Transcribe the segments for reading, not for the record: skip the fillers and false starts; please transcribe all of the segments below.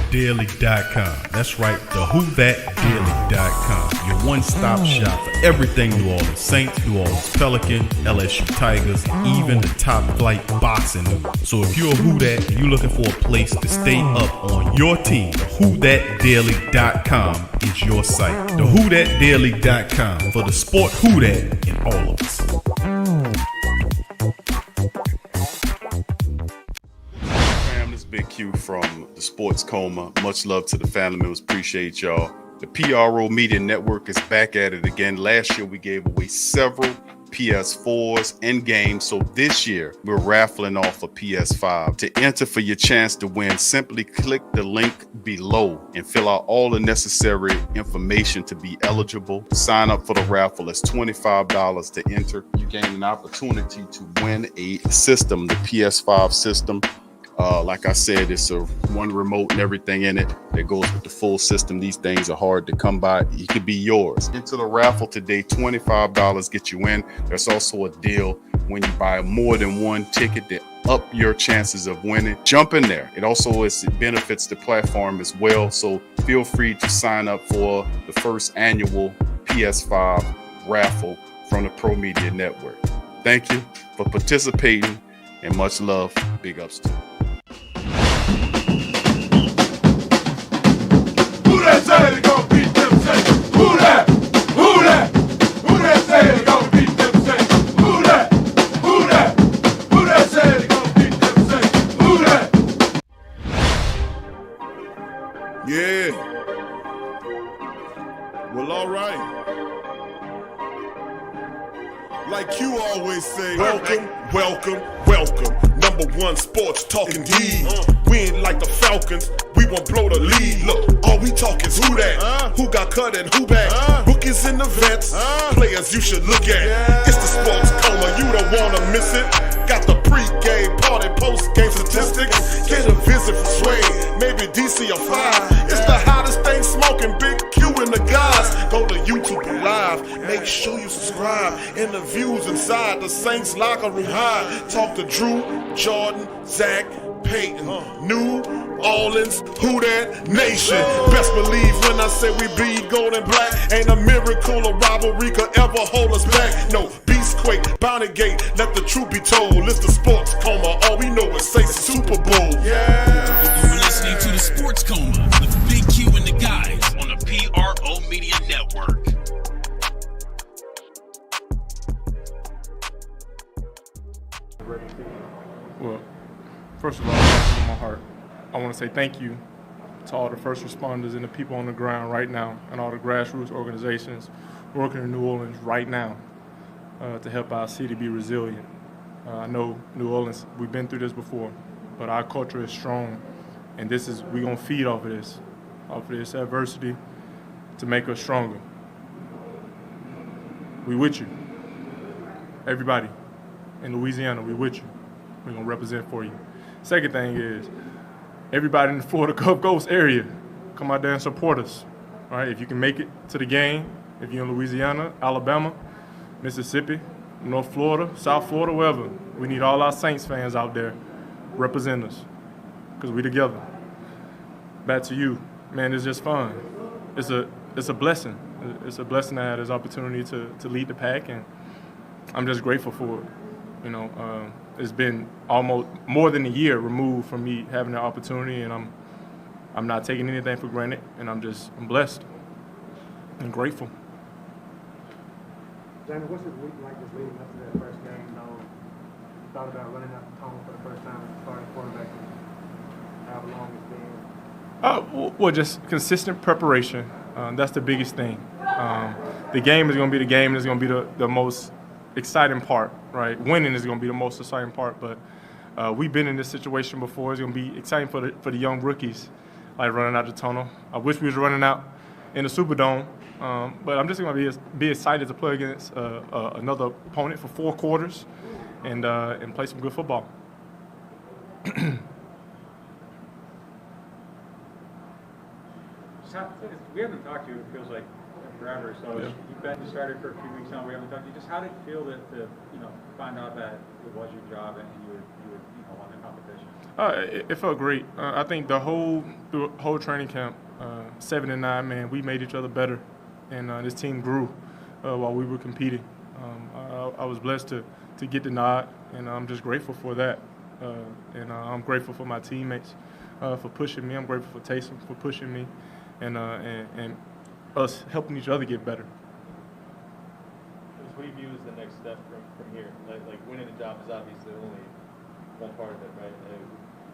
WhoThatDaily.com. That's right, the WhoThatDaily.com. Your one-stop shop for everything New Orleans Saints, New Orleans Pelicans, LSU Tigers, even the top flight boxing news. So if you're a Who That and you're looking for a place to stay up on your team, WhoThatDaily.com is your site. The WhoThatDaily.com for the sport Who That in all of us. Big Q from the Sports Coma. Much love to the family members. Appreciate y'all. The PRO Media Network is back at it again. Last year we gave away several PS4s and games. So this year we're raffling off a PS5. To enter for your chance to win, simply click the link below and fill out all the necessary information to be eligible. Sign up for the raffle. It's $25 to enter. You gain an opportunity to win a system, the PS5 system. Like I said, it's a one remote and everything in it that goes with the full system. These things are hard to come by. It could be yours. Into the raffle today, $25 get you in. There's also a deal when you buy more than one ticket to up your chances of winning. Jump in there. It also benefits the platform as well. So feel free to sign up for the first annual PS5 raffle from the Pro Media Network. Thank you for participating and much love. Big ups to you. Who that say they gon' beat them Saints? Who that? Who that? Who that say they gon' beat them Saints? Who that? Who that? Who that say they gon' beat them Saints? Who that? Yeah. Well, all right. Like you always say, welcome, welcome, welcome. Number one sports talking D. We ain't like the Falcons, we won't blow the lead. Look, all we talk is who that, who got cut and who back. Rookies and the vets, players you should look at. It's the Sports Coma, you don't wanna miss it. Got the pre-game party, post-game statistics. Get a visit from Sway, maybe DC or 5. It's the hottest thing smoking, Big Q and the guys. Go to YouTube Live, make sure you subscribe. Interviews inside the Saints locker room high. Talk to Drew, Jordan, Zach, Peyton, New Orleans, Who That Nation. Best believe when I say we bleed gold and black. Ain't a miracle or rivalry could ever hold us back. No, Beastquake, Bounty Gate, let the truth be told. It's the Sports Coma, all we know is say Super Bowl. Yeah. You're listening to the Sports Coma with Big Q and the guys on the PRO Media Network. Well, first of all, from my heart, I want to say thank you to all the first responders and the people on the ground right now and all the grassroots organizations working in New Orleans right now to help our city be resilient. I know New Orleans, we've been through this before, but our culture is strong, and we're going to feed off of this adversity to make us stronger. We with you. Everybody in Louisiana, we with you. We're going to represent for you. Second thing is, everybody in the Florida Gulf Coast area, come out there and support us. All right, if you can make it to the game, if you're in Louisiana, Alabama, Mississippi, North Florida, South Florida, wherever, we need all our Saints fans out there represent us because we together. Back to you. Man, it's just fun. It's a blessing. It's a blessing to have this opportunity to lead the pack, and I'm just grateful for it. You know, it's been almost more than a year removed from me having the opportunity, and I'm not taking anything for granted, and I'm blessed and grateful. Jamie, what's it like just leading up to that first game? You know, you thought about running out the tone for the first time as starting quarterback, and how long it's been? Well, just consistent preparation. That's the biggest thing. The game is going to be the game, and it's going to be the most exciting part, right? Winning is going to be the most exciting part, but we've been in this situation before. It's going to be exciting for the young rookies, like running out the tunnel. I wish we was running out in the Superdome, but I'm just going to be excited to play against another opponent for 4 quarters and play some good football. We haven't talked to you, it feels like, forever. So Yeah. you've been started for a few weeks now. We haven't talked to you. Just how did it feel to find out that it was your job and you would won the competition? It felt great. I think the whole training camp, 7 and 9, man, we made each other better, and this team grew while we were competing. I was blessed to get the nod, and I'm just grateful for that. And I'm grateful for my teammates for pushing me. I'm grateful for Taysom for pushing me, and us helping each other get better. What do you view as the next step from here? Like winning the job is obviously only one part of it, right?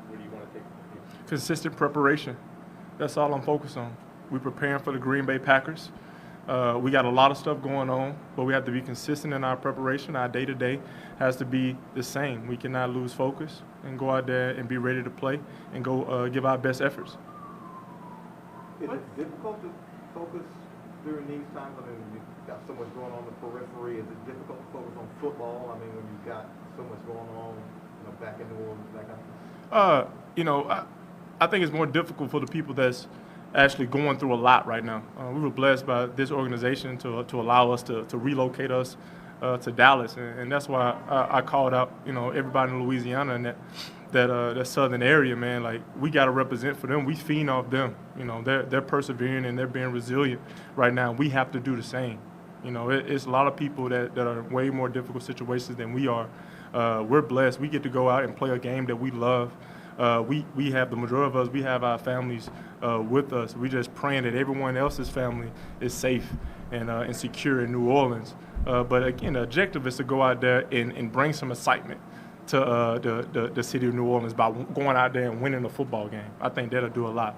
What do you want to take from the future? Consistent preparation. That's all I'm focused on. We're preparing for the Green Bay Packers. We got a lot of stuff going on, but we have to be consistent in our preparation. Our day-to-day has to be the same. We cannot lose focus and go out there and be ready to play and go give our best efforts. Is it difficult to focus during these times? I mean, you've got so much going on in the periphery. Is it difficult to focus on football? I mean, when you've got so much going on, back in New Orleans, that kind of thing? I think it's more difficult for the people that's actually going through a lot right now. We were blessed by this organization to allow us to relocate us to Dallas, and that's why I called out, everybody in Louisiana and that southern area, man. Like, we got to represent for them. We feed off them. They're persevering and they're being resilient right now. We have to do the same. It's a lot of people that are in way more difficult situations than we are. We're blessed. We get to go out and play a game that we love. We have, the majority of us, we have our families with us. We're just praying that everyone else's family is safe and secure in New Orleans. But again, the objective is to go out there and bring some excitement to the city of New Orleans by going out there and winning a football game. I think that'll do a lot.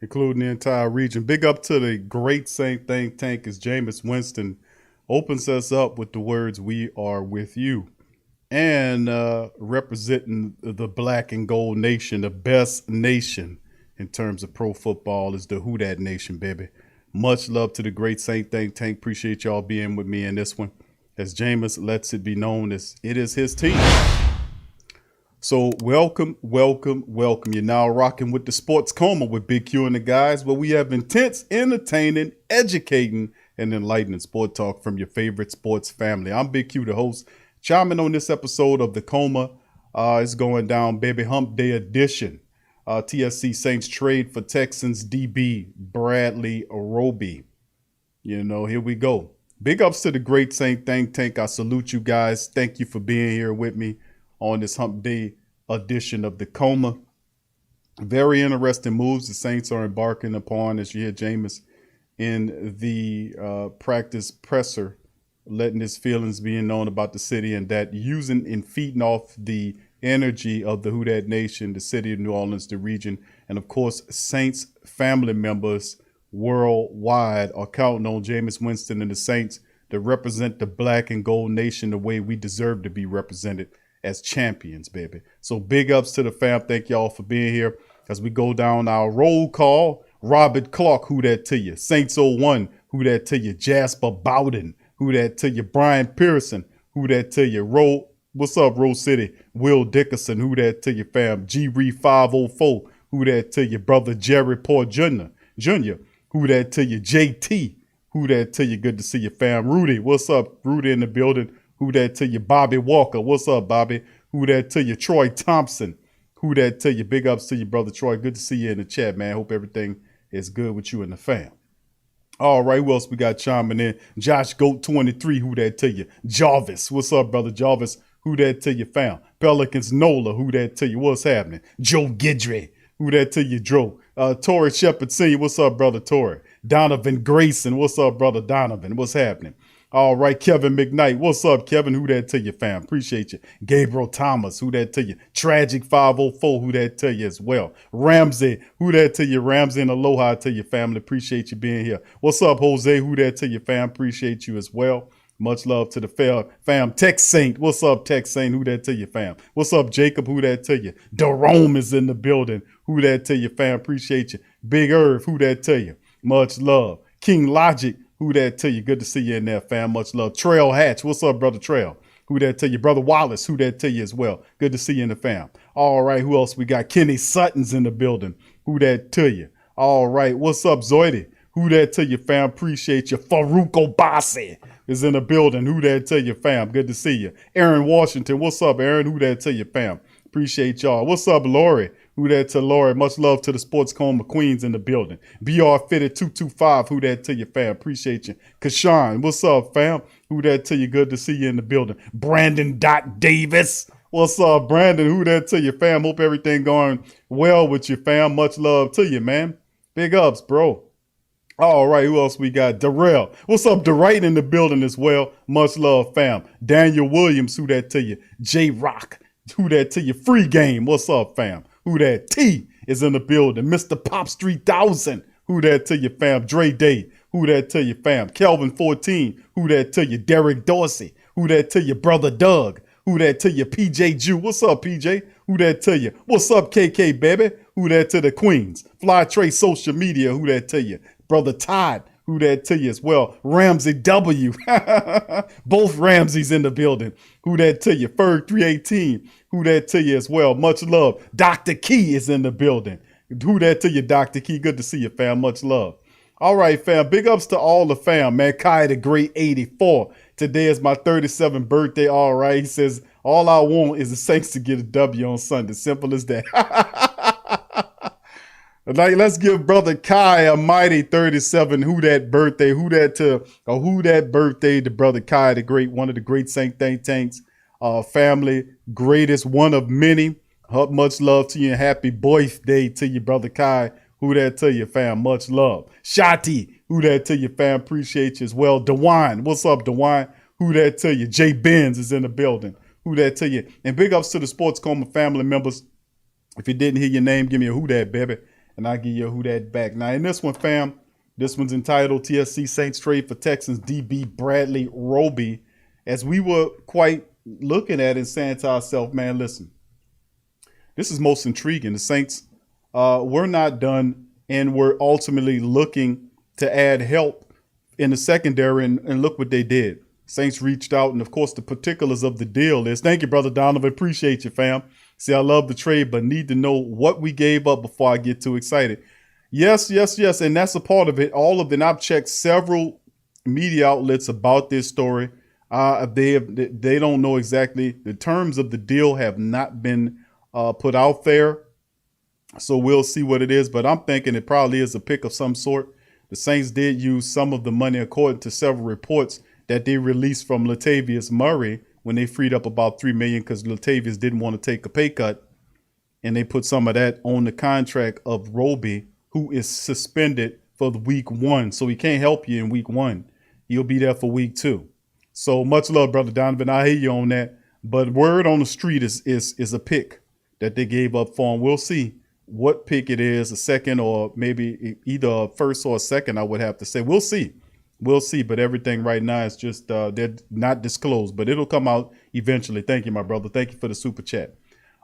Including the entire region. Big up to the great Saint think tank as Jameis Winston opens us up with the words, "We are with you." And representing the black and gold nation, the best nation in terms of pro football is the Who Dat Nation, baby. Much love to the great Saint think tank. Appreciate y'all being with me in this one. As Jameis lets it be known as it is his team. So welcome. You're now rocking with the Sports Coma with Big Q and the guys, where we have intense, entertaining, educating, and enlightening sport talk from your favorite sports family. I'm Big Q, the host. Chiming on this episode of The Coma. It's going down, baby. Hump Day edition. TSC Saints trade for Texans DB Bradley Roby. Here we go. Big ups to the great Saint think tank. I salute you guys. Thank you for being here with me on this Hump Day edition of The Coma. Very interesting moves the Saints are embarking upon, as you hear Jameis in the practice presser, letting his feelings being known about the city, and that using and feeding off the energy of the Who Dat Nation, the city of New Orleans, the region, and of course, Saints family members worldwide are counting on Jameis Winston and the Saints to represent the black and gold nation the way we deserve to be represented as champions, baby. So big ups to the fam. Thank y'all for being here as we go down our roll call. Robert Clark, who that to you? Saints 01, who that to you? Jasper Bowden, who that to you? Brian Pearson, who that to you? What's up, Rose City? Will Dickerson, who that to you, fam? G Reed 504, who that to you? Brother Jerry Paul Jr., who that to you? JT, who that to you? Good to see you, fam. Rudy, what's up? Rudy in the building. Who that to you? Bobby Walker, what's up, Bobby? Who that to you? Troy Thompson, who that to you? Big ups to you, brother Troy. Good to see you in the chat, man. Hope everything is good with you and the fam. All right, who else we got chiming in? Josh Goat 23, who that to you? Jarvis, what's up, brother Jarvis? Who that to you, fam? Pelicans Nola, who that to you? What's happening? Joe Gidry, who that to you, Joe? Torrey Shepard Sr., what's up, brother Torrey? Donovan Grayson, what's up, brother Donovan? What's happening? All right, Kevin McKnight, what's up, Kevin? Who that to you, fam? Appreciate you. Gabriel Thomas, who that to you? Tragic 504, who that to you as well? Ramsey, who that to you? Ramsey and aloha to your family. Appreciate you being here. What's up, Jose? Who that to you, fam? Appreciate you as well. Much love to the fam. Tex Saint, what's up, Tex Saint? Who that to you, fam? What's up, Jacob? Who that to you? Jerome is in the building. Who that to you, fam? Appreciate you. Big Irv, who that to you? Much love. King Logic, who that to you? Good to see you in there, fam. Much love. Trail Hatch, what's up, brother Trail? Who that to you? Brother Wallace, who that to you as well? Good to see you in the fam. All right, who else we got? Kenny Sutton's in the building. Who that to you? All right, what's up, Zoidy? Who that to you, fam? Appreciate you. Farouk Obasi is in the building. Who that to you, fam? Good to see you. Aaron Washington, what's up, Aaron? Who that to you, fam? Appreciate y'all. What's up, Lori? Who that to Lori? Much love to the Sports Coma Queens in the building. BR Fitted 225. Who that to you, fam? Appreciate you. Kashawn, what's up, fam? Who that to you? Good to see you in the building. Brandon Davis. What's up, Brandon? Who that to you, fam? Hope everything going well with you, fam. Much love to you, man. Big ups, bro. All right, who else we got? Darrell. What's up, Darrell in the building as well. Much love, fam. Daniel Williams, who that to you? J-Rock, who that to you? Free Game, what's up, fam? Who that? T is in the building. Mr. Pops 3000, who that to you, fam? Dre Day, who that to you, fam? Kelvin 14, who that to you? Derek Dorsey, who that to you? Brother Doug, who that to you? PJ Jew, what's up, PJ? Who that to you? What's up, KK, baby? Who that to the Queens? Fly Trey Social Media, who that to you? Brother Todd, who that to you as well? Ramsey W. Both Ramseys in the building. Who that to you? Ferg 318. Who that to you as well? Much love. Dr. Key is in the building. Who that to you, Dr. Key? Good to see you, fam. Much love. All right, fam. Big ups to all the fam, man. Kai the Great 84. Today is my 37th birthday. All right. He says, all I want is the Saints to get a W on Sunday. Simple as that. Like, let's give brother Kai a mighty 37. Who that birthday? Who that birthday to brother Kai, the great, one of the great Saint think tanks, family, greatest one of many. Much love to you and happy birthday to you, brother Kai. Who that to you, fam? Much love. Shati, who that to you, fam? Appreciate you as well. DeWine, what's up, DeWine? Who that to you? Jay Benz is in the building. Who that to you? And big ups to the Sports Coma family members. If you didn't hear your name, give me a who that, baby. And I'll give you a who that back. Now, in this one, fam, this one's entitled TSC Saints Trade for Texans DB Bradley Roby. As we were quite looking at it and saying to ourselves, man, listen, this is most intriguing. The Saints were not done, and we're ultimately looking to add help in the secondary, and look what they did. Saints reached out, and of course, the particulars of the deal is, thank you, Brother Donovan. Appreciate you, fam. See, I love the trade, but need to know what we gave up before I get too excited. Yes. And that's a part of it. All of it. I've checked several media outlets about this story. They don't know exactly. The terms of the deal have not been put out there. So we'll see what it is. But I'm thinking it probably is a pick of some sort. The Saints did use some of the money, according to several reports, that they released from Latavius Murray when they freed up about $3 million because Latavius didn't want to take a pay cut. And they put some of that on the contract of Roby, who is suspended for the week 1. So he can't help you in week 1. He'll be there for week 2. So much love, Brother Donovan. I hear you on that. But word on the street is a pick that they gave up for him. We'll see what pick it is, a second or maybe either a first or a second, I would have to say. We'll see. We'll see, but everything right now is just they're not disclosed, but it'll come out eventually. Thank you, my brother. Thank you for the super chat.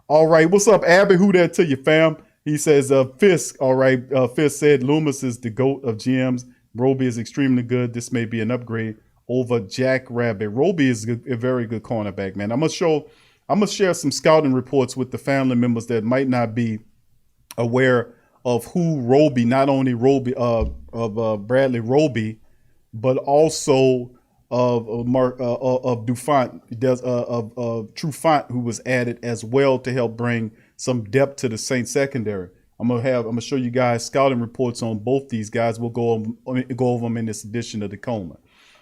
All right, what's up, Abby? Who that to you, fam? He says, Fisk. All right, Fisk said Loomis is the GOAT of GMs. Roby is extremely good. This may be an upgrade over Jack Rabbit. Roby is a very good cornerback, man. I'm gonna share some scouting reports with the family members that might not be aware of who Roby, not only Roby of Bradley Roby, but also of Trufant, Trufant, who was added as well to help bring some depth to the Saints secondary. I'm gonna show you guys scouting reports on both these guys. We'll go over them in this edition of the Coma.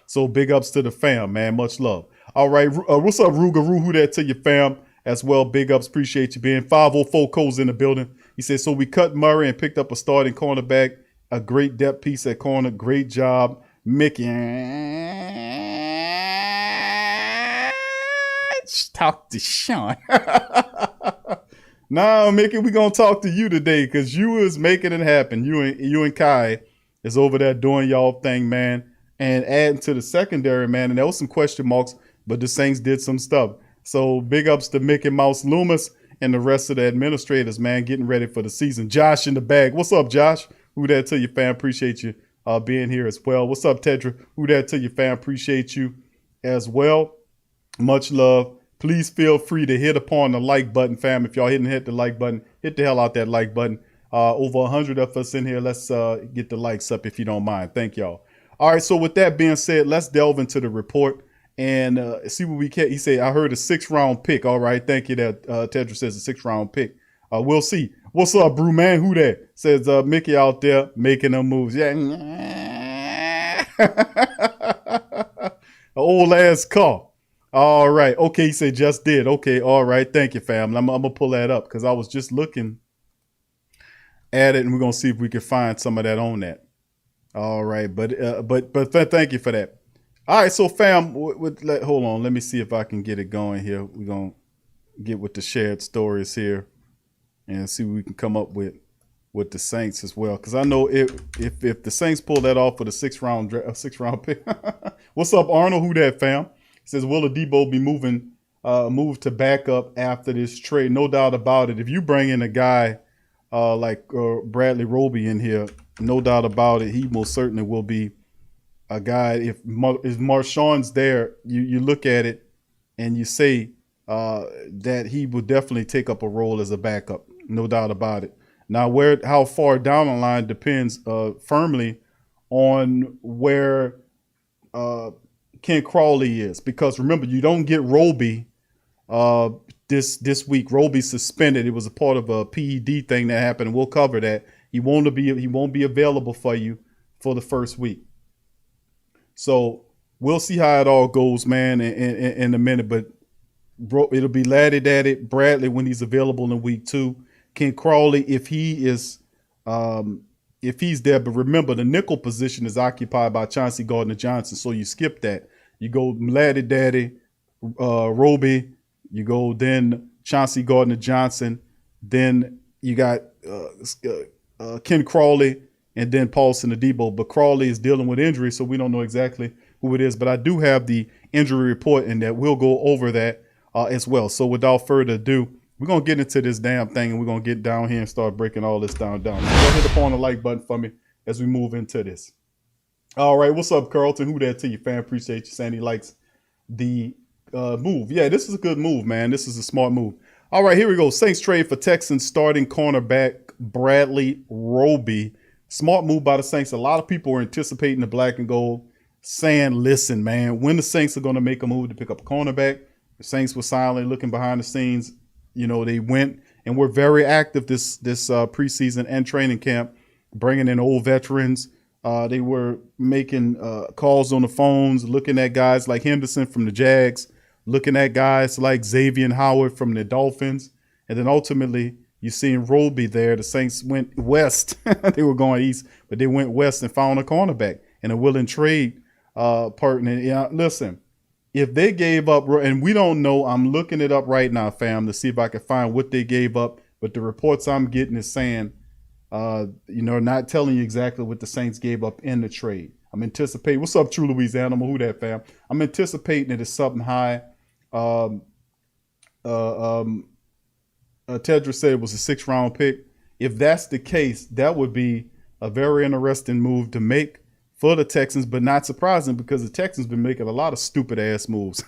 So big ups to the fam, man. Much love. All right, what's up, Rugaroo? Who that to your fam as well? Big ups, appreciate you being 504 Coles in the building. He says, so we cut Murray and picked up a starting cornerback, a great depth piece at corner. Great job, Mickey. Talk to Sean. Nah, Mickey, we're going to talk to you today because you is making it happen. You and Kai is over there doing y'all thing, man, and adding to the secondary, man. And there was some question marks, but the Saints did some stuff. So big ups to Mickey Mouse Loomis and the rest of the administrators, man, getting ready for the season. Josh in the bag. What's up, Josh? Who that to you, fam? Appreciate you being here as well. What's up, Tedra? Who that to you, fam? Appreciate you as well. Much love. Please feel free to hit upon the like button, fam. If y'all hit the like button, hit the hell out that like button. Over 100 of us in here. Let's get the likes up if you don't mind. Thank y'all. All right, so with that being said, let's delve into the report. and see what we can. He said, I heard a 6th-round pick. All right, thank you. That Tedra says a 6th-round pick. We'll see. What's up, Brew Man? Who that? Says Mickey out there making them moves. Yeah. Old ass car. All right. Okay, he said just did. Okay, all right. Thank you, fam. I'm gonna pull that up because I was just looking at it, and we're gonna see if we can find some of that on that. All right, but thank you for that. All right, so fam, hold on. Let me see if I can get it going here. We're gonna get with the shared stories here and see what we can come up with the Saints as well. Because I know if the Saints pull that off for the 6th-round pick. What's up, Arnold? Who that, fam? Says, will Adebo be moved to backup after this trade? No doubt about it. If you bring in a guy like Bradley Roby in here, no doubt about it, he most certainly will be a guy. If Marshawn's there, you look at it and you say that he would definitely take up a role as a backup. No doubt about it. Now, how far down the line depends firmly on where Ken Crawley is, because remember, you don't get Roby this week. Roby's suspended. It was a part of a PED thing that happened, and we'll cover that. He won't be available for you for the first week. So we'll see how it all goes, man, in a minute. But it'll be Laddie Daddy Bradley when he's available in week 2. Ken Crawley, if he's there. But remember, the nickel position is occupied by Chauncey Gardner-Johnson, so you skip that. You go Laddie Daddy, Roby. You go then Chauncey Gardner-Johnson. Then you got Ken Crawley, and then Paulson Adebo. But Crawley is dealing with injury, so we don't know exactly who it is. But I do have the injury report, and that we'll go over that as well. So without further ado, we're going to get into this damn thing, and we're going to get down here and start breaking all this down. So go hit upon the like button for me as we move into this. All right, what's up, Carlton? Who that to you, fan? Appreciate you saying he likes the move. Yeah, this is a good move, man. This is a smart move. All right, here we go. Saints trade for Texans starting cornerback Bradley Roby. Smart move by the Saints. A lot of people were anticipating the black and gold, saying, listen, man, when the Saints are going to make a move to pick up a cornerback, the Saints were silently looking behind the scenes. You know, they went and were very active this preseason and training camp, bringing in old veterans. They were making calls on the phones, looking at guys like Henderson from the Jags, looking at guys like Xavier Howard from the Dolphins. And then ultimately, you're seeing Roby there. The Saints went west. They were going east, but they went west and found a cornerback and a willing trade partner. Yeah, listen, if they gave up, and we don't know, I'm looking it up right now, fam, to see if I can find what they gave up. But the reports I'm getting is saying, not telling you exactly what the Saints gave up in the trade. I'm anticipating. What's up, True Louisiana? Who that, fam? I'm anticipating it is something high. Tedra said it was a 6th-round pick. If that's the case, that would be a very interesting move to make for the Texans, but not surprising because the Texans been making a lot of stupid ass moves.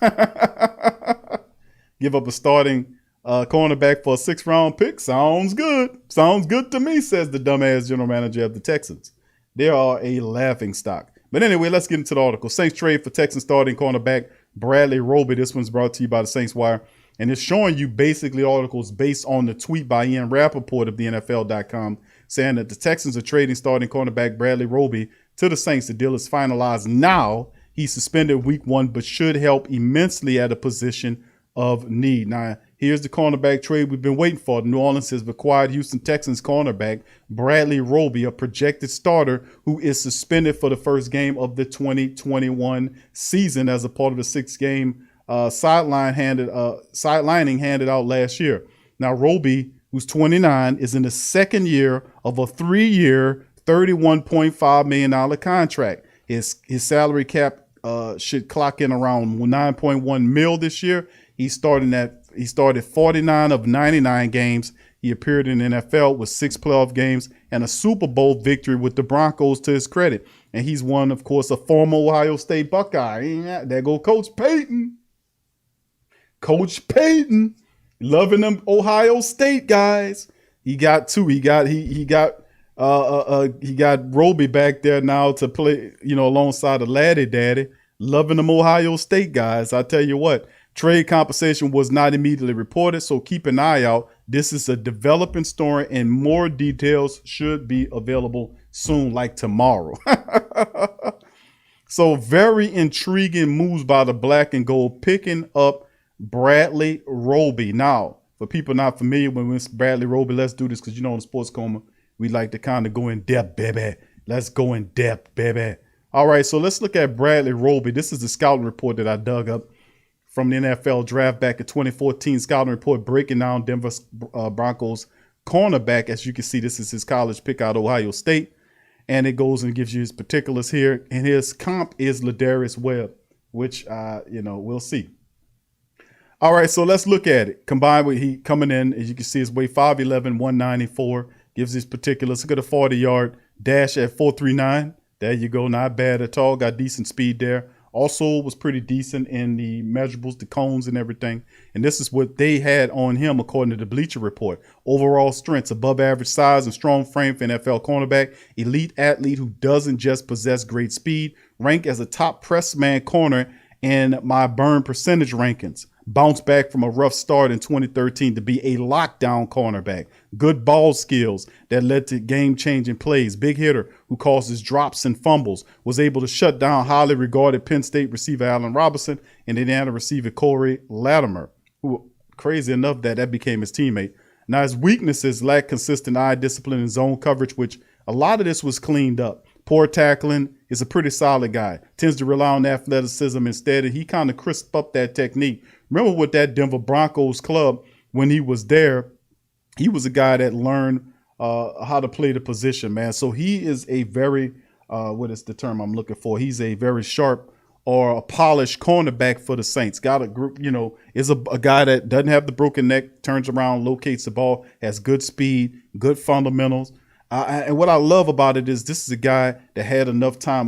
Give up a starting cornerback for a 6th-round pick. Sounds good. Sounds good to me, says the dumbass general manager of the Texans. They are a laughing stock. But anyway, let's get into the article. Saints trade for Texans starting cornerback Bradley Roby. This one's brought to you by the Saints Wire. And it's showing you basically articles based on the tweet by Ian Rappaport of the NFL.com saying that the Texans are trading starting cornerback Bradley Roby to the Saints. The deal is finalized now. He's suspended week 1, but should help immensely at a position of need. Now, here's the cornerback trade we've been waiting for. New Orleans has acquired Houston Texans cornerback Bradley Roby, a projected starter who is suspended for the first game of the 2021 season as a part of the 6-game sidelining handed out last year. Now, Roby, who's 29, is in the second year of a 3-year, $31.5 million contract. His salary cap should clock in around 9.1 mil this year. He started 49 of 99 games. He appeared in the NFL with 6 playoff games and a Super Bowl victory with the Broncos to his credit. And he's one, of course, a former Ohio State Buckeye. There go Coach Payton. Coach Payton, loving them Ohio State guys. He got 2. He got Roby back there now to play, alongside of Laddie Daddy. Loving them Ohio State guys. I tell you what, trade compensation was not immediately reported, so keep an eye out. This is a developing story, and more details should be available soon, like tomorrow. So very intriguing moves by the black and gold, picking up Bradley Roby. Now, for people not familiar with Bradley Roby, let's do this because, you know, in the Sports Coma, we like to kind of go in depth, baby. Let's go in depth, baby. All right, so let's look at Bradley Roby. This is the scouting report that I dug up from the NFL draft back in 2014. Scouting report breaking down Denver Broncos cornerback. As you can see, this is his college pick out of Ohio State. And it goes and gives you his particulars here. And his comp is Ladarius Webb, which, we'll see. All right, so let's look at it. Combined with he coming in, as you can see, his weight 5'11", 194. Gives his particulars. Look at a 40-yard dash at 4.39. There you go. Not bad at all. Got decent speed there. Also was pretty decent in the measurables, the cones and everything. And this is what they had on him according to the Bleacher Report. Overall strengths, above average size and strong frame for NFL cornerback. Elite athlete who doesn't just possess great speed. Ranked as a top press man corner in my burn percentage rankings. Bounced back from a rough start in 2013 to be a lockdown cornerback. Good ball skills that led to game-changing plays. Big hitter who causes drops and fumbles. Was able to shut down highly regarded Penn State receiver Allen Robinson and Indiana receiver Corey Latimer, who, crazy enough, that became his teammate. Now, his weaknesses lack consistent eye discipline and zone coverage, which a lot of this was cleaned up. Poor tackling, is a pretty solid guy. Tends to rely on athleticism instead, and he kind of crisped up that technique. Remember with that Denver Broncos club, when he was there, he was a guy that learned how to play the position, man. So he is a very, what is the term I'm looking for? He's a very sharp or a polished cornerback for the Saints. Got a group, is a guy that doesn't have the broken neck, turns around, locates the ball, has good speed, good fundamentals. And what I love about it is this is a guy that had enough time.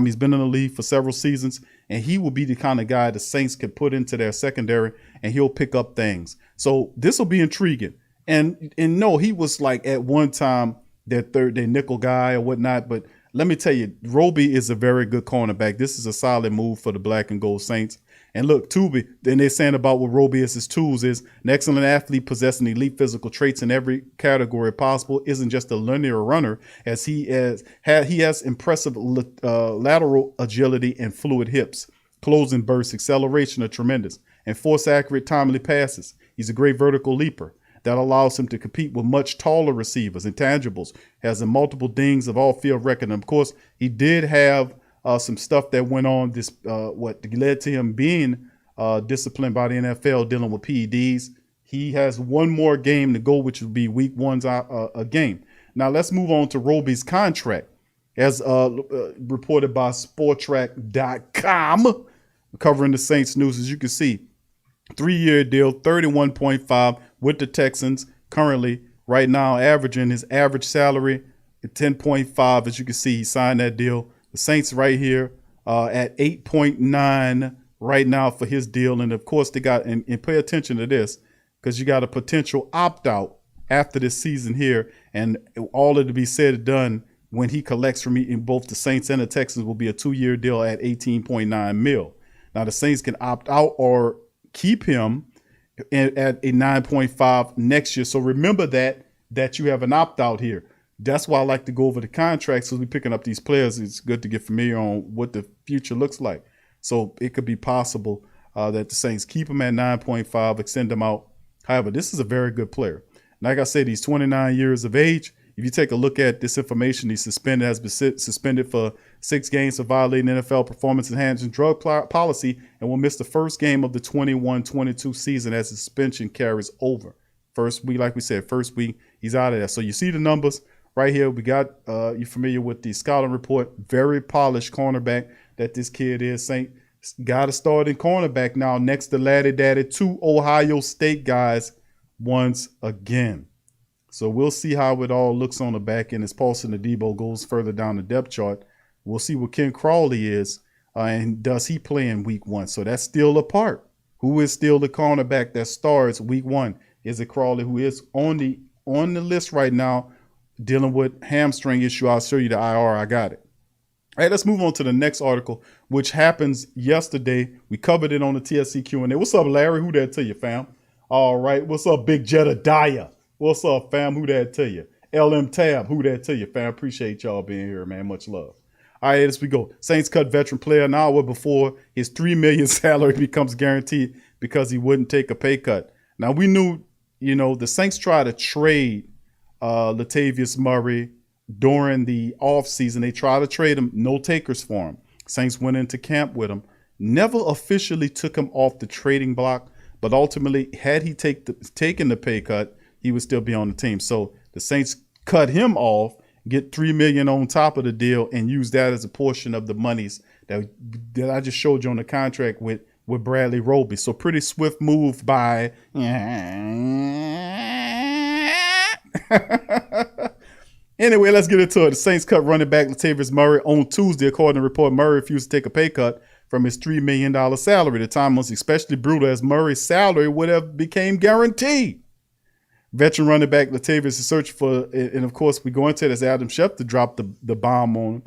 He's been in the league for several seasons, and he will be the kind of guy the Saints could put into their secondary, and he'll pick up things. So this will be intriguing. And no, he was like at one time their nickel guy or whatnot. But let me tell you, Roby is a very good cornerback. This is a solid move for the black and gold Saints. And look, Tubi, then they're saying about what Roby is his tools is an excellent athlete possessing elite physical traits in every category possible. Isn't just a linear runner, as he has impressive lateral agility and fluid hips. Closing bursts, acceleration are tremendous, and force accurate, timely passes. He's a great vertical leaper that allows him to compete with much taller receivers. Intangibles, has a multiple dings of all field record. And of course, he did have some stuff that went on what led to him being disciplined by the NFL, dealing with PEDs. He has one more game to go, which would be week 1's a game. Now let's move on to Roby's contract, as reported by Sportrack.com, covering the Saints news. As you can see, 3-year deal, 31.5 with the Texans. Currently, right now, averaging his average salary at 10.5. As you can see, he signed that deal. The Saints right here at 8.9 right now for his deal. And of course, they got, and pay attention to this, because you got a potential opt-out after this season here. And all of it to be said and done when he collects from in both the Saints and the Texans will be a 2-year deal at 18.9 mil. Now the Saints can opt out or keep him at a 9.5 next year. So remember that you have an opt-out here. That's why I like to go over the contracts. So we're picking up these players. It's good to get familiar on what the future looks like. So it could be possible that the Saints keep him at 9.5, extend him out. However, this is a very good player. Like I said, he's 29 years of age. If you take a look at this information, he's has been suspended for 6 games for violating NFL performance-enhancing drug policy and will miss the first game of the 21-22 season as the suspension carries over. First week, like we said, first week, he's out of there. So you see the numbers. Right here, we got you familiar with the scouting report. Very polished cornerback that this kid is. Saint got a starting cornerback now next to Laddie Daddy, 2 Ohio State guys once again. So we'll see how it all looks on the back end as Paulson Adebo goes further down the depth chart. We'll see what Ken Crawley is and does he play in week 1. So that's still a part. Who is still the cornerback that starts week 1? Is it Crawley, who is on the list right now, dealing with hamstring issue? I'll show you the IR. I got it. All right, let's move on to the next article, which happens yesterday. We covered it on the TSC Q&A. What's up, Larry? Who that to you, fam? All right. What's up, Big Jedediah? What's up, fam? Who that to you? LM Tab. Who that to you, fam? Appreciate y'all being here, man. Much love. All right, as we go. Saints cut veteran player an hour before his $3 million salary becomes guaranteed because he wouldn't take a pay cut. Now, we knew, the Saints tried to trade Latavius Murray during the offseason. They tried to trade him, no takers for him. Saints went into camp with him, never officially took him off the trading block, but ultimately, had he taken the pay cut, he would still be on the team. So the Saints cut him off, get $3 million on top of the deal, and use that as a portion of the monies that I just showed you on the contract with Bradley Roby. So pretty swift move by. Anyway, let's get into it. The Saints cut running back Latavius Murray on Tuesday. According to the report, Murray refused to take a pay cut from his $3 million salary. The time was especially brutal as Murray's salary would have became guaranteed. Veteran running back Latavius is searching for, and of course, we go into it as Adam Schefter dropped the bomb on him.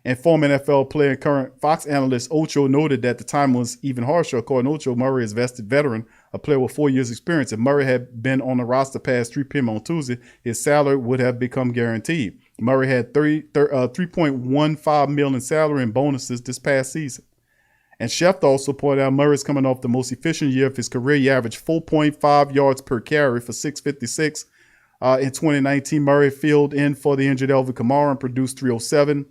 And former NFL player and current Fox analyst Ocho noted that the time was even harsher. According to Ocho, Murray is a vested veteran, a player with 4 years experience. If Murray had been on the roster past 3 p.m. on Tuesday, his salary would have become guaranteed. Murray had $3.15 million in salary and bonuses this past season. And Schefter also pointed out Murray's coming off the most efficient year of his career. He averaged 4.5 yards per carry for 656. In 2019, Murray filled in for the injured Elvin Kamara and produced 307.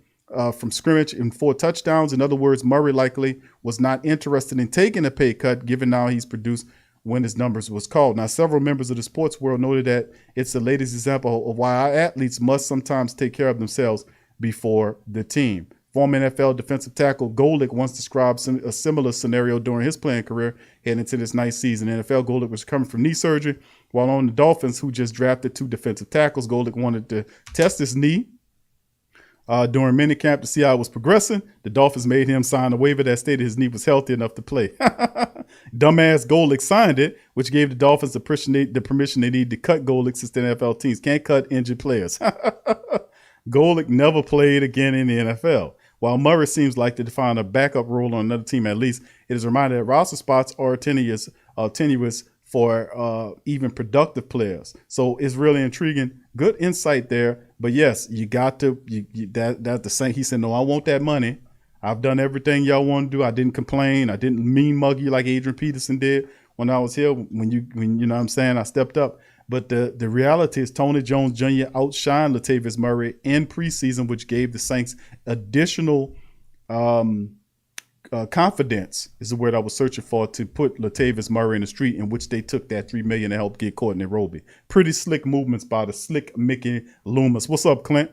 From scrimmage and 4 touchdowns. In other words, Murray likely was not interested in taking a pay cut given how he's produced when his numbers was called. Now, several members of the sports world noted that it's the latest example of why our athletes must sometimes take care of themselves before the team. Former NFL defensive tackle Golick once described a similar scenario during his playing career heading into this nice season. NFL Golick was coming from knee surgery while on the Dolphins, who just drafted 2 defensive tackles. Golick wanted to test his knee during minicamp to see how it was progressing. The Dolphins made him sign a waiver that stated his knee was healthy enough to play. Dumbass Golick signed it, which gave the Dolphins the permission they need to cut Golick since the NFL teams can't cut injured players. Golick never played again in the NFL. While Murray seems like to find a backup role on another team at least, it is reminded that roster spots are tenuous for even productive players. So it's really intriguing. Good insight there. But yes, you got to that the Saint. He said, "No, I want that money. I've done everything y'all want to do. I didn't complain. I didn't mean mug you like Adrian Peterson did when I was here. When you know what I'm saying, I stepped up." But the reality is Tony Jones Jr. outshined Latavius Murray in preseason, which gave the Saints additional confidence is the word I was searching for to put Latavius Murray in the street, in which they took that $3 million to help get Courtney Roby. Pretty slick movements by the slick Mickey Loomis. What's up, Clint?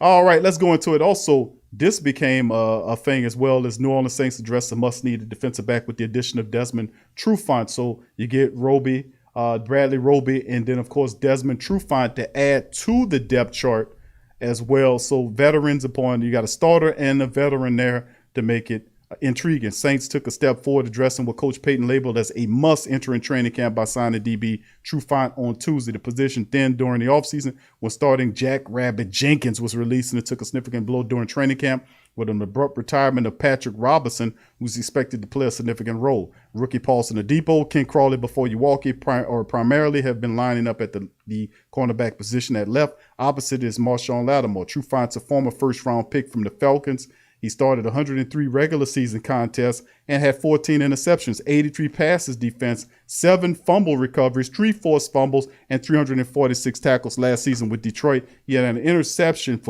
All right, let's go into it. Also, this became a thing as well as New Orleans Saints addressed a must-needed defensive back with the addition of Desmond Trufant. So you get Roby, Bradley Roby, and then, of course, Desmond Trufant to add to the depth chart as well. So veterans upon, you got a starter and a veteran there to make it intriguing. Saints took a step forward, addressing what Coach Payton labeled as a must enter in training camp by signing DB Trufant on Tuesday. The position then during the offseason when starting Jack Rabbit Jenkins was released, and it took a significant blow during training camp with an abrupt retirement of Patrick Robinson, who's expected to play a significant role. Rookie Paulson Adebo, Ken Crawley before Milwaukee primarily have been lining up at the cornerback position at left. Opposite is Marshawn Lattimore. Trufant's a former first-round pick from the Falcons. He started 103 regular season contests and had 14 interceptions, 83 passes defense, 7 fumble recoveries, 3 forced fumbles, and 346 tackles last season with Detroit. He had an interception he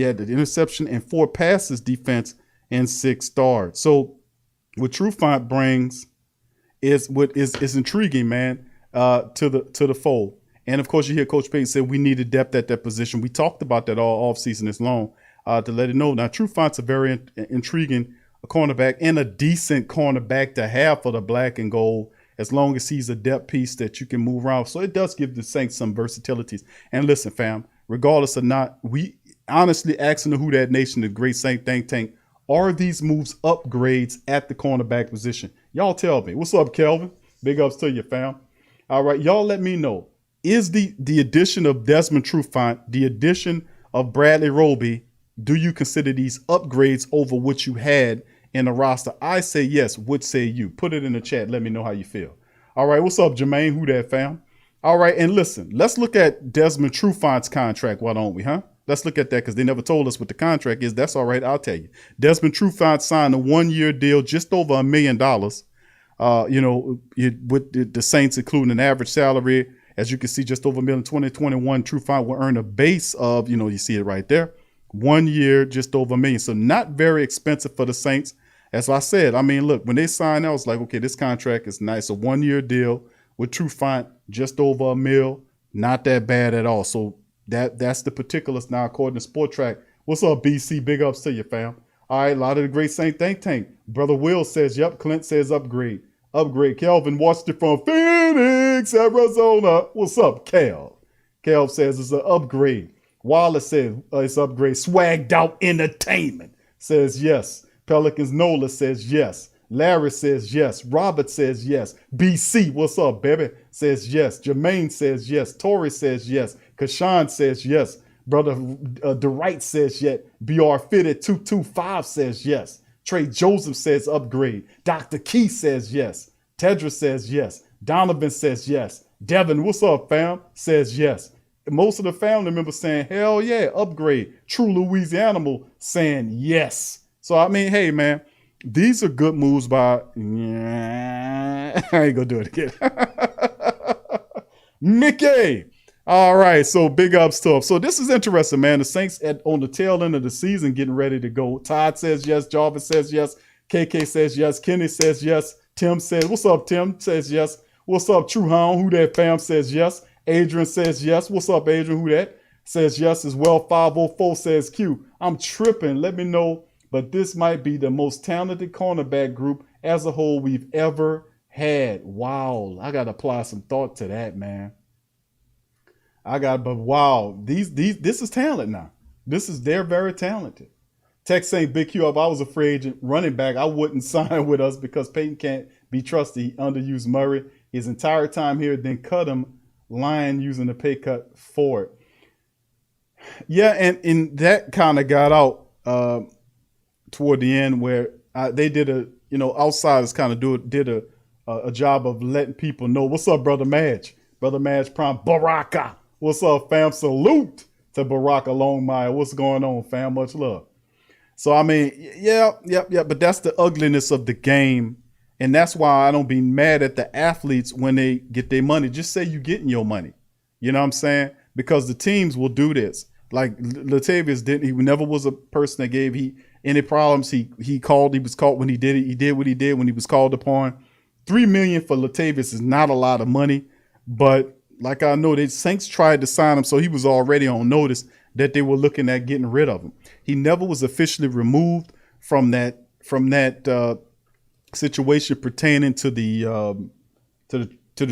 had the interception and 4 passes defense and 6 starts. So what Trufant brings is intriguing, man, to the fold. And, of course, you hear Coach Payton say we needed depth at that position. We talked about that all offseason as long to let it know. Now, Trufant's a very intriguing cornerback and a decent cornerback to have for the black and gold as long as he's a depth piece that you can move around. So it does give the Saints some versatilities. And listen, fam, regardless or not, we honestly asking the Who Dat Nation, the great Saint think tank, are these moves upgrades at the cornerback position? Y'all tell me. What's up, Kelvin? Big ups to you, fam. All right, y'all let me know. Is the addition of Desmond Trufant, the addition of Bradley Roby, do you consider these upgrades over what you had in the roster? I say yes. What say you? Put it in the chat. Let me know how you feel. All right. What's up, Jermaine? Who that, fam? All right. And listen, let's look at Desmond Trufant's contract. Why don't we, huh? Let's look at that because they never told us what the contract is. That's all right. I'll tell you. Desmond Trufant signed a 1-year deal, just over $1 million. With the Saints, including an average salary, as you can see, just over $1 million. 2021, Trufant will earn a base of, you see it right there. 1 year, just over $1 million. So not very expensive for the Saints. As I said, I mean, look, when they signed, I was like, okay, this contract is nice. A 1-year deal with Trufant, just over $1 million. Not that bad at all. So that's the particulars now, according to Sport Track. What's up, BC? Big ups to you, fam. All right, a lot of the great Saint think tank. Brother Will says, yep. Clint says upgrade. Upgrade. Kelvin watched it from Phoenix, Arizona. What's up, Kel? Kel says it's an upgrade. Wallace says it's upgrade. Swagged out entertainment says yes. Pelicans Nola says yes. Larry says yes. Robert says yes. BC, what's up, baby? Says yes. Jermaine says yes. Tori says yes. Kashan says yes. Brother DeWright says yes. BR Fitted 225 says yes. Trey Joseph says upgrade. Dr. Key says yes. Tedra says yes. Donovan says yes. Devin, what's up, fam? Says yes. Most of the family members saying, hell yeah, upgrade. True Louisiana saying yes. So, I mean, hey, man, these are good moves by, I ain't gonna do it again. Mickey. All right, so big ups to him. So this is interesting, man. The Saints on the tail end of the season getting ready to go. Todd says yes. Jarvis says yes. KK says yes. Kenny says yes. Tim says, what's up, Tim? Says yes. What's up, True Hound? Who that, fam? Says yes. Adrian says yes. What's up, Adrian? Who that? Says yes as well. 504 says Q. I'm tripping. Let me know. But this might be the most talented cornerback group as a whole we've ever had. Wow. I got to apply some thought to that, man. But wow, this is talent now. They're very talented. Tex saying, Big Q, if I was a free agent running back, I wouldn't sign with us because Peyton can't be trusted. He underused Murray his entire time here, then cut him, lying using the pay cut for it. Yeah, and that kind of got out toward the end where they did outsiders kind of did a job of letting people know. What's up, Brother Madge? Brother Madge Prime, Baraka. What's up, fam? Salute to Baraka Longmire. What's going on, fam? Much love. So, I mean, yeah. But that's the ugliness of the game. And that's why I don't be mad at the athletes when they get their money. Just say you getting your money. You know what I'm saying? Because the teams will do this. Like Latavius he never was a person that gave any problems. He was caught when he did it. He did what he did when he was called upon. $3 million for Latavius is not a lot of money, but like I know, the Saints tried to sign him, so he was already on notice that they were looking at getting rid of him. He never was officially removed from that situation pertaining to the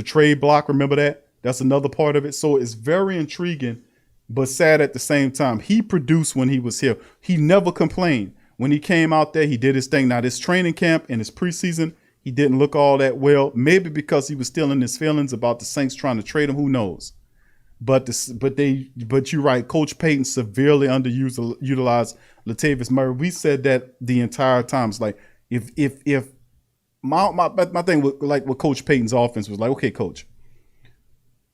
trade block. Remember that? That's another part of it. So it's very intriguing, but sad at the same time. He produced when he was here. He never complained. When he came out there, he did his thing. Now, this training camp and his preseason, he didn't look all that well, maybe because he was still in his feelings about the Saints trying to trade him. Who knows? But you're right. Coach Payton severely underutilized Latavius Murray. We said that the entire time. It's like if my thing with with Coach Payton's offense was like, okay, Coach,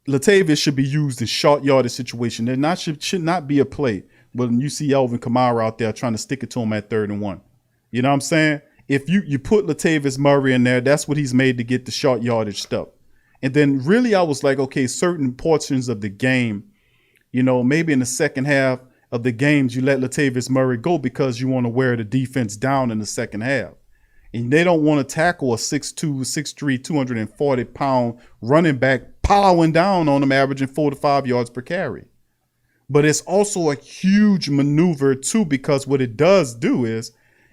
Latavius should be used in short yardage situation. There should not be a play when you see Alvin Kamara out there trying to stick it to him at 3rd and 1. You know what I'm saying? If you put Latavius Murray in there, that's what he's made to get the short yardage stuff. And then really I was like, okay, certain portions of the game, maybe in the second half of the games, you let Latavius Murray go because you want to wear the defense down in the second half. And they don't want to tackle a 6'2", 6'3", 240-pound running back plowing down on them, averaging 4 to 5 yards per carry. But it's also a huge maneuver, too, because what it does do is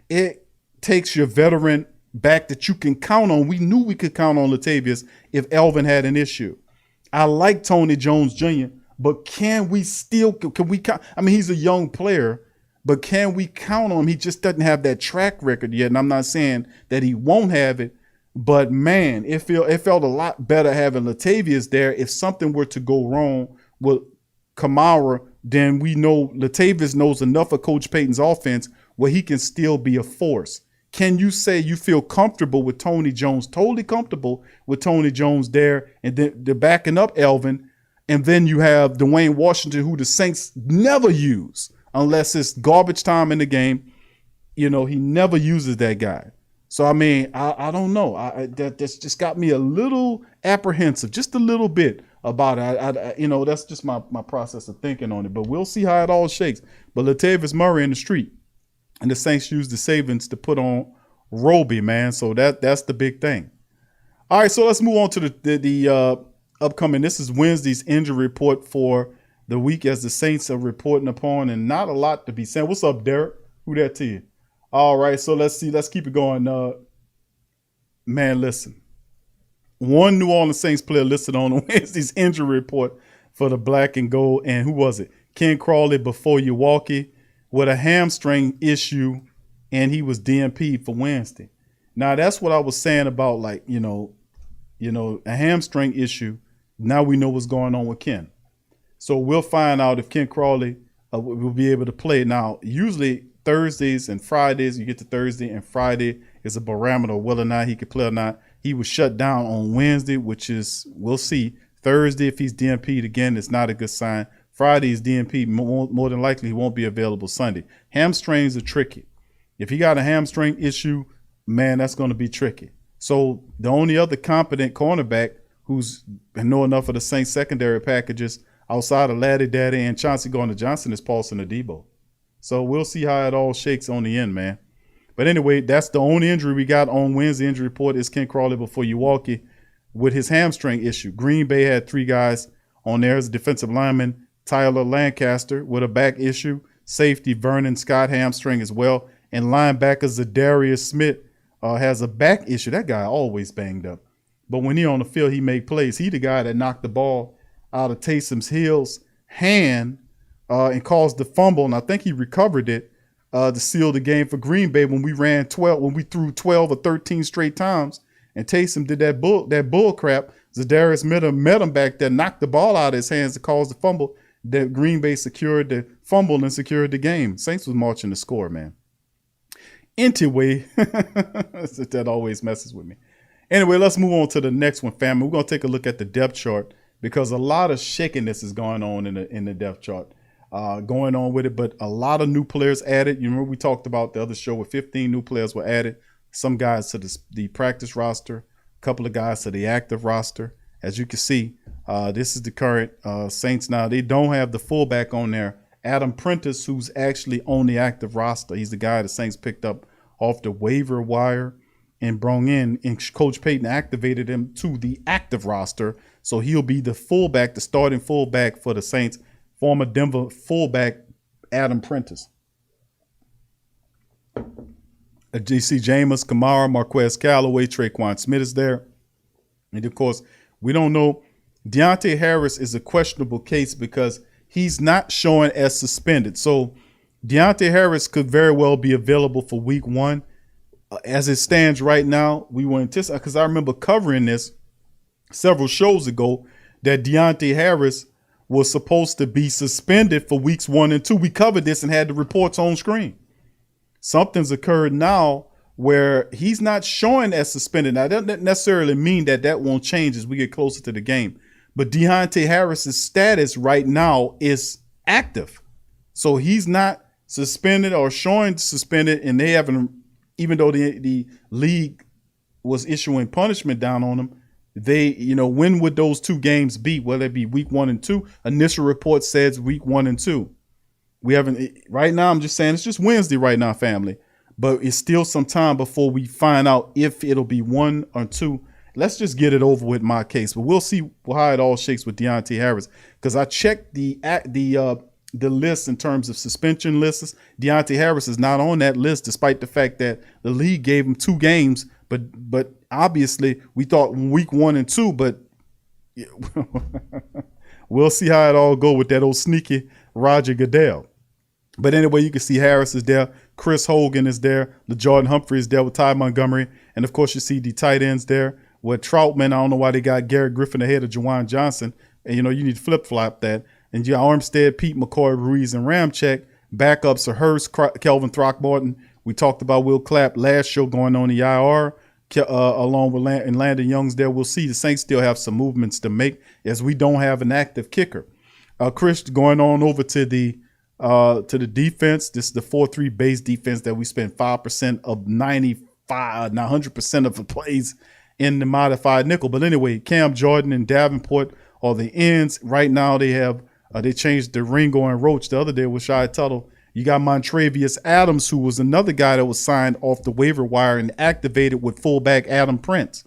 it takes your veteran back that you can count on. We knew we could count on Latavius if Elvin had an issue. I like Tony Jones Jr., but can we count? I mean, he's a young player, but can we count on him? He just doesn't have that track record yet. And I'm not saying that he won't have it, but man, it felt a lot better having Latavius there if something were to go wrong with Kamara then we know Latavius knows enough of Coach Payton's offense where he can still be a force. Can you say you feel comfortable with Tony Jones, totally comfortable with Tony Jones there, and then they're backing up Elvin, and then you have Dwayne Washington, who the Saints never use unless it's garbage time in the game. He never uses that guy. So, I mean, I don't know. That's just got me a little apprehensive, just a little bit about it. That's just my process of thinking on it. But we'll see how it all shakes. But Latavius Murray in the street, and the Saints used the savings to put on Roby, man. So that's the big thing. All right, so let's move on to the upcoming. This is Wednesday's injury report for the week as the Saints are reporting upon, and not a lot to be said. What's up, Derek? Who that to you? All right, so let's see. Let's keep it going. Man, listen. One New Orleans Saints player listed on Wednesday's injury report for the black and gold, and who was it? Ken Crawley before Milwaukee with a hamstring issue, and he was DNP'd for Wednesday. Now, that's what I was saying about, like, a hamstring issue. Now we know what's going on with Ken. So we'll find out if Ken Crawley will be able to play. Now, usually Thursdays and Fridays, you get to Thursday and Friday is a barometer of whether or not he could play or not. He was shut down on Wednesday, which is, we'll see. Thursday, if he's DNP'd again, it's not a good sign. Friday is DNP. More than likely, he won't be available Sunday. Hamstrings are tricky. If he got a hamstring issue, man, that's going to be tricky. So the only other competent cornerback who's know enough of the Saints secondary packages outside of Laddie Daddy and Chauncey Gardner-Johnson is Paulson Adebo. So we'll see how it all shakes on the end, man. But anyway, that's the only injury we got on Wednesday injury report is Ken Crawley before Milwaukee with his hamstring issue. Green Bay had 3 guys on there as a defensive lineman, Tyler Lancaster with a back issue, safety Vernon Scott hamstring as well, and linebacker Zadarius Smith has a back issue. That guy always banged up. But when he on the field, he made plays. He the guy that knocked the ball out of Taysom Hill's hand and caused the fumble, and I think he recovered it to seal the game for Green Bay when we threw 12 or 13 straight times, and Taysom did that bull crap. Zadarius met him back there, knocked the ball out of his hands to cause the fumble. That Green Bay secured the fumble and secured the game. Saints was marching the score, man. Anyway, that always messes with me. Anyway, let's move on to the next one, family. We're going to take a look at the depth chart because a lot of shakiness is going on in the depth chart. Going on with it, but a lot of new players added. You remember we talked about the other show where 15 new players were added. Some guys to the practice roster, a couple of guys to the active roster. As you can see, this is the current Saints now. They don't have the fullback on there, Adam Prentice, who's actually on the active roster. He's the guy the Saints picked up off the waiver wire and brought in, and Coach Payton activated him to the active roster. So he'll be the fullback, the starting fullback for the Saints. Former Denver fullback Adam Prentice. JC Jameis, Kamara, Marquez Callaway, Traquan Smith is there. And of course, we don't know. Deontay Harris is a questionable case because he's not showing as suspended. So Deontay Harris could very well be available for week 1. As it stands right now, we were anticipating, because I remember covering this several shows ago, that Deontay Harris was supposed to be suspended for weeks 1 and 2. We covered this and had the reports on screen. Something's occurred now where he's not showing as suspended. Now, that doesn't necessarily mean that won't change as we get closer to the game. But Deontay Harris's status right now is active. So he's not suspended or showing suspended, and they haven't, even though the league was issuing punishment down on him, they, when would those 2 games be? Will it be week 1 and 2? Initial report says week 1 and 2. We haven't, right now, I'm just saying it's just Wednesday right now, family. But it's still some time before we find out if it'll be 1 or 2. Let's just get it over with my case. But we'll see how it all shakes with Deontay Harris. Because I checked the list in terms of suspension lists. Deontay Harris is not on that list, despite the fact that the league gave him 2 games. But obviously we thought week 1 and 2, but we'll see how it all go with that old sneaky Roger Goodell. But anyway, you can see Harris is there. Chris Hogan is there. LeJordan Humphrey is there with Ty Montgomery. And of course, you see the tight ends there with Troutman. I don't know why they got Garrett Griffin ahead of Juwan Johnson. And, you need to flip-flop that. And you Armstead, Pete, McCoy, Ruiz, and Ramczyk. Backups are Hurst, Kelvin Throckmorton. We talked about Will Clapp last show going on the IR. Along with Landon Young's there. We'll see the Saints still have some movements to make as we don't have an active kicker. Chris, going on over to the defense. This is the 4-3 base defense that we spent 5% of 100% of the plays in the modified nickel. But anyway, Cam Jordan and Davenport are the ends. Right now they have they changed the Ringo and Roach. The other day was Shy Tuttle. You got Montravius Adams, who was another guy that was signed off the waiver wire and activated with fullback Adam Prentice.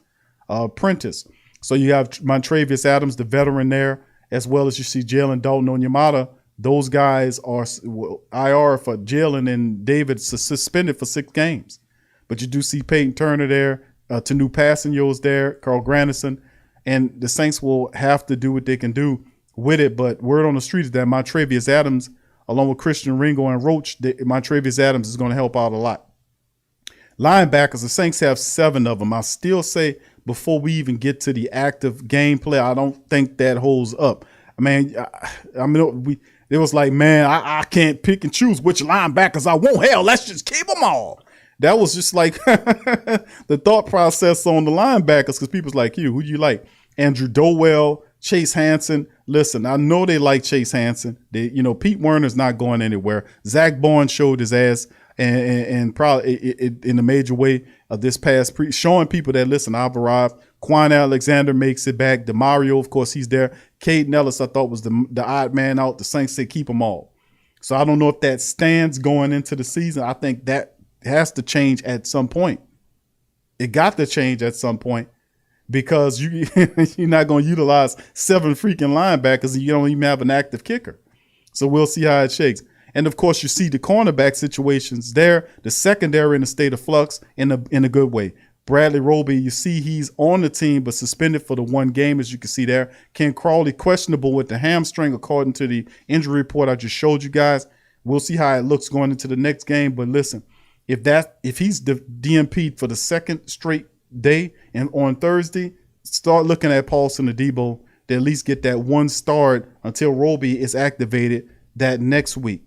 So you have Montravius Adams, the veteran there, as well as you see Jalen Dalton Onyemata. Those guys are IR for Jalen, and David suspended for 6 games. But you do see Peyton Turner there, Tanu Passanyo's there, Carl Granderson, and the Saints will have to do what they can do with it. But word on the street is that Montravius Adams, along with Christian Ringo and Roach, Montravius Adams is going to help out a lot. Linebackers, the Saints have 7 of them. I still say before we even get to the active gameplay, I don't think that holds up. I mean, it was like, man, I can't pick and choose which linebackers I want. Hell, let's just keep them all. That was just like the thought process on the linebackers, because people's like, who do you like? Andrew Dowell, Chase Hansen. Listen, I know they like Chase Hansen. Pete Werner's not going anywhere. Zach Bourne showed his ass and probably in a major way of this past showing people that, listen, I've arrived. Quan Alexander makes it back. DeMario, of course, he's there. Caden Ellis, I thought, was the odd man out. The Saints say keep them all. So I don't know if that stands going into the season. I think that has to change at some point. It got to change at some point, because you're not going to utilize 7 freaking linebackers and you don't even have an active kicker. So we'll see how it shakes. And of course, you see the cornerback situations there, the secondary in a state of flux in a good way. Bradley Roby, you see he's on the team but suspended for the 1 game, as you can see there. Ken Crawley questionable with the hamstring according to the injury report I just showed you guys. We'll see how it looks going into the next game. But listen, if he's DMP'd for the 2nd straight day and on Thursday, start looking at Paulson Adebo to at least get that 1 start until Roby is activated that next week.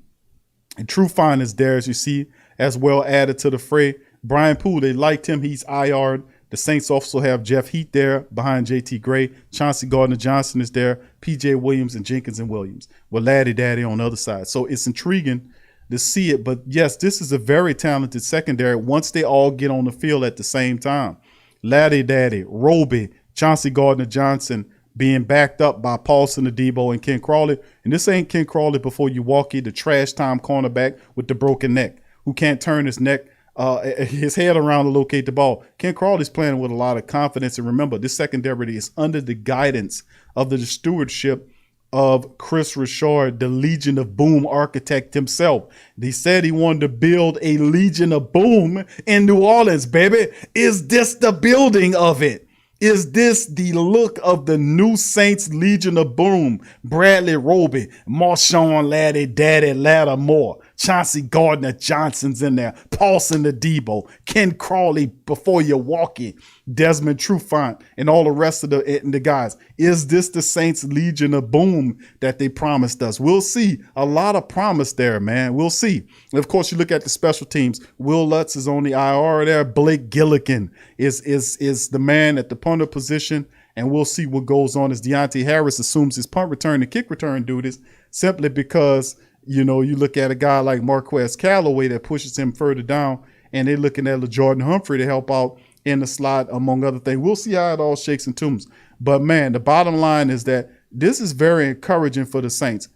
And Trufant is there, as you see, as well added to the fray. Brian Poole, they liked him. He's IR'd. The Saints also have Jeff Heath there behind JT Gray. Chauncey Gardner-Johnson is there. PJ Williams and Jenkins and Williams with Laddie Daddy on the other side. So it's intriguing to see it. But yes, this is a very talented secondary once they all get on the field at the same time. Laddie Daddy, Roby, Chauncey Gardner-Johnson being backed up by Paulson Adebo and Ken Crawley. And this ain't Ken Crawley before you walk in, the trash time cornerback with the broken neck who can't turn his head around to locate the ball. Ken Crawley's playing with a lot of confidence. And remember, this secondary is under the guidance of the stewardship of Chris Richard, the Legion of Boom architect himself. He said he wanted to build a Legion of Boom in New Orleans, baby. Is this the building of it? Is this the look of the new Saints Legion of Boom? Bradley Roby, Marshawn Laddie, Daddy Lattimore, Chauncey Gardner-Johnson's in there, Paulson Adebo, Ken Crawley before you walk in, Desmond Trufant, and all the rest of the guys. Is this the Saints Legion of Boom that they promised us? We'll see. A lot of promise there, man. We'll see. And of course, you look at the special teams. Will Lutz is on the IR there. Blake Gilligan is the man at the punter position. And we'll see what goes on as Deontay Harris assumes his punt return and kick return duties, simply because, you look at a guy like Marquez Callaway that pushes him further down, and they're looking at LaJordan Humphrey to help out in the slot, among other things. We'll see how it all shakes and tunes. But, man, the bottom line is that this is very encouraging for the Saints.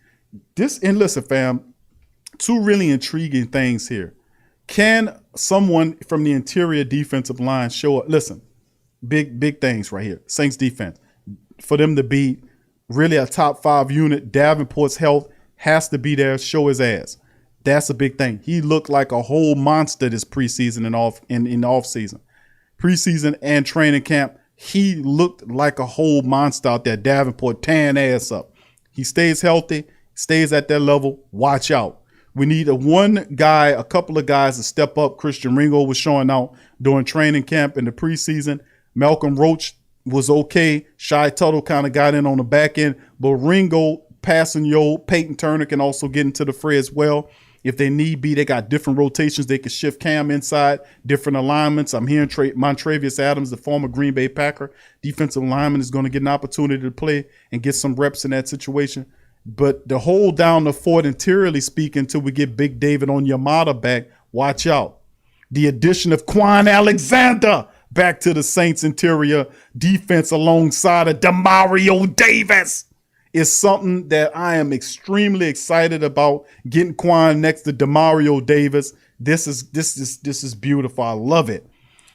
And listen, fam, 2 really intriguing things here. Can someone from the interior defensive line show up? Listen, big things right here. Saints defense. For them to be really a top 5 unit, Davenport's health has to be there, show his ass. That's a big thing. He looked like a whole monster this preseason and in the offseason. Preseason and training camp, he looked like a whole monster out there. Davenport tearing ass up. He stays healthy, stays at that level. Watch out. We need a couple of guys to step up. Christian Ringo was showing out during training camp in the preseason. Malcolm Roach was okay. Shy Tuttle kind of got in on the back end, but Ringo passing yo. Peyton Turner can also get into the fray as well. If they need be, they got different rotations. They can shift Cam inside, different alignments. I'm hearing Montravius Adams, the former Green Bay Packer defensive lineman, is going to get an opportunity to play and get some reps in that situation. But to hold down the fort interiorly speaking until we get Big David on Yamada back, watch out. The addition of Quan Alexander back to the Saints interior defense alongside of Demario Davis is something that I am extremely excited about. Getting Quan next to Demario Davis. This is beautiful. I love it.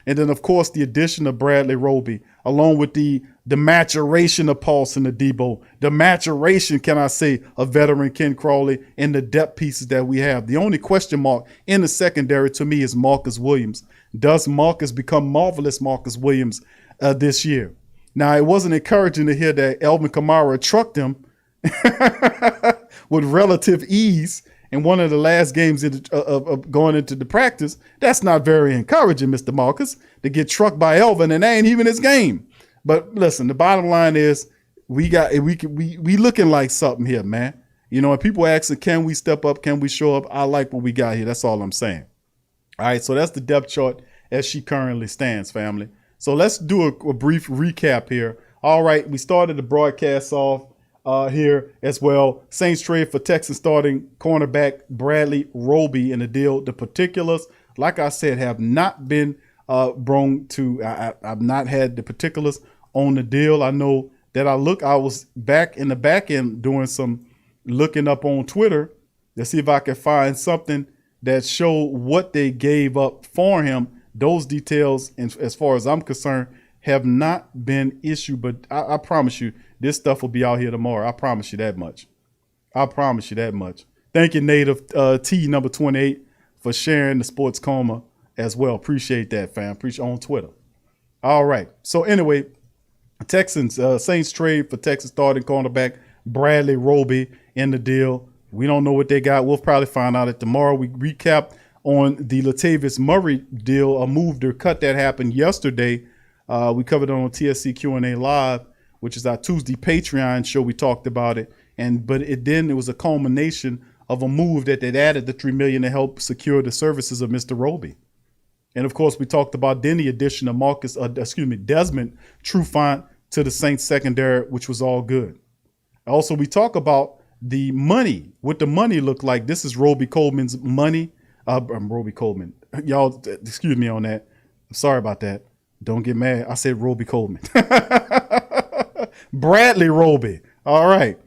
And then, of course, the addition of Bradley Roby, along with the maturation of Paulson Adebo, the maturation, can I say, of veteran Ken Crawley, and the depth pieces that we have. The only question mark in the secondary to me is Marcus Williams. Does Marcus become marvelous Marcus Williams this year? Now, it wasn't encouraging to hear that Elvin Kamara trucked him with relative ease in one of the last games of going into the practice. That's not very encouraging, Mr. Marcus, to get trucked by Elvin, and that ain't even his game. But listen, the bottom line is we looking like something here, man. You know, and people asking, can we step up? Can we show up? I like what we got here. That's all I'm saying. All right, so that's the depth chart as she currently stands, family. So let's do a brief recap here. All right, we started the broadcast off here as well. Saints trade for Texans starting cornerback Bradley Roby in a deal. The particulars, like I said, have not been brought to. I've not had the particulars on the deal. I know that I was back in the back end doing some looking up on Twitter to see if I could find something that showed what they gave up for him. Those details, as far as I'm concerned, have not been issued. But I promise you, this stuff will be out here tomorrow. I promise you that much. I promise you that much. Thank you, Native T number 28, for sharing the sports coma as well. Appreciate that, fam. Appreciate on Twitter. All right. So anyway, Texans, Saints trade for Texas starting cornerback Bradley Roby in the deal. We don't know what they got. We'll probably find out tomorrow. We recap on the Latavius Murray deal, a move to cut that happened yesterday. We covered it on TSC Q&A Live, which is our Tuesday Patreon show. We talked about it, but it was a culmination of a move that they'd added the $3 million to help secure the services of Mr. Roby. And of course, we talked about then the addition of Desmond Trufant to the Saints secondary, which was all good. Also, we talk about the money, what the money looked like. This is Roby Coleman's money. Roby Coleman. Y'all, excuse me on that. I'm sorry about that. Don't get mad. I said Roby Coleman. Bradley Roby. All right.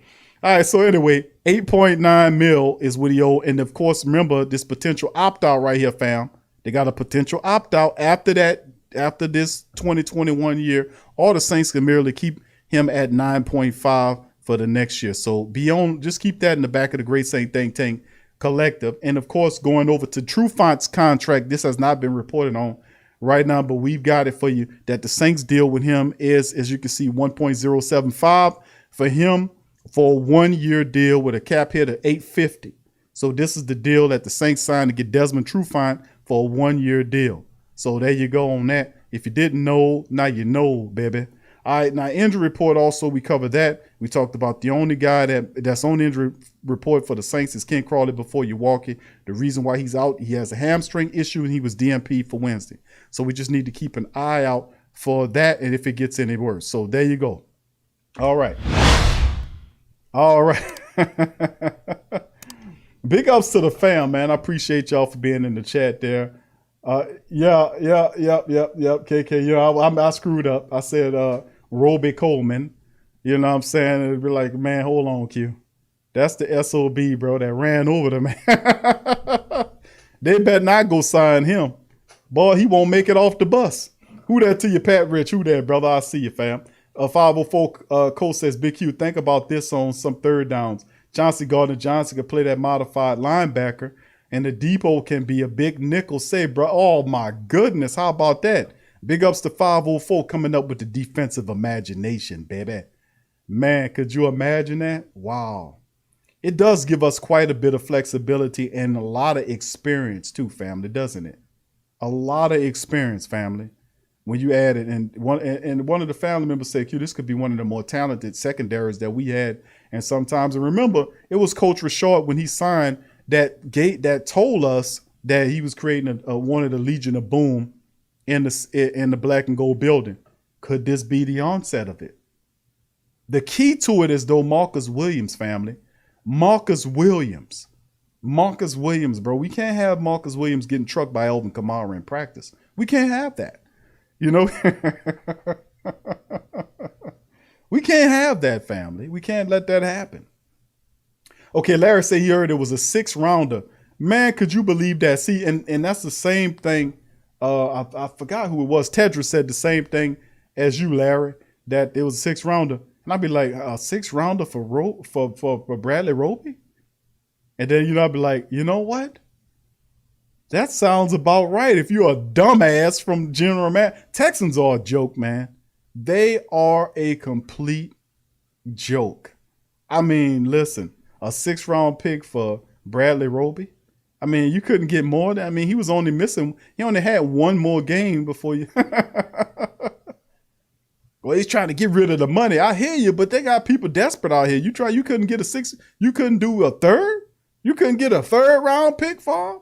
So anyway, $8.9 million is what he owed. And of course, remember this potential opt-out right here, fam. They got a potential opt-out after this 2021 year. All the Saints can merely keep him at 9.5 for the next year. So just keep that in the back of the Great Saint Think Tank Collective. And of course, going over to Trufant's contract, this has not been reported on right now, but we've got it for you that the Saints deal with him is, as you can see, 1.075 for him for a 1-year deal with a cap hit of $850. So this is the deal that the Saints signed to get Desmond Trufant for a 1-year deal. So there you go on that. If you didn't know, now you know, baby. All right, now injury report also, we covered that. We talked about the only guy that's on the injury report for the Saints is Ken Crawley before you walk it. The reason why he's out, he has a hamstring issue and he was DNP for Wednesday. So we just need to keep an eye out for that and if it gets any worse. So there you go. All right. All right. Big ups to the fam, man. I appreciate y'all for being in the chat there. Yep. KK, I screwed up. I said Roby Coleman. You know what I'm saying? It'd be like, man, hold on, Q. That's the SOB, bro, that ran over the man. They better not go sign him. Boy, he won't make it off the bus. Who that to you, Pat Rich? Who that, brother? I see you, fam. 504 Cole says, Big Q, think about this on some third downs. Johnson Gardner-Johnson can play that modified linebacker, and the depot can be a big nickel save, bro. Oh, my goodness. How about that? Big ups to 504 coming up with the defensive imagination, baby. Man, could you imagine that? Wow. It does give us quite a bit of flexibility and a lot of experience too, family, doesn't it? A lot of experience, family. when you add it. And one of the family members said, Q, this could be one of the more talented secondaries that we had. And sometimes, and remember, it was Coach Rashard when he signed that told us that he was creating one of the Legion of Boom in the black and gold building. Could this be the onset of it? The key to it is though Marcus Williams, family. Marcus Williams, bro. We can't have Marcus Williams getting trucked by Alvin Kamara in practice. We can't have that. You know, we can't have that, family. We can't let that happen. Okay, Larry said he heard it was a 6th rounder. Man, could you believe that? See, and that's the same thing. I forgot who it was. Tedra said the same thing as you, Larry, that it was a 6th rounder. And I'd be like, a 6th rounder for Bradley Roby? And then, I'd be like, you know what? That sounds about right. If you're a dumbass from General Man, Texans are a joke, man. They are a complete joke. I mean, listen, a 6th round pick for Bradley Roby. I mean, you couldn't get more than, he was only missing, he only had one more game before you. Well, he's trying to get rid of the money. I hear you, but they got people desperate out here. You couldn't get a 6, you couldn't do a 3rd? You couldn't get a 3rd round pick for him?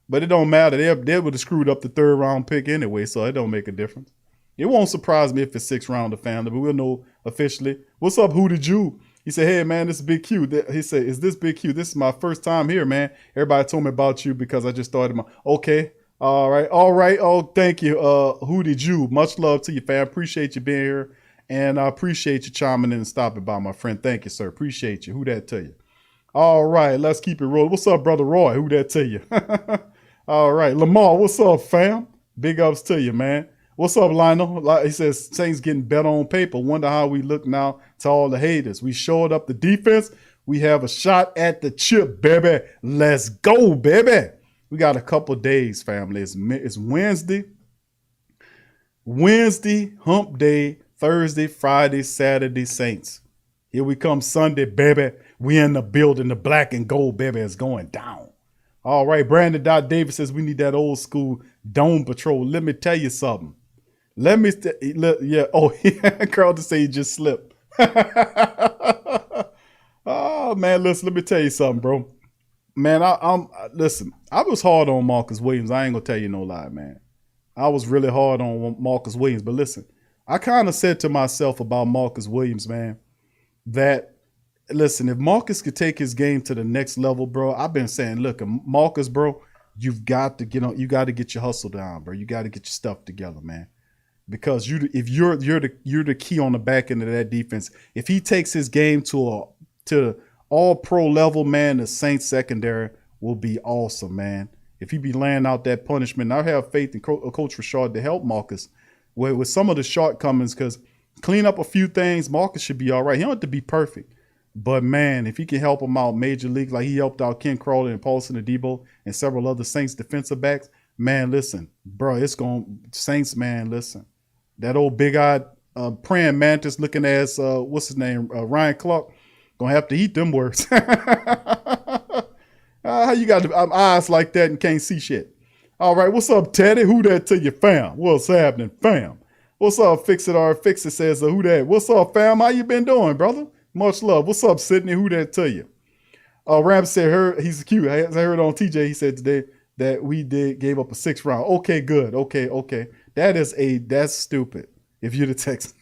But it don't matter. They would have screwed up the 3rd round pick anyway, so it don't make a difference. It won't surprise me if it's 6th rounder family, but we'll know officially. What's up, Who Did You? He said, hey, man, this is Big Q. He said, is this Big Q? This is my first time here, man. Everybody told me about you because I just started okay. All right. Oh, thank you. Who Did You? Much love to you, fam. Appreciate you being here. And I appreciate you chiming in and stopping by, my friend. Thank you, sir. Appreciate you. Who that to you? All right. Let's keep it rolling. What's up, Brother Roy? Who that to you? All right. Lamar, what's up, fam? Big ups to you, man. What's up, Lionel? He says, Saints getting better on paper. Wonder how we look now to all the haters. We showed up the defense. We have a shot at the chip, baby. Let's go, baby. We got a couple days, family. It's Wednesday. Hump day. Thursday, Friday, Saturday, Saints. Here we come Sunday, baby. We in the building. The black and gold, baby, is going down. All right, Brandon Davis says we need that old school dome patrol. Let me tell you something. Carl to say he just slipped. Oh man, listen. Let me tell you something, bro. Man, listen. I was hard on Marcus Williams. I ain't gonna tell you no lie, man. I was really hard on Marcus Williams, but listen. I kind of said to myself about Marcus Williams, man, that, listen, if Marcus could take his game to the next level, bro, I've been saying, look, Marcus, bro, you've got to get your hustle down, bro. You got to get your stuff together, man. Because if you're the key on the back end of that defense, if he takes his game to all pro level, man, the Saints secondary will be awesome, man. If he be laying out that punishment, I have faith in Coach Rashard to help Marcus with some of the shortcomings, because clean up a few things, Marcus should be all right. He don't have to be perfect. But, man, if he can help him out major league, like he helped out Ken Crawley and Paulson Adebo and several other Saints defensive backs, man, listen, bro, Saints, man, listen. That old big-eyed praying mantis looking as, what's his name, Ryan Clark, going to have to eat them words. How you got eyes like that and can't see shit? All right, what's up, Teddy? Who that to you, fam? What's happening, fam? What's up, Fix It or Fix It says, who that? What's up, fam? How you been doing, brother? Much love. What's up, Sydney? Who that to you? Ram said, he's cute. I heard on TJ, he said today that we gave up a 6th round. Okay, good. Okay. That's stupid. If you're the Texans,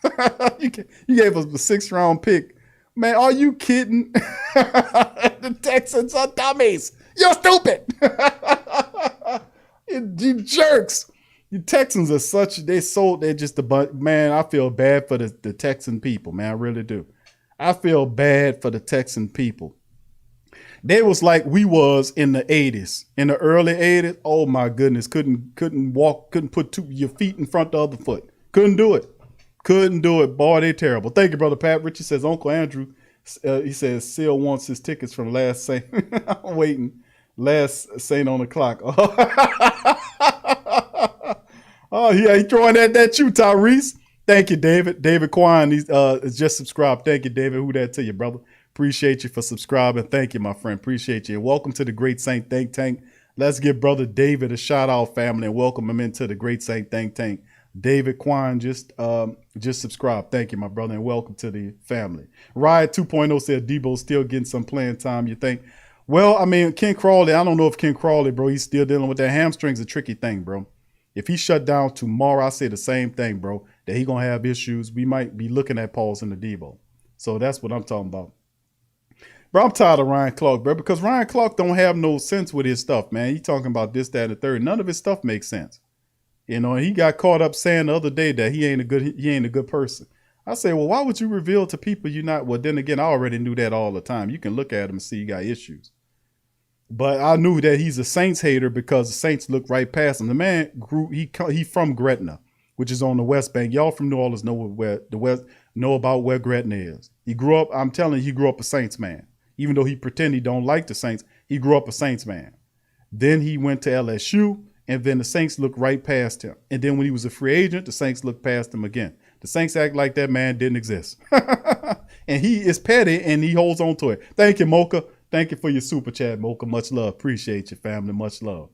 you gave us a 6th round pick. Man, are you kidding? The Texans are dummies. You're stupid. You jerks. You Texans are they're just a bunch. Man, I feel bad for the Texan people, man. I really do. I feel bad for the Texan people. They was like we was in the 80s. In the early 80s, oh my goodness, couldn't walk, couldn't put your feet in front of the other foot. Couldn't do it. Boy, they terrible. Thank you, Brother Pat. Richie says, Uncle Andrew, he says, still wants his tickets from last Saint. I'm waiting. Last Saint on the clock. Oh, yeah, he throwing at you, Tyrese. Thank you, David. David Quine, he's just subscribed. Thank you, David. Who that to you, brother? Appreciate you for subscribing. Thank you, my friend. Appreciate you. And welcome to the Great Saint Think Tank. Let's give Brother David a shout out, family, and welcome him into the Great Saint Think Tank. David Quan just subscribed. Thank you, my brother, and welcome to the family. Riot 2.0 said Debo's still getting some playing time, you think? Well, I mean, Ken Crawley, I don't know if Ken Crawley, bro, he's still dealing with that. Hamstring's a tricky thing, bro. If he shut down tomorrow, I say the same thing, bro, that he going to have issues. We might be looking at Paulson and Debo. So that's what I'm talking about. Bro, I'm tired of Ryan Clark, bro, because Ryan Clark don't have no sense with his stuff, man. He talking about this, that, and the third. None of his stuff makes sense. You know, and he got caught up saying the other day that he ain't a good person. I say, well, why would you reveal to people you're not? Well, then again, I already knew that all the time. You can look at him and see you got issues. But I knew that he's a Saints hater because the Saints look right past him. The man he from Gretna, which is on the West Bank. Y'all from New Orleans know about where Gretna is. He grew up, I'm telling you, he grew up a Saints man. Even though he pretend he don't like the Saints, he grew up a Saints man. Then he went to LSU. And then the Saints looked right past him. And then when he was a free agent, the Saints looked past him again. The Saints act like that man didn't exist. And he is petty and he holds on to it. Thank you, Mocha. Thank you for your super chat, Mocha. Much love. Appreciate your family. Much love.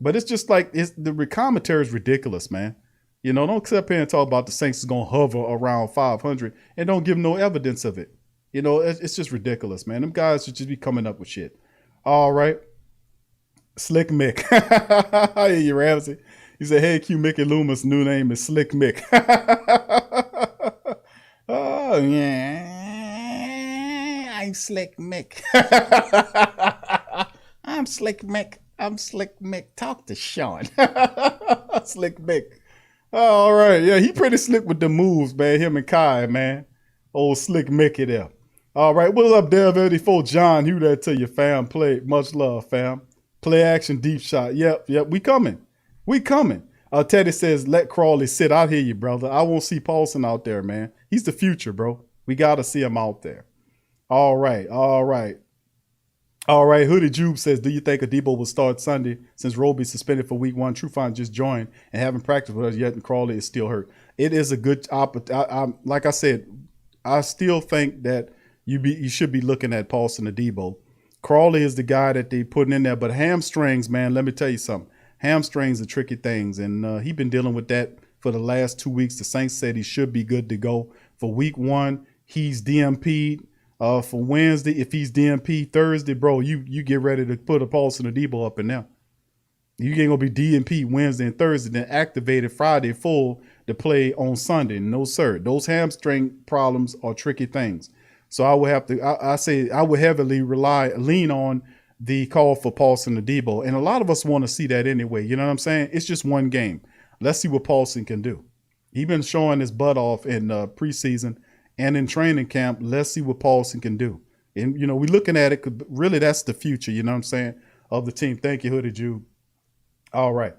But it's just like the commentary is ridiculous, man. You know, don't sit up here and talk about the Saints is going to hover around 500 and don't give no evidence of it. You know, it's just ridiculous, man. Them guys should just be coming up with shit. All right. Slick Mick. I hear you, Ramsey. He said, hey, Q Mickey Loomis' new name is Slick Mick. Oh, yeah. I'm Slick Mick. I'm Slick Mick. I'm Slick Mick. Talk to Sean. Slick Mick. Oh, all right. Yeah, he pretty slick with the moves, man. Him and Kai, man. Old Slick Mickey there. All right. What's up, Dev 84 John? Who that to you, fam? Play. Much love, fam. Play action, deep shot. Yep. We coming. Teddy says, let Crawley sit. I hear you, brother. I won't see Paulson out there, man. He's the future, bro. We got to see him out there. All right. Hoodie Jube says, do you think Adebo will start Sunday since Roby suspended for week 1? Trufant just joined and haven't practiced with us yet, and Crawley is still hurt. It is a good opportunity. Like I said, I still think that you should be looking at Paulson Adebo. Crawley is the guy that they putting in there, but hamstrings, man, let me tell you something. Hamstrings are tricky things, and he's been dealing with that for the last 2 weeks. The Saints said he should be good to go. For week 1, he's DMP'd. For Wednesday, if he's DMP Thursday, bro, you get ready to put a Paulson Adebo up in there. You ain't going to be DMP Wednesday and Thursday, then activated Friday full to play on Sunday. No, sir. Those hamstring problems are tricky things. So I would have to, I say I would heavily lean on the call for Paulson Adebo. And a lot of us want to see that anyway. You know what I'm saying? It's just one game. Let's see what Paulson can do. He's been showing his butt off in preseason and in training camp. Let's see what Paulson can do. And, you know, we're looking at it. Really, that's the future, you know what I'm saying, of the team. Thank you, Hoodie Jude. All right.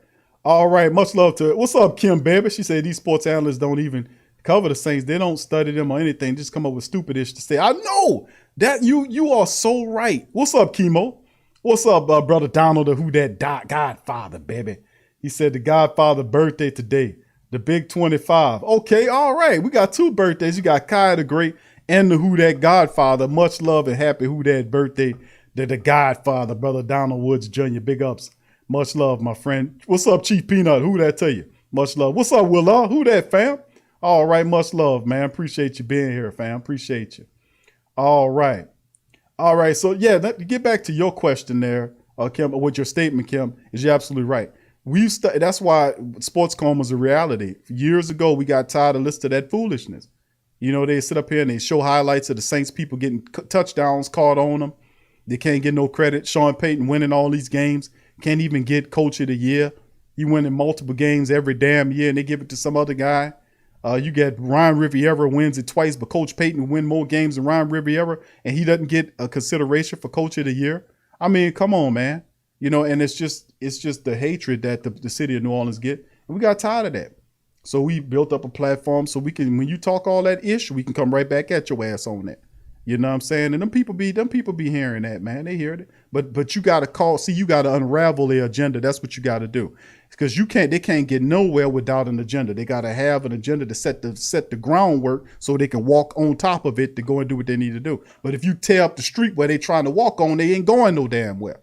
Much love to it. What's up, Kim Baby? She said these sports analysts don't even cover the Saints. They don't study them or anything. Just come up with stupidish to say. I know that you are so right. What's up, Chemo? What's up, brother Donald? Who that Godfather, baby? He said the Godfather birthday today. The big 25. Okay, all right. We got 2 birthdays. You got Kai the Great and the Who That Godfather. Much love and happy Who That birthday to the Godfather, brother Donald Woods Jr. Big ups. Much love, my friend. What's up, Chief Peanut? Who that tell you? Much love. What's up, Willa? Who that, fam? All right, much love, man. Appreciate you being here, fam. Appreciate you. All right. So, yeah, get back to your question there, Kim, with your statement, Kim, is you're absolutely right. That's why sports coma is a reality. Years ago, we got tired of listening to that foolishness. You know, they sit up here and they show highlights of the Saints people getting touchdowns called on them. They can't get no credit. Sean Payton winning all these games. Can't even get coach of the year. He winning multiple games every damn year, and they give it to some other guy. You get Ryan Riviera wins it twice, but Coach Payton win more games than Ryan Riviera, and he doesn't get a consideration for coach of the year. I mean, come on, man. You know, and it's just the hatred that the city of New Orleans get, and we got tired of that. So we built up a platform so we can, when you talk all that ish, we can come right back at your ass on that. You know what I'm saying? And them people be hearing that, man. They hear it. But you got to you got to unravel their agenda. That's what you got to do. Because they can't get nowhere without an agenda. They got to have an agenda to set the groundwork so they can walk on top of it to go and do what they need to do. But if you tear up the street where they trying to walk on, they ain't going no damn well.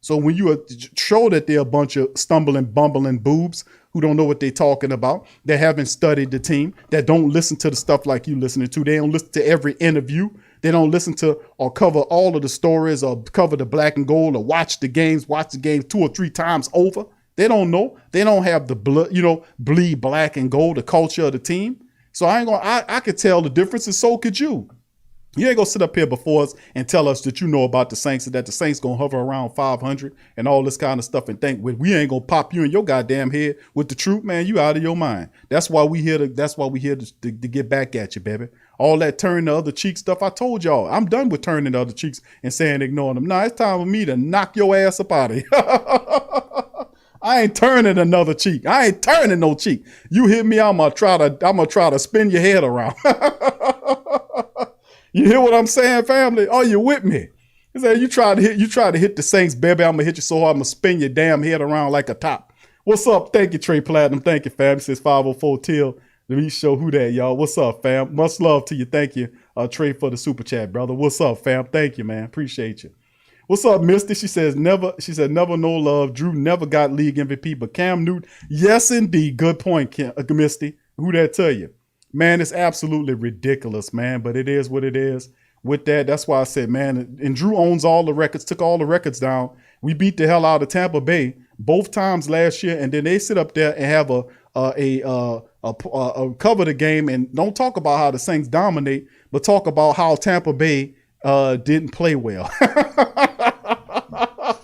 So when you show that they're a bunch of stumbling, bumbling boobs who don't know what they're talking about, that haven't studied the team, that don't listen to the stuff like you listening to. They don't listen to every interview. They don't listen to or cover all of the stories or cover the black and gold or watch the games 2 or 3 times over. They don't know. They don't have the blood, bleed black and gold, the culture of the team. So I could tell the difference, and so could you. You ain't gonna sit up here before us and tell us that you know about the Saints and that the Saints gonna hover around 500 and all this kind of stuff and think we ain't gonna pop you in your goddamn head with the truth, man. You out of your mind. That's why we here to get back at you, baby. All that turn the other cheek stuff, I told y'all, I'm done with turning the other cheeks and saying ignoring them. Nah, it's time for me to knock your ass up out of here. I ain't turning another cheek. I ain't turning no cheek. You hit me, I'm gonna try to spin your head around. You hear what I'm saying, family? Are you with me? He said, you try to hit the Saints, baby. I'm gonna hit you so hard, I'm gonna spin your damn head around like a top. What's up? Thank you, Trey Platinum. Thank you, fam. He says 504 Till. Let me show who that, y'all. What's up, fam? Much love to you. Thank you, Trey, for the super chat, brother. What's up, fam? Thank you, man. Appreciate you. What's up, Misty? She said never no love. Drew never got league MVP, but Cam Newton, yes, indeed. Good point, Misty. Who that tell you? Man, it's absolutely ridiculous, man, but it is what it is. With that, that's why I said, man, and Drew owns all the records, took all the records down. We beat the hell out of Tampa Bay both times last year, and then they sit up there and have a cover the game and don't talk about how the Saints dominate, but talk about how Tampa Bay didn't play well.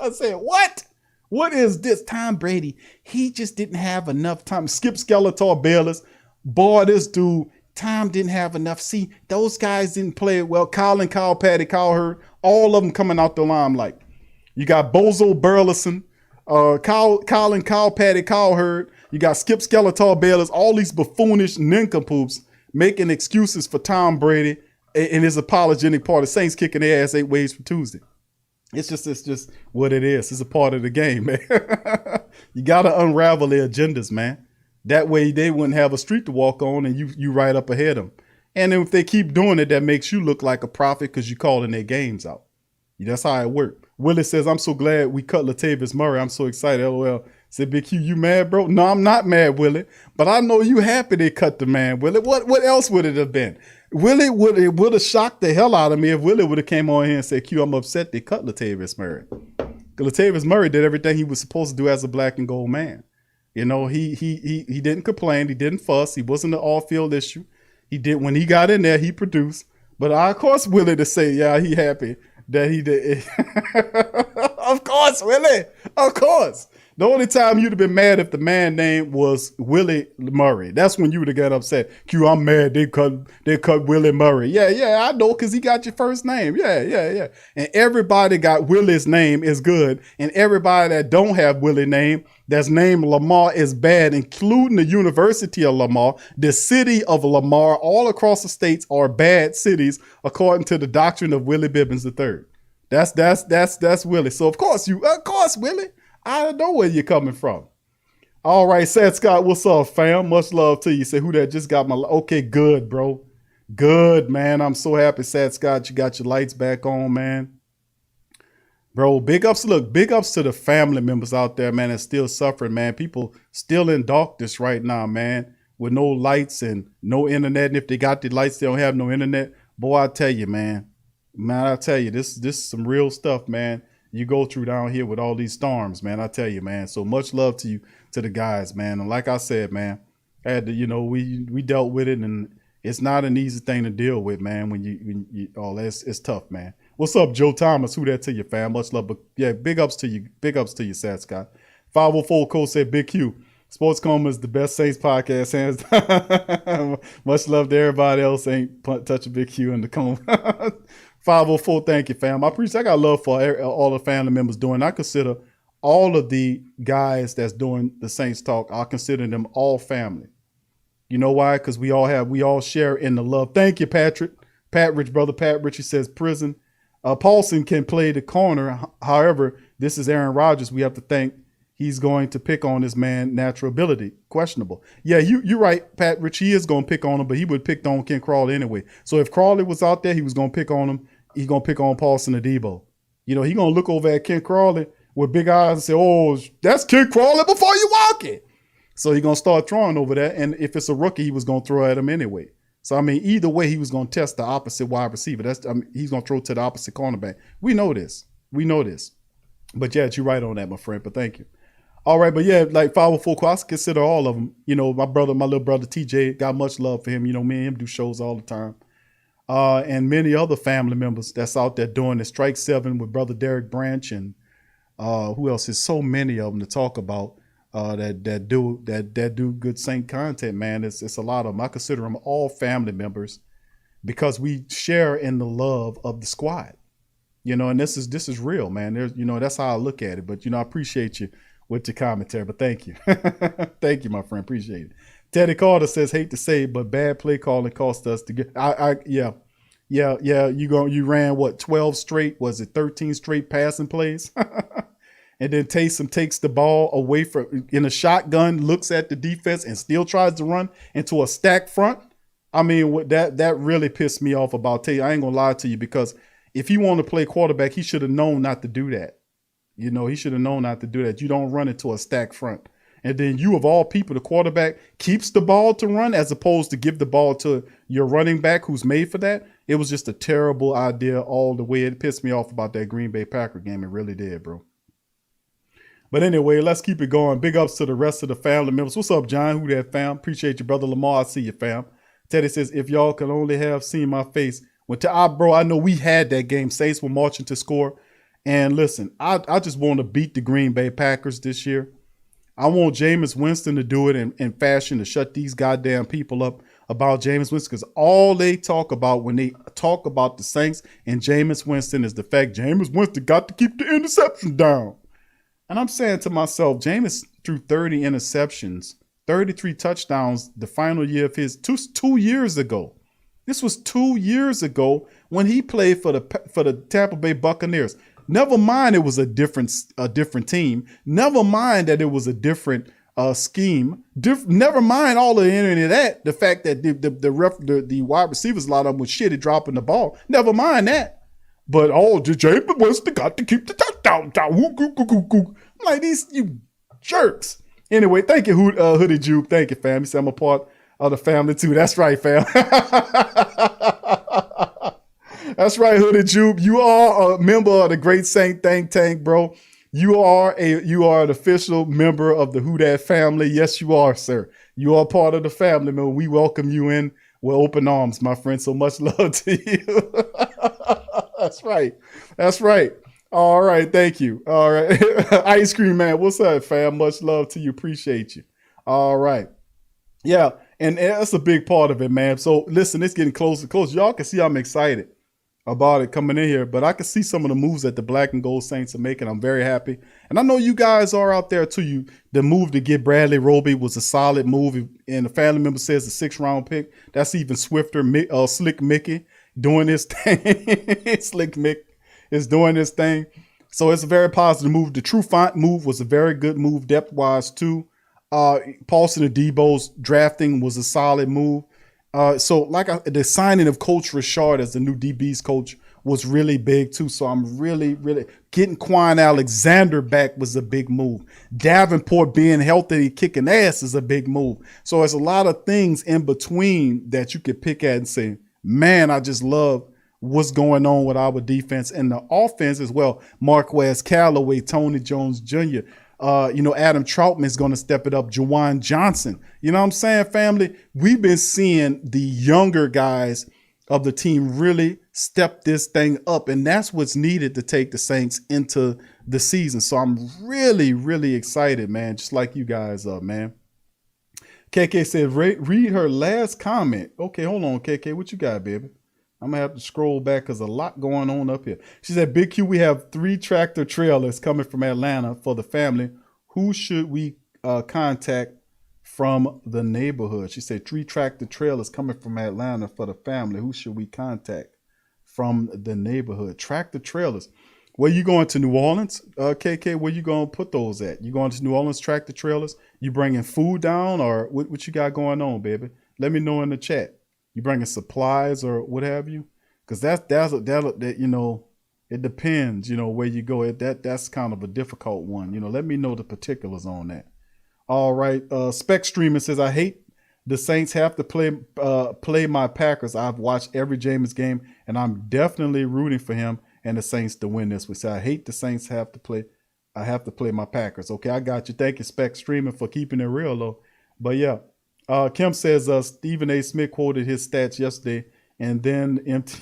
I said, what? What is this? Tom Brady, he just didn't have enough time. Skip Skeletor Bayless. Boy, this dude, Tom didn't have enough. See, those guys didn't play well. Colin, Kyle, Patty, Cowherd, all of them coming out the limelight. You got Bozo Burleson, Colin, Kyle, Patty, Cowherd. You got Skip Skeletor Bayless, all these buffoonish nincompoops making excuses for Tom Brady and his apologetic part of Saints kicking their ass 8 ways for Tuesday. It's just what it is. It's a part of the game, man. You got to unravel their agendas, man. That way they wouldn't have a street to walk on and you right up ahead of them. And then if they keep doing it, that makes you look like a prophet because you're calling their games out. That's how it worked. Willie says, I'm so glad we cut Latavius Murray. I'm so excited. LOL. Said, Big Q, you mad, bro? No, I'm not mad, Willie. But I know you happy they cut the man, Willie. What else would it have been? Willie would have shocked the hell out of me if Willie would have came on here and said, Q, I'm upset they cut Latavius Murray. Because Latavius Murray did everything he was supposed to do as a black and gold man. You know, he didn't complain. He didn't fuss. He wasn't an all-field issue. He did, when he got in there, he produced. But I, of course, Willie to say, yeah, he happy that he did. Of course, Willie. Of course. The only time you'd have been mad if the man name was Willie Murray. That's when you would have got upset. Q, I'm mad they cut Willie Murray. Yeah, I know, because he got your first name. Yeah. And everybody got Willie's name is good. And everybody that don't have Willie name, that's named Lamar, is bad, including the University of Lamar. The city of Lamar, all across the states are bad cities, according to the doctrine of Willie Bibbins III. That's Willie. So of course, Willie. I don't know where you're coming from. All right, Sad Scott, what's up, fam? Much love to you. Say, who that just got my... Okay, good, bro. Good, man. I'm so happy, Sad Scott, you got your lights back on, man. Bro, big ups to the family members out there, man, that's still suffering, man. People still in darkness right now, man, with no lights and no internet. And if they got the lights, they don't have no internet. Boy, I tell you, man. Man, I tell you, this is some real stuff, man. You go through down here with all these storms, man. I tell you, man. So much love to you, to the guys, man. And like I said, man, I had to, we dealt with it, and it's not an easy thing to deal with, man. When you it's tough, man. What's up, Joe Thomas? Who that to you, fam? Much love, but yeah, big ups to you. Big ups to you, Sad Scott. 504 Cole said, Big Q. Sports Coma is the best Saints podcast, hands down. Much love to everybody else. Ain't touching Big Q in the coma. 504, thank you, fam. I got love for all the family members doing. I consider all of the guys that's doing the Saints talk, I consider them all family. You know why? Because we all share in the love. Thank you, Patrick. Pat Rich, brother Pat Rich, he says prison. Paulson can play the corner. However, this is Aaron Rodgers. We have to think he's going to pick on this man natural ability. Questionable. Yeah, you're right, Pat Rich. He is going to pick on him, but he would pick on Ken Crawley anyway. So if Crawley was out there, he was going to pick on him. He's going to pick on Paulson Adebo. He's going to look over at Ken Crawley with big eyes and say, oh, that's Ken Crawley before you walk it. So he's going to start throwing over there. And if it's a rookie, he was going to throw at him anyway. So, I mean, either way, he was going to test the opposite wide receiver. He's going to throw to the opposite cornerback. We know this. But, yeah, you're right on that, my friend. But thank you. All right. But, yeah, like 504 I consider all of them. You know, my little brother, TJ, got much love for him. You know, me and him do shows all the time. And many other family members that's out there doing the Strike 7 with Brother Derek Branch and who else? There's so many of them to talk about that do good Saint content, man. It's a lot of them. I consider them all family members because we share in the love of the squad, you know. And this is real, man. There's, you know, that's how I look at it. But you know, I appreciate you with your commentary. But thank you, thank you, my friend. Appreciate it. Teddy Carter says, hate to say it, but bad play calling cost us to get. Yeah. You ran what 12 straight? Was it 13 straight passing plays? And then Taysom takes the ball away from in a shotgun, looks at the defense, and still tries to run into a stacked front. I mean, that really pissed me off about Taysom. I ain't gonna lie to you, because if he wanted to play quarterback, he should have known not to do that. You know, he should have known not to do that. You don't run into a stacked front. And then you, of all people, the quarterback keeps the ball to run as opposed to give the ball to your running back who's made for that. It was just a terrible idea all the way. It pissed me off about that Green Bay Packer game. It really did, bro. But anyway, let's keep it going. Big ups to the rest of the family members. What's up, John? Who that, fam? Appreciate you, brother Lamar. I see you, fam. Teddy says, if y'all could only have seen my face. Bro, I know we had that game. Saints were marching to score. And listen, I just want to beat the Green Bay Packers this year. I want Jameis Winston to do it in fashion to shut these goddamn people up about Jameis Winston, because all they talk about when they talk about the Saints and Jameis Winston is the fact Jameis Winston got to keep the interception down. And I'm saying to myself, Jameis threw 30 interceptions, 33 touchdowns the final year of his 2 years ago. This was 2 years ago when he played for the Tampa Bay Buccaneers. Never mind it was a different team. Never mind that it was a different scheme. Never mind all of any of that. The fact that the wide receivers, a lot of them was shitty dropping the ball. Never mind that. But Jameis Winston got to keep the touchdown. I'm like, these you jerks. Anyway, thank you, Hoodie Jupe. Thank you, fam. You said I'm a part of the family too. That's right, fam. That's right, Hoodie Jupe. You are a member of the Great Saint Think Tank, bro. You are an official member of the Who Dat family. Yes, you are, sir. You are part of the family, man. We welcome you in with open arms, my friend. So much love to you. That's right. That's right. All right. Thank you. All right. Ice Cream Man, what's up, fam? Much love to you. Appreciate you. All right. Yeah. And that's a big part of it, man. So listen, it's getting closer and closer. Y'all can see I'm excited about it coming in here, but I can see some of the moves that the Black and Gold Saints are making. I'm very happy. And I know you guys are out there too. The move to get Bradley Roby was a solid move. And the family member says the 6th round pick. That's even swifter. Slick Mickey doing this thing. Slick Mick is doing this thing. So it's a very positive move. The Trufant move was a very good move depth-wise too. Paulson and Debo's drafting was a solid move. So the signing of Coach Richard as the new DB's coach was really big too. So I'm really, really getting Quan Alexander back was a big move. Davenport being healthy, kicking ass is a big move. So there's a lot of things in between that you could pick at and say, man, I just love what's going on with our defense and the offense as well. Marquez Callaway, Tony Jones Jr., Adam Troutman is going to step it up. Juwan Johnson. You know what I'm saying, family? We've been seeing the younger guys of the team really step this thing up, and that's what's needed to take the Saints into the season. So I'm really, really excited, man, just like you guys are, man. KK said, read her last comment. Okay, hold on, KK. What you got, baby? I'm going to have to scroll back because a lot going on up here. She said, Big Q, we have 3 tractor trailers coming from Atlanta for the family. Who should we contact from the neighborhood? She said 3 tractor trailers coming from Atlanta for the family. Who should we contact from the neighborhood? Tractor trailers. Where you going to, New Orleans? KK, where you going to put those at? You going to New Orleans tractor trailers? You bringing food down, or what you got going on, baby? Let me know in the chat. You bringing supplies or what have you? Because that it depends, where you go. That's kind of a difficult one. Let me know the particulars on that. All right. Spec Streamer says, I hate the Saints have to play my Packers. I've watched every Jameis game, and I'm definitely rooting for him and the Saints to win this. We say, I hate the Saints have to play. I have to play my Packers. Okay, I got you. Thank you, Spec Streamer, for keeping it real, though. But, yeah. Kim says Stephen A. Smith quoted his stats yesterday, and then MT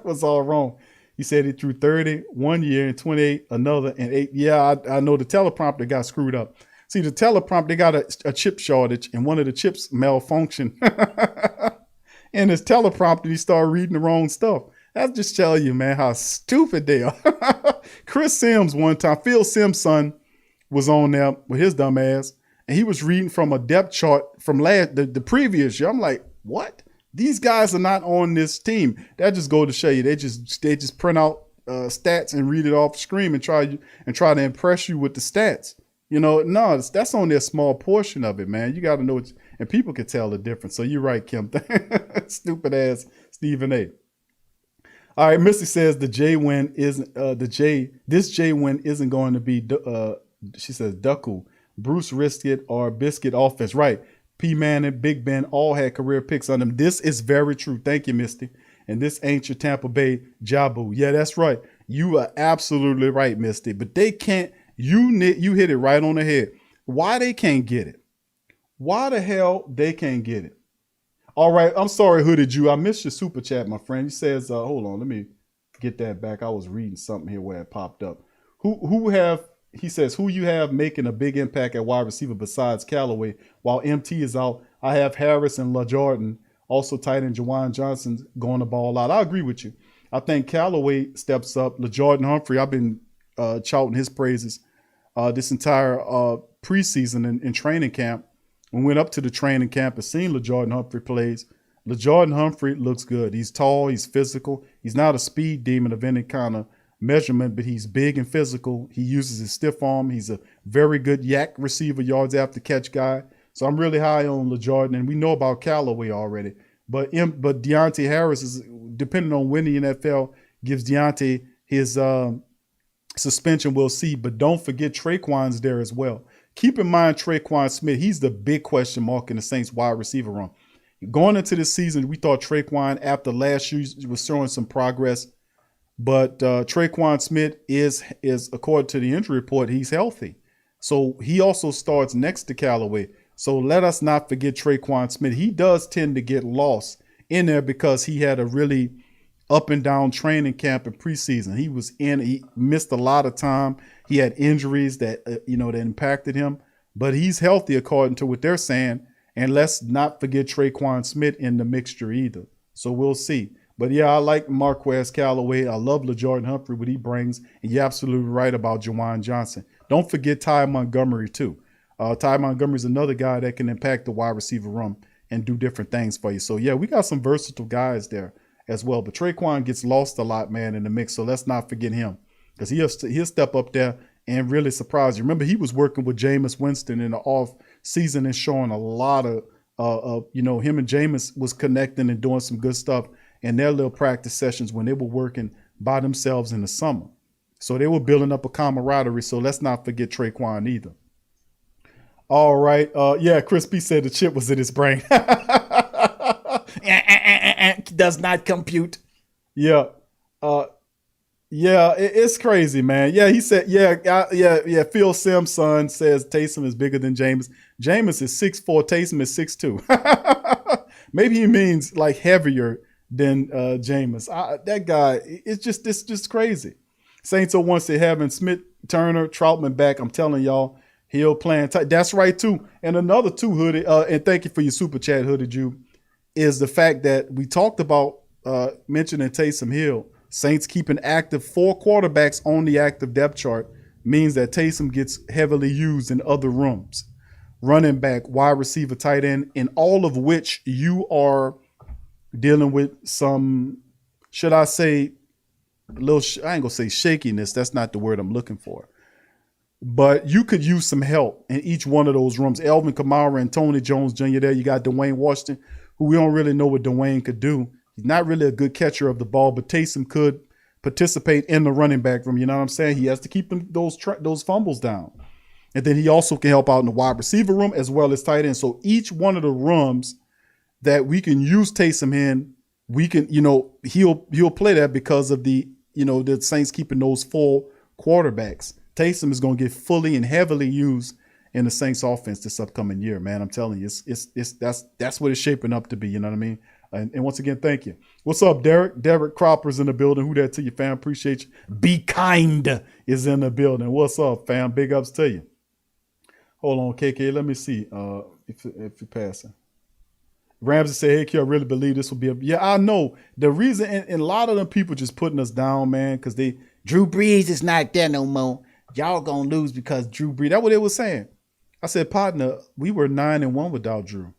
was all wrong. He said he threw 30 one year and 28 another and 8. Yeah, I know the teleprompter got screwed up. See, the teleprompter, they got a chip shortage, and one of the chips malfunctioned. And his teleprompter, he started reading the wrong stuff. That just tell you, man, how stupid they are. Chris Sims one time, Phil Sims' son was on there with his dumb ass, and he was reading from a depth chart from the previous year. I'm like, what? These guys are not on this team. That just go to show you. They just print out stats and read it off the screen and try to impress you with the stats. You know, no, that's only a small portion of it, man. You got to know it, and people can tell the difference. So you're right, Kim. Stupid ass Stephen A. All right, Missy says this J win isn't going to be she says Duckle, Bruce Riskett, or Biscuit offense. Right. P Man and Big Ben all had career picks on them. This is very true. Thank you, Misty. And this ain't your Tampa Bay Jabu. Yeah, that's right. You are absolutely right, Misty. But they can't. You hit it right on the head. Why they can't get it? Why the hell they can't get it? All right, I'm sorry, Hooded Jew. I missed your super chat, my friend. He says, hold on, let me get that back. I was reading something here where it popped up. He says, who you have making a big impact at wide receiver besides Callaway? While MT is out, I have Harris and LaJordan. Also tight end Juwan Johnson going the ball out. I agree with you. I think Callaway steps up. LaJordan Humphrey, I've been shouting his praises this entire preseason in training camp. We went up to the training camp and seen LaJordan Humphrey plays. LaJordan Humphrey looks good. He's tall. He's physical. He's not a speed demon of any kind of measurement, but he's big and physical. He uses his stiff arm. He's a very good yak receiver, yards after catch guy. So I'm really high on LaJordan, and we know about Callaway already. But Deontay Harris is, depending on when the NFL gives Deontay his suspension, we'll see. But don't forget Traquan's there as well. Keep in mind Traquan Smith. He's the big question mark in the Saints wide receiver room. Going into this season, we thought Traquan, after last year, was showing some progress. But Traquan Smith is according to the injury report, he's healthy. So he also starts next to Callaway. So let us not forget Traquan Smith. He does tend to get lost in there because he had a really up and down training camp in preseason. He missed a lot of time. He had injuries that that impacted him, but he's healthy according to what they're saying. And let's not forget Traquan Smith in the mixture either. So we'll see. But yeah, I like Marquez Callaway. I love LaJordan Humphrey, what he brings. And you're absolutely right about Juwan Johnson. Don't forget Ty Montgomery too. Ty Montgomery's another guy that can impact the wide receiver room and do different things for you. So yeah, we got some versatile guys there as well. But Traquan gets lost a lot, man, in the mix. So let's not forget him. Because he'll step up there and really surprise you. Remember, he was working with Jameis Winston in the off season and showing a lot of, him and Jameis was connecting and doing some good stuff in their little practice sessions when they were working by themselves in the summer. So they were building up a camaraderie. So let's not forget Traquan either. All right. Chris B said the chip was in his brain. Does not compute. Yeah. It's crazy, man. Yeah, he said, Phil Sims' son says Taysom is bigger than Jameis. Jameis is 6'4", Taysom is 6'2". Maybe he means like heavier than Jameis. That guy, it's just crazy. Saints are once they having Smith, Turner, Troutman back. I'm telling y'all, he'll plan tight. That's right too. And another too, Hoodie, and thank you for your super chat, Hoodie Jew, is the fact that we talked about mentioning Taysom Hill. Saints keeping active 4 quarterbacks on the active depth chart means that Taysom gets heavily used in other rooms. Running back, wide receiver, tight end, in all of which you are dealing with some, should I say, I ain't gonna say shakiness. That's not the word I'm looking for. But you could use some help in each one of those rooms. Alvin Kamara and Tony Jones Jr. there. You got Dwayne Washington, who we don't really know what Dwayne could do. He's not really a good catcher of the ball, but Taysom could participate in the running back room. You know what I'm saying? He has to keep those fumbles down. And then he also can help out in the wide receiver room as well as tight end. So each one of the rooms that we can use Taysom in, we can, he'll play that because of the Saints keeping those 4 quarterbacks. Taysom is going to get fully and heavily used in the Saints offense this upcoming year, man. I'm telling you, that's what it's shaping up to be. You know what I mean? And once again, thank you. What's up, Derek? Derek Cropper's in the building. Who that to you, fam? Appreciate you. Be Kind is in the building. What's up, fam? Big ups to you. Hold on, KK. Let me see if you're passing. Ramsey said, hey, Q, I really believe this will be yeah, I know. The reason, and a lot of them people just putting us down, man, because Drew Brees is not there no more. Y'all gonna lose because Drew Brees. That's what they were saying. I said, partner, we were 9-1 without Drew.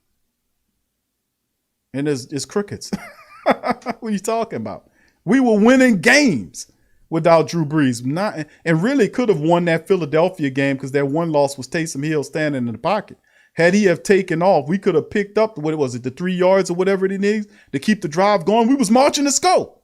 And it's crickets. What are you talking about? We were winning games without Drew Brees. And really could have won that Philadelphia game because that one loss was Taysom Hill standing in the pocket. Had he have taken off, we could have picked up, the 3 yards or whatever it needs to keep the drive going. We was marching to score.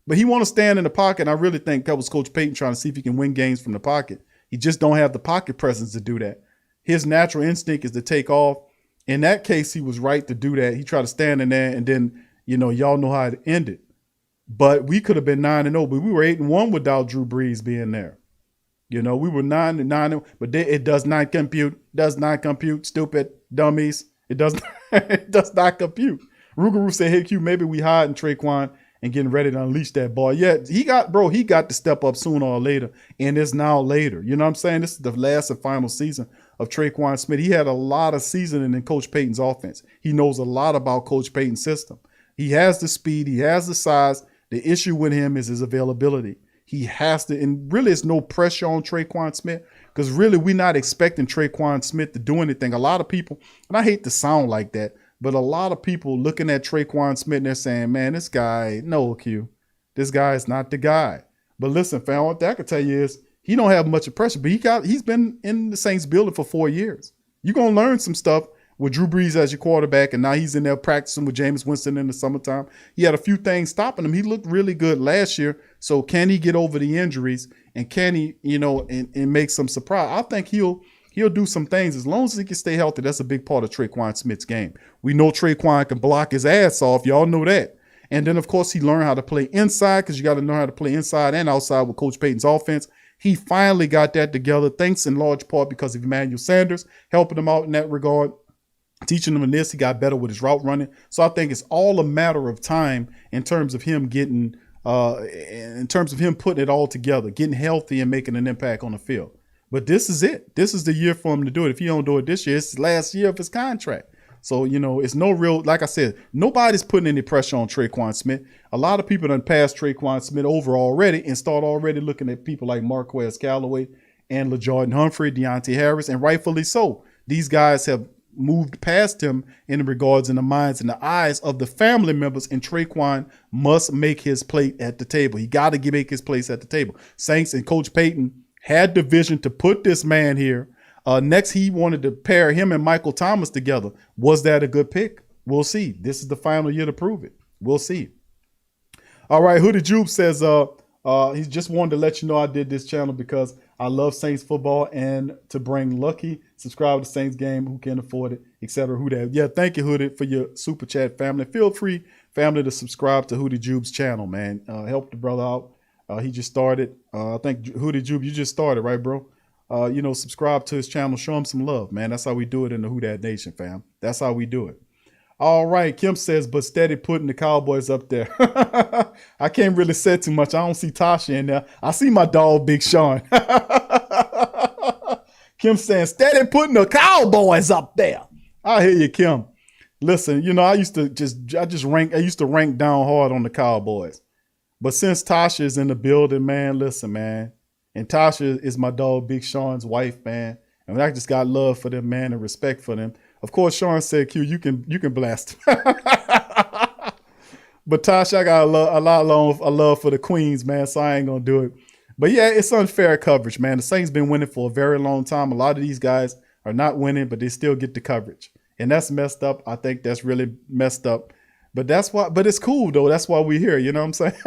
But he want to stand in the pocket, and I really think that was Coach Payton trying to see if he can win games from the pocket. He just don't have the pocket presence to do that. His natural instinct is to take off. In that case, he was right to do that. He tried to stand in there, and then, y'all know how it ended. But we could have been 9-0, but we were 8-1 without Drew Brees being there. We were 9-9, but it does not compute. Does not compute. Stupid dummies. It does not compute. Rugaru said, "Hey Q, maybe we hiding Traquan and getting ready to unleash that ball." Yeah, he got to step up sooner or later, and it's now later. You know what I'm saying? This is the last and final season of Traquan Smith. He had a lot of seasoning in Coach Payton's offense. He knows a lot about Coach Payton's system. He has the speed. He has the size. The issue with him is his availability. He has to, and really it's no pressure on Traquan Smith because really we're not expecting Traquan Smith to do anything. A lot of people, and I hate to sound like that, but a lot of people looking at Traquan Smith and they're saying, man, this guy, no, Q, this guy is not the guy. But listen, fam, what I can tell you is he don't have much of pressure, but he's been in the Saints building for 4 years. You're going to learn some stuff with Drew Brees as your quarterback, and now he's in there practicing with Jameis Winston in the summertime. He had a few things stopping him. He looked really good last year. So can he get over the injuries, and can he, and make some surprise? I think he'll do some things as long as he can stay healthy. That's a big part of Traquan Smith's game. We know Traquan can block his ass off. Y'all know that. And then, of course, he learned how to play inside because you got to know how to play inside and outside with Coach Payton's offense. He finally got that together, thanks in large part because of Emmanuel Sanders helping him out in that regard. Teaching him in this, he got better with his route running. So I think it's all a matter of time in terms of him getting, in terms of him putting it all together, getting healthy and making an impact on the field. But this is it. This is the year for him to do it. If he don't do it this year, it's the last year of his contract. So, it's no real, like I said, nobody's putting any pressure on Traquan Smith. A lot of people done passed Traquan Smith over already and start already looking at people like Marquez Callaway and LaJordan Humphrey, Deontay Harris, and rightfully so. These guys have moved past him in regards in the minds and the eyes of the family members, and Traquan must make his plate at the table. He got to make his place at the table. Saints and Coach Payton had the vision to put this man here. Next, he wanted to pair him and Michael Thomas together. Was that a good pick? We'll see. This is the final year to prove it. We'll see. All right, Hoodie Jupe says he just wanted to let you know I did this channel because I love Saints football and to bring lucky subscribe to Saints game who can afford it, etc. Who that? Yeah, thank you, Hoodie, for your super chat, family. Feel free, family, to subscribe to Hoodie Jube's channel, man. Help the brother out. He just started. I think Hoodie Jube, you just started, right, bro? Subscribe to his channel. Show him some love, man. That's how we do it in the Who Dat Nation, fam. That's how we do it. All right, Kim says, but steady putting the Cowboys up there. I can't really say too much. I don't see Tasha in there. I see my dog, Big Sean. Kim saying, steady putting the Cowboys up there. I hear you, Kim. Listen, I used to rank down hard on the Cowboys. But since Tasha is in the building, man, listen, man. And Tasha is my dog, Big Sean's wife, man. And I just got love for them, man, and respect for them. Of course, Sean said, Q, you can blast. But Tasha, I got a lot of love for the Queens, man, so I ain't going to do it. But yeah, it's unfair coverage, man. The Saints been winning for a very long time. A lot of these guys are not winning, but they still get the coverage. And that's messed up. I think that's really messed up. But it's cool, though. That's why we're here. You know what I'm saying?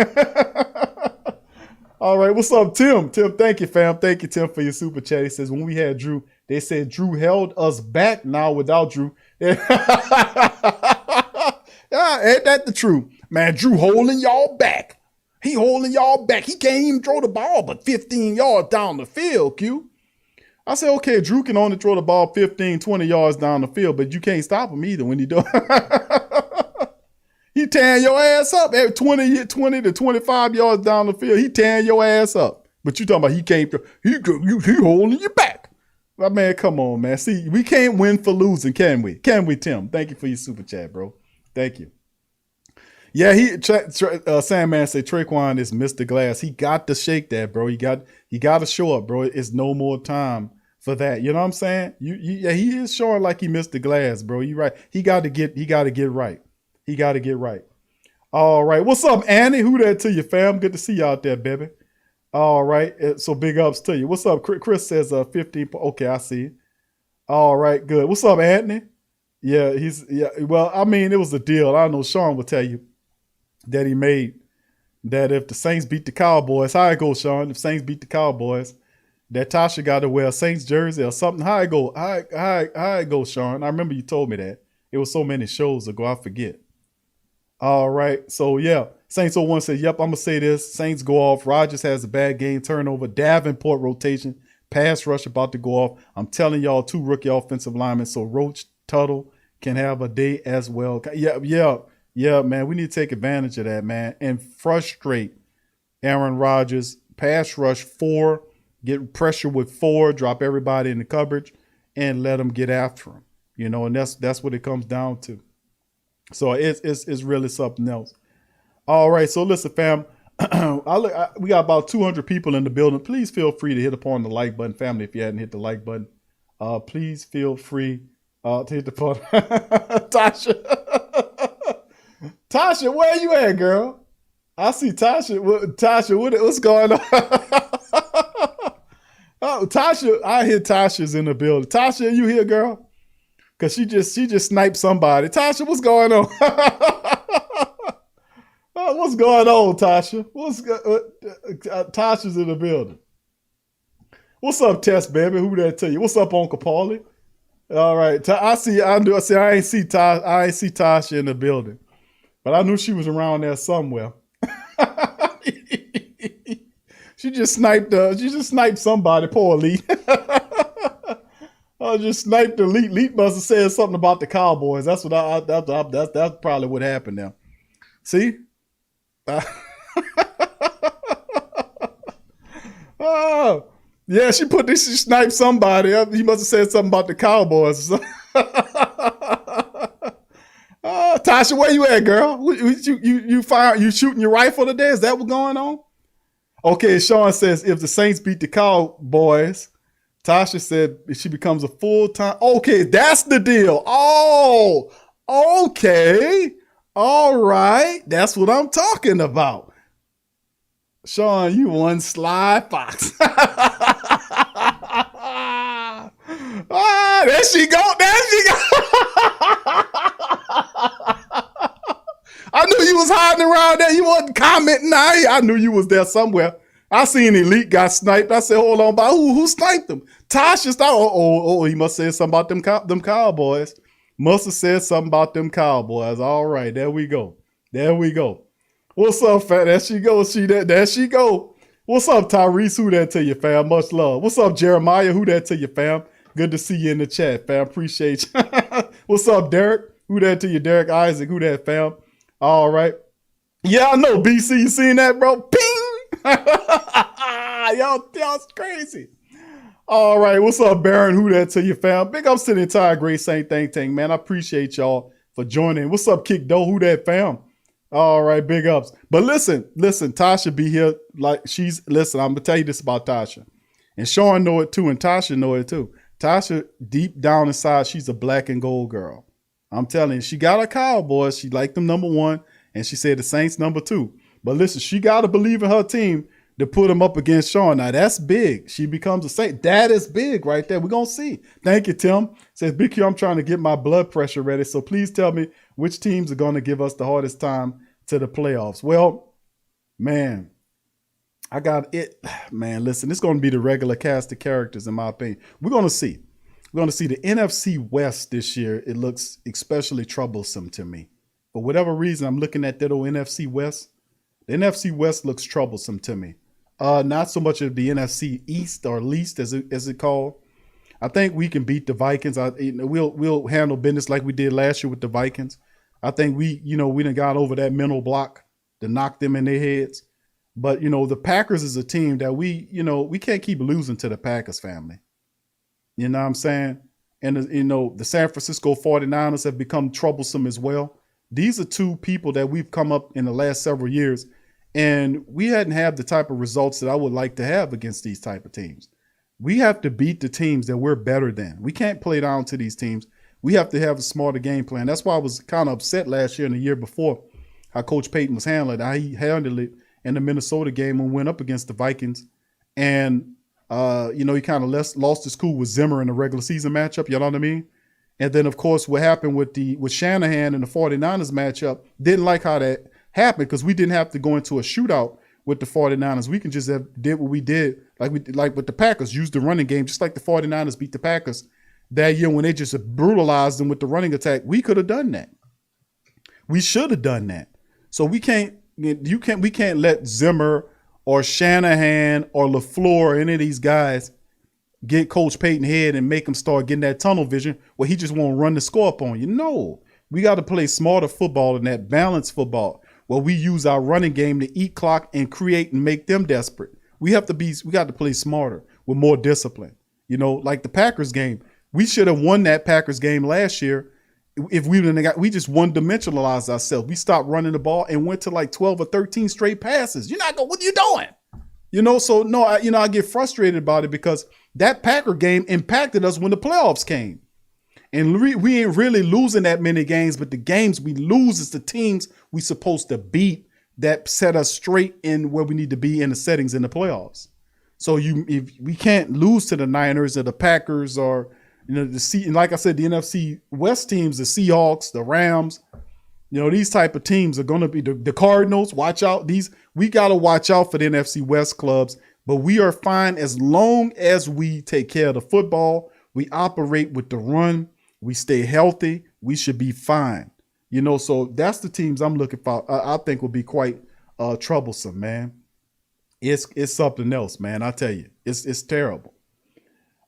All right. What's up, Tim? Tim, thank you, fam. Thank you, Tim, for your super chat. He says, when we had Drew, They said Drew held us back. Now without Drew. Ain't that the truth? Man, Drew holding y'all back. He holding y'all back. He can't even throw the ball but 15 yards down the field, Q. I said, okay, Drew can only throw the ball 15, 20 yards down the field, but you can't stop him either when he do. He tearing your ass up at 20 to 25 yards down the field. He tearing your ass up. But you talking about he can't, he holding you back. But man, come on, man. See, we can't win for losing, can we? Can we, Tim? Thank you for your super chat, bro. Thank you. Yeah, Sandman say Traquan is Mr. Glass. He got to shake that, bro. He got to show up, bro. It's no more time for that. You know what I'm saying? Yeah, he is showing like he missed the glass, bro. You right. He got to get right. He got to get right. All right. What's up, Annie? Who that to you, fam? Good to see you out there, baby. All right. So big ups to you. What's up? Chris says 15. Okay, I see it. All right, good. What's up, Anthony? Yeah, well, I mean, it was a deal. I know Sean will tell you that he made that if the Saints beat the Cowboys, how it go, Sean? If Saints beat the Cowboys, that Tasha got to wear a Saints jersey or something. How it go? How it go, Sean? I remember you told me that. It was so many shows ago, I forget. All right. So, yeah. Saints 01 said, yep, I'm going to say this. Saints go off. Rodgers has a bad game. Turnover. Davenport rotation. Pass rush about to go off. I'm telling y'all, 2 rookie offensive linemen. So, Roach, Tuttle can have a day as well. Yeah, man. We need to take advantage of that, man. And frustrate Aaron Rodgers. Pass rush 4. Get pressure with 4. Drop everybody in the coverage. And let them get after him. You know, and that's what it comes down to. So it's really something else. All right, so listen, fam. We got about 200 people in the building. Please feel free to hit upon the like button, family. If you hadn't hit the like button, please feel free to hit the button. Tasha, where you at, girl? I see Tasha. Tasha, what's going on? Oh, Tasha, I hear Tasha's in the building. Tasha, are you here, girl? Cause she just sniped somebody. Tasha, what's going on? What's going on, Tasha? Tasha's in the building. What's up, Tess, baby? Who that tell you? What's up, Uncle Paulie? All right, I ain't see Tasha in the building, but I knew she was around there somewhere. She just sniped somebody. Poor Lee. I just sniped the Leet. Leet must have said something about the Cowboys. That's what that's probably what happened now. See? Oh, yeah, she sniped somebody. He must have said something about the Cowboys. Tasha, where you at, girl? You shooting your rifle today? Is that what's going on? Okay, Sean says if the Saints beat the Cowboys, Tasha said she becomes a full-time. Okay, that's the deal. Oh, okay. All right. That's what I'm talking about. Sean, you one sly fox. There she go. I knew you was hiding around there. You wasn't commenting. I knew you was there somewhere. I seen Elite got sniped. I said, hold on, but who sniped him? Tasha sniped. Oh, he must have said something about them Cowboys. Must have said something about them Cowboys. All right, there we go. What's up, fam? There she goes. There she go. What's up, Tyrese? Who that to you, fam? Much love. What's up, Jeremiah? Who that to you, fam? Good to see you in the chat, fam. Appreciate you. What's up, Derek? Who that to you, Derek Isaac? Who that, fam? All right. Yeah, I know, BC. You seen that, bro? Ping! Y'all's crazy. All right, what's up, Baron? Who that to you, fam? Big ups to the entire Great Saint Think Tank, man. I appreciate y'all for joining. What's up, Kick Doe? Who that, fam? All right, big ups. But listen, Tasha be here like listen, I'm gonna tell you this about Tasha. And Sean know it too, and Tasha know it too. Tasha, deep down inside, she's a black and gold girl. I'm telling you, she got her Cowboys. She liked them number 1, and she said the Saints number 2. But listen, she got to believe in her team to put them up against Sean. Now, that's big. She becomes a Saint. That is big right there. We're going to see. Thank you, Tim. Says, Big Q, I'm trying to get my blood pressure ready. So please tell me which teams are going to give us the hardest time to the playoffs. Well, man, I got it. Man, listen, it's going to be the regular cast of characters, in my opinion. We're going to see. we're going to see the NFC West this year. It looks especially troublesome to me. For whatever reason, I'm looking at that old NFC West. The NFC West looks troublesome to me. Not so much of the NFC East or least as it called. I think we can beat the Vikings. We'll handle business like we did last year with the Vikings. I think we done got over that mental block to knock them in their heads. But, the Packers is a team that we can't keep losing to the Packers family. You know what I'm saying? And, the San Francisco 49ers have become troublesome as well. These are two people that we've come up in the last several years, and we hadn't had the type of results that I would like to have against these type of teams. We have to beat the teams that we're better than. We can't play down to these teams. We have to have a smarter game plan. That's why I was kind of upset last year and the year before how Coach Payton was handling it, how he handled it in the Minnesota game when we went up against the Vikings. And, he kind of lost his cool with Zimmer in the regular season matchup. You know what I mean? And then, of course, what happened with Shanahan and the 49ers matchup, didn't like how that happened because we didn't have to go into a shootout with the 49ers. We can just did what we did, like with the Packers, used the running game, just like the 49ers beat the Packers that year when they just brutalized them with the running attack. We could have done that. We should have done that. So we can't let Zimmer or Shanahan or LaFleur or any of these guys get Coach Payton head and make him start getting that tunnel vision where he just won't run the score up on you. No, we got to play smarter football than that, balanced football, where we use our running game to eat clock and create and make them desperate. We got to play smarter with more discipline. Like the Packers game, we should have won that Packers game last year if we just one-dimensionalized ourselves. We stopped running the ball and went to like 12 or 13 straight passes. What are you doing? So no, I get frustrated about it because that Packer game impacted us when the playoffs came. And we ain't really losing that many games, but the games we lose is the teams we supposed to beat that set us straight in where we need to be in the settings in the playoffs. So if we can't lose to the Niners or the Packers or and like I said, the NFC West teams, the Seahawks, the Rams, these type of teams are going to be the Cardinals. Watch out. We got to watch out for the NFC West clubs, but we are fine as long as we take care of the football. We operate with the run. We stay healthy. We should be fine. So that's the teams I'm looking for. I think will be quite troublesome, man. It's something else, man. I tell you, it's terrible.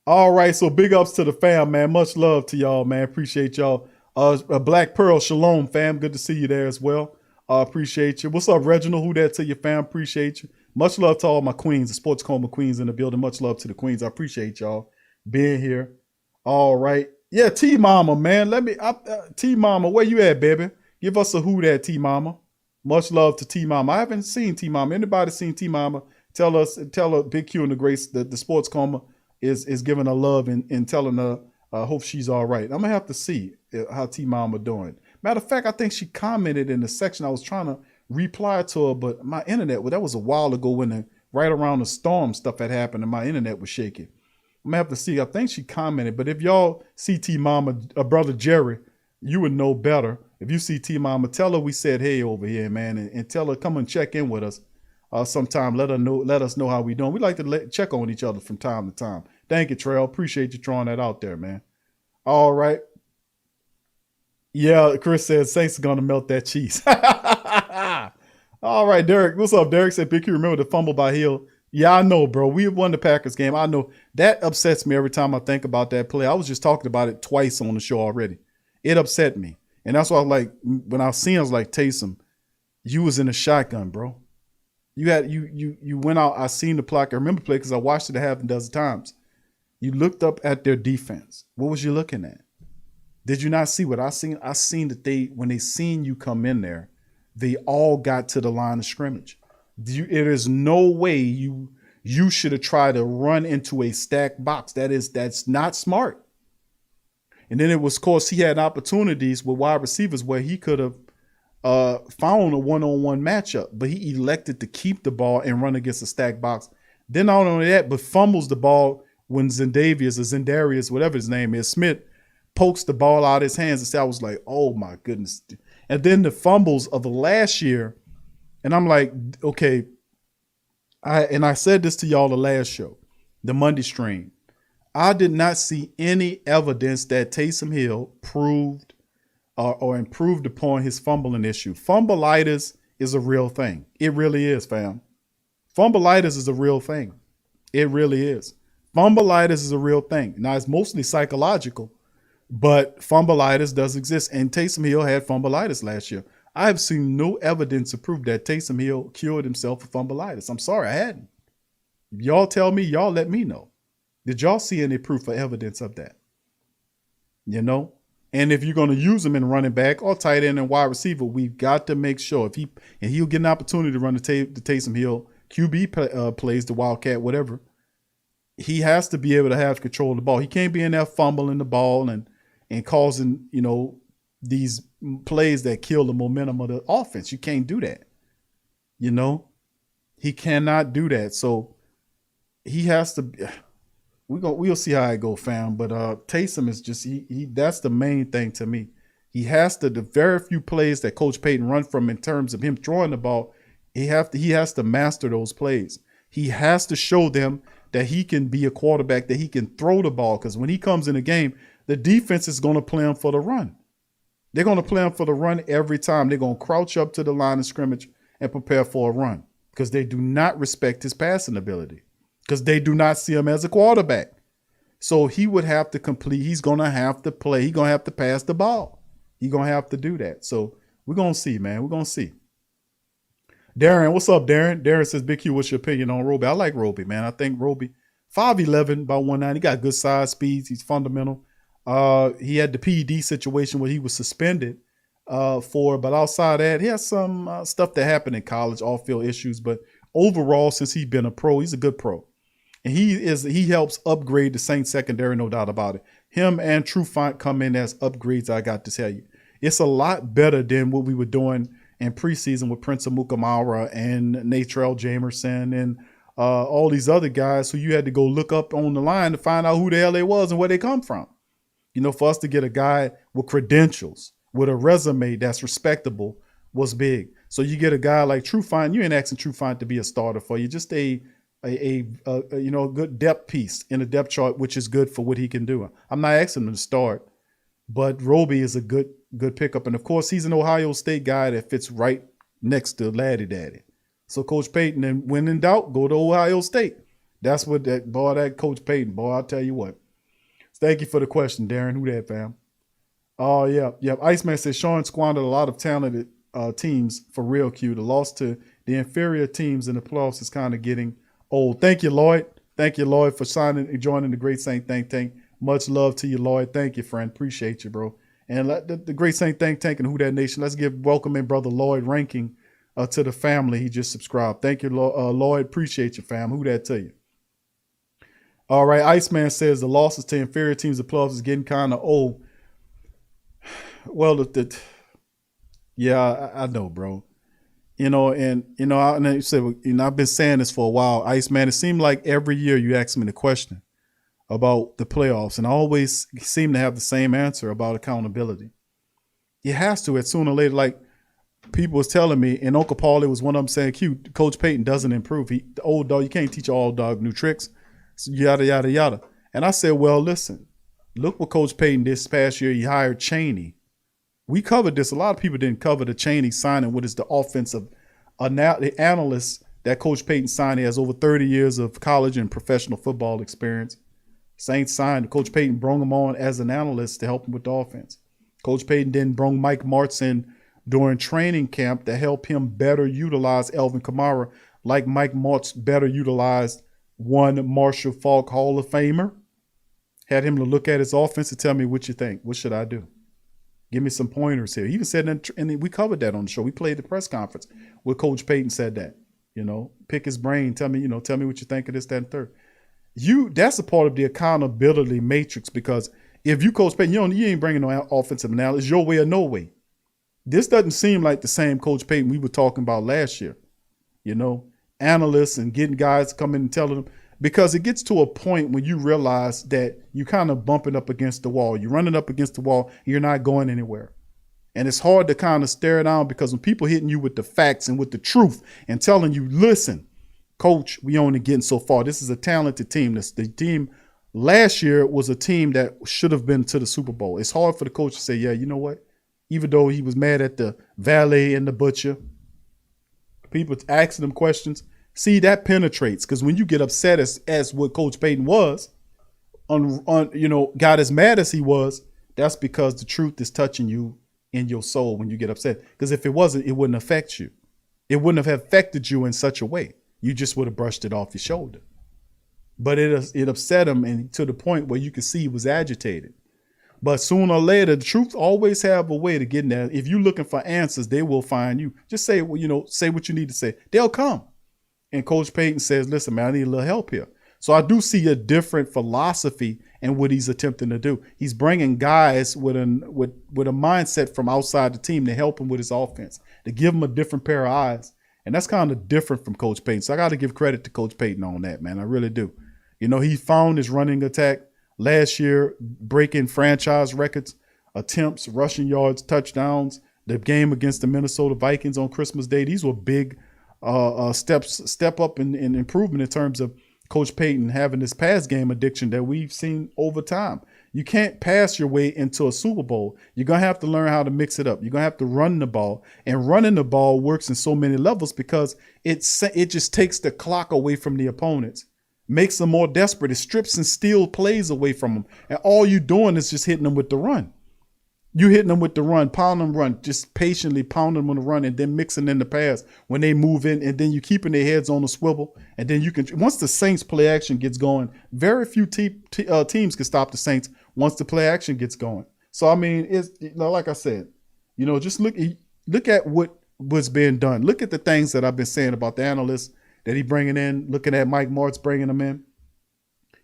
All right, so big ups to the fam, man. Much love to y'all, man. Appreciate y'all. Black Pearl, shalom, fam. Good to see you there as well. Appreciate you. What's up, Reginald? Who that to you, fam? Appreciate you. Much love to all my queens, the Sports Coma queens in the building. Much love to the queens. I appreciate y'all being here. All right. Yeah, T-Mama, man. T-Mama, where you at, baby? Give us a who that, T-Mama. Much love to T-Mama. I haven't seen T-Mama. Anybody seen T-Mama? Tell her Big Q and the Grace that the Sports Coma is giving her love and telling her hope she's all right. I'm going to have to see how T-Mama doing. Matter of fact, I think she commented in the section. I was trying to reply to her, but my internet, that was a while ago when right around the storm stuff had happened and my internet was shaky. I'm going to have to see. I think she commented, but if y'all see T-Mama, brother Jerry, you would know better. If you see T-Mama, tell her we said hey over here, man, and tell her come and check in with us. Sometime let us know how we doing. We like to check on each other from time to time. Thank you, Trail. Appreciate you throwing that out there, man. All right. Yeah, Chris says Saints are gonna melt that cheese. All right, Derek. What's up, Derek? Said Big Q, remember the fumble by Hill? Yeah, I know, bro. We won the Packers game. I know that upsets me every time I think about that play. I was just talking about it twice on the show already. It upset me, and that's why I was like, when I was seeing, I was like, Taysom, you was in a shotgun, bro. You went out. I seen the play. I remember the play because I watched it a half a dozen times. You looked up at their defense. What was you looking at? Did you not see what I seen? I seen that when they seen you come in there, they all got to the line of scrimmage. There is no way you should have tried to run into a stacked box. That's not smart. And then it was, of course, he had opportunities with wide receivers where he could have found a one-on-one matchup, but he elected to keep the ball and run against a stacked box. Then not only that, but fumbles the ball when Zendarius, whatever his name is, Smith, pokes the ball out of his hands. And so I was like, oh my goodness. And then the fumbles of the last year, and I'm like, okay. I said this to y'all the last show, the Monday stream. I did not see any evidence that Taysom Hill proved or improved upon his fumbling issue. Fumbleitis is a real thing. It really is, fam. Fumbleitis is a real thing. It really is. Fumbleitis is a real thing. Now, it's mostly psychological, but fumbleitis does exist. And Taysom Hill had fumbleitis last year. I have seen no evidence to prove that Taysom Hill cured himself of fumbleitis. I'm sorry, I hadn't. Y'all tell me, y'all let me know. Did y'all see any proof or evidence of that? You know? And if you're going to use him in running back or tight end and wide receiver, we've got to make sure he'll get an opportunity to run the Taysom Hill QB plays, the Wildcat, whatever. He has to be able to have control of the ball. He can't be in there fumbling the ball and causing, these plays that kill the momentum of the offense. You can't do that. He cannot do that. So he has to. We'll see how it go, fam. But Taysom is just that's the main thing to me. He has to, the very few plays that Coach Payton run from in terms of him throwing the ball, he has to master those plays. He has to show them that he can be a quarterback, that he can throw the ball. Because when he comes in the game, the defense is going to play him for the run. They're going to play him for the run every time. They're going to crouch up to the line of scrimmage and prepare for a run because they do not respect his passing ability, because they do not see him as a quarterback. So he would have to complete. He's going to have to play. He's going to have to pass the ball. He's going to have to do that. So we're going to see, man. We're going to see. Darren, what's up, Darren? Darren says, Big Q, what's your opinion on Roby? I like Roby, man. I think Roby, 5'11", about 190. He got good size, speeds. He's fundamental. He had the PED situation where he was suspended but outside that, he has some stuff that happened in college, off-field issues. But overall, since he's been a pro, he's a good pro. And he helps upgrade the Saints secondary, no doubt about it. Him and Trufant come in as upgrades, I got to tell you. It's a lot better than what we were doing in preseason with Prince Amukamara and Natrell Jamerson and all these other guys who you had to go look up on the line to find out who the hell they was and where they come from. For us to get a guy with credentials, with a resume that's respectable was big. So you get a guy like Trufant, you ain't asking Trufant to be a starter for you, just a good depth piece in a depth chart, which is good for what he can do. I'm not asking him to start, but Roby is a good pickup. And of course, he's an Ohio State guy that fits right next to Laddie Daddy. So Coach Payton, and when in doubt, go to Ohio State. That's what that Coach Payton, boy, I'll tell you what. Thank you for the question, Darren. Who that, fam? Oh, yeah. Iceman says Sean squandered a lot of talented teams for real, Q. The loss to the inferior teams in the playoffs is kind of getting old. Thank you, Lloyd. Thank you, Lloyd, for signing and joining the Great Saint Think Tank. Much love to you, Lloyd. Thank you, friend. Appreciate you, bro. And the Great Saint Think Tank and Who Dat Nation, let's give welcoming brother Lloyd Ranking to the family. He just subscribed. Thank you, Lloyd. Appreciate you, fam. Who that to you? All right, Iceman says the losses to inferior teams in the playoffs is getting kind of old. Well, I know, bro. And you said, I've been saying this for a while, Iceman. It seemed like every year you ask me the question about the playoffs, and I always seem to have the same answer about accountability. It has to, sooner or later. Like people was telling me, and Uncle Paulie was one of them saying, "Q, Coach Payton doesn't improve. The old dog, you can't teach an old dog new tricks." So yada yada yada. And I said, well, listen, look what Coach Payton did this past year. He hired Chaney. We covered this. A lot of people didn't cover the Chaney signing, what is the offensive analyst that Coach Payton signed. He has over 30 years of college and professional football experience. Saints signed. Coach Payton brought him on as an analyst to help him with the offense. Coach Payton then brought Mike Martz in during training camp to help him better utilize Alvin Kamara, like Mike Martz better utilized one Marshall Faulk Hall of Famer. Had him to look at his offense and tell me what you think. What should I do? Give me some pointers here. He even said, and we covered that on the show. We played the press conference where Coach Payton said that. Pick his brain. Tell me what you think of this, that, and third. That's a part of the accountability matrix, because if you Coach Payton, you ain't bringing no offensive analysis. Your way or no way. This doesn't seem like the same Coach Payton we were talking about last year. Analysts and getting guys to come in and telling them, because it gets to a point when you realize that you kind of bumping up against the wall. You're running up against the wall. And you're not going anywhere. And it's hard to kind of stare down, because when people hitting you with the facts and with the truth and telling you, listen, Coach, we only getting so far. This is a talented team. The team last year was a team that should have been to the Super Bowl. It's hard for the coach to say, yeah, you know what? Even though he was mad at the valet and the butcher, people asking him questions. See, that penetrates, because when you get upset as what Coach Payton was, got as mad as he was, that's because the truth is touching you in your soul when you get upset. Because if it wasn't, it wouldn't affect you. It wouldn't have affected you in such a way. You just would have brushed it off your shoulder. But it upset him, and to the point where you could see he was agitated. But sooner or later, the truth always have a way to get in there. If you're looking for answers, they will find you. Just say, say what you need to say. They'll come. And Coach Payton says, listen, man, I need a little help here. So I do see a different philosophy in what he's attempting to do. He's bringing guys with a mindset from outside the team to help him with his offense, to give him a different pair of eyes. And that's kind of different from Coach Payton. So I got to give credit to Coach Payton on that, man. I really do. He found his running attack last year, breaking franchise records, attempts, rushing yards, touchdowns. The game against the Minnesota Vikings on Christmas Day, these were big step up in improvement in terms of Coach Payton having this pass game addiction that we've seen over time. You can't pass your way into a Super Bowl. You're going to have to learn how to mix it up. You're going to have to run the ball. And running the ball works in so many levels because it just takes the clock away from the opponents, makes them more desperate. It strips and steals plays away from them. And all you're doing is just hitting them with the run. You're hitting them with the run, pound them run, just patiently pounding them on the run and then mixing in the pass when they move in, and then you keeping their heads on the swivel. And then you can, once the Saints play action gets going, very few teams can stop the Saints once the play action gets going. So, I mean, it's like I said, just look at what was being done. Look at the things that I've been saying about the analysts that he bringing in, looking at Mike Martz bringing them in.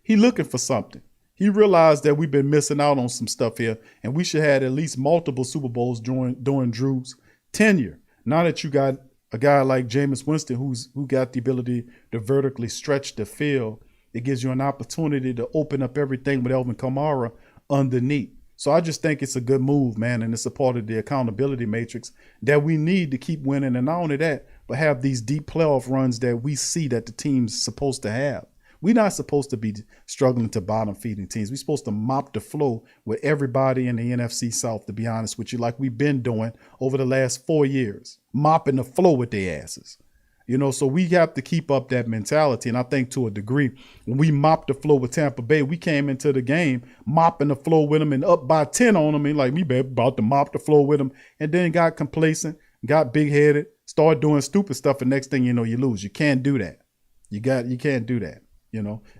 He looking for something. He realized that we've been missing out on some stuff here, and we should have at least multiple Super Bowls during Drew's tenure. Now that you got a guy like Jameis Winston who got the ability to vertically stretch the field, it gives you an opportunity to open up everything with Alvin Kamara underneath. So I just think it's a good move, man, and it's a part of the accountability matrix that we need to keep winning, and not only that, but have these deep playoff runs that we see that the team's supposed to have. We're not supposed to be struggling to bottom feeding teams. We're supposed to mop the floor with everybody in the NFC South, to be honest with you, like we've been doing over the last 4 years, mopping the floor with their asses. So we have to keep up that mentality. And I think to a degree, when we mopped the floor with Tampa Bay, we came into the game mopping the floor with them and up by 10 on them. And like, we about to mop the floor with them, and then got complacent, got big-headed, started doing stupid stuff. And next thing you know, you lose. You can't do that. You can't do that.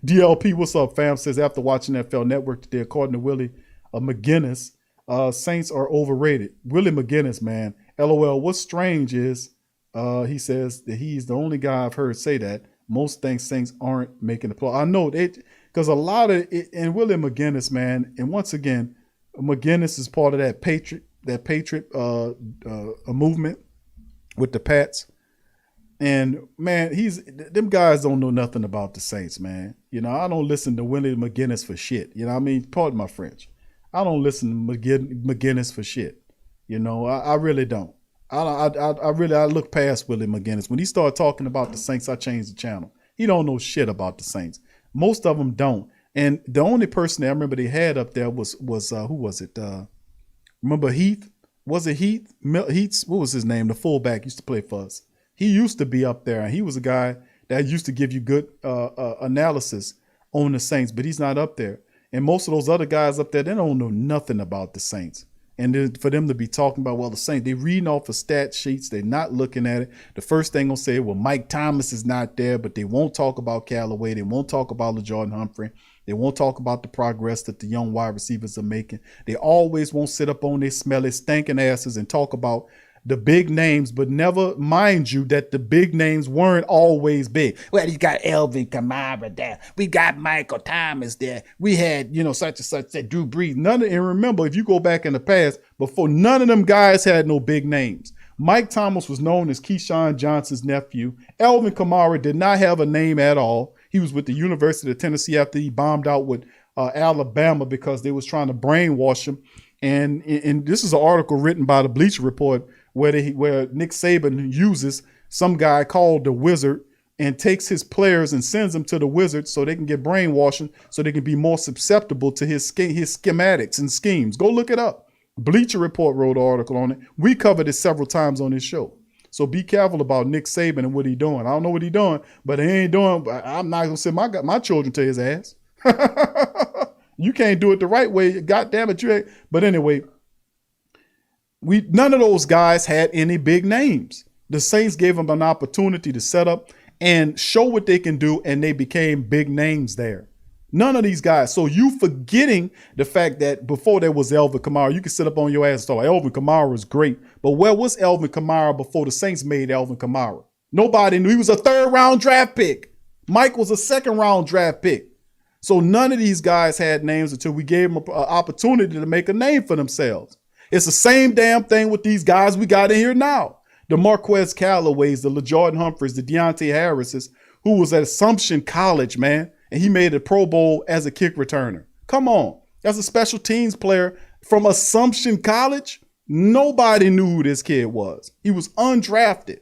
DLP, what's up, fam? Says after watching NFL Network today, according to Willie McGinnis, Saints are overrated. Willie McGinnis, man. LOL. What's strange is he says that he's the only guy I've heard say that. Most think Saints aren't making the play. I know it because a lot of it, and Willie McGinnis, man. And once again, McGinnis is part of that Patriot movement with the Pats. And man, them guys don't know nothing about the Saints, man. I don't listen to Willie McGinnis for shit. Pardon my French. I don't listen to McGinnis for shit. I really don't. I look past Willie McGinnis. When he started talking about the Saints, I changed the channel. He don't know shit about the Saints. Most of them don't. And the only person that I remember they had up there was who was it? Remember Heath? Was it Heath? Heath, what was his name? The fullback used to play for us. He used to be up there, and he was a guy that used to give you good analysis on the Saints, but he's not up there. And most of those other guys up there, they don't know nothing about the Saints. And then for them to be talking about, well, the Saints, they're reading off of stat sheets. They're not looking at it. The first thing they'll say, well, Mike Thomas is not there, but they won't talk about Callaway. They won't talk about LaJordan Humphrey. They won't talk about the progress that the young wide receivers are making. They always won't sit up on their smelly, stinking asses and talk about the big names, but never mind you that the big names weren't always big. Well, he's got Alvin Kamara there. We got Michael Thomas there. We had, such and such, that Drew Brees. And remember, if you go back in the past, before none of them guys had no big names. Mike Thomas was known as Keyshawn Johnson's nephew. Alvin Kamara did not have a name at all. He was with the University of Tennessee after he bombed out with Alabama because they was trying to brainwash him. And this is an article written by the Bleacher Report where Nick Saban uses some guy called the Wizard and takes his players and sends them to the Wizards so they can get brainwashing, so they can be more susceptible to his schematics and schemes. Go look it up. Bleacher Report wrote an article on it. We covered it several times on this show. So be careful about Nick Saban and what he's doing. I don't know what he's doing, but he ain't doing. I'm not gonna send my children to his ass. You can't do it the right way. God damn it, you ain't. But anyway, none of those guys had any big names. The Saints gave them an opportunity to set up and show what they can do, and they became big names there. None of these guys. So you forgetting the fact that before there was Alvin Kamara, you can sit up on your ass and talk, Alvin Kamara is great. But where was Alvin Kamara before the Saints made Alvin Kamara? Nobody knew. He was a 3rd-round draft pick. Mike was a 2nd-round draft pick. So none of these guys had names until we gave them an opportunity to make a name for themselves. It's the same damn thing with these guys we got in here now. The Marquez Callaways, the LaJordan Humphreys, the Deontay Harrises, who was at Assumption College, man, and he made a Pro Bowl as a kick returner. Come on. As a special teams player from Assumption College, nobody knew who this kid was. He was undrafted.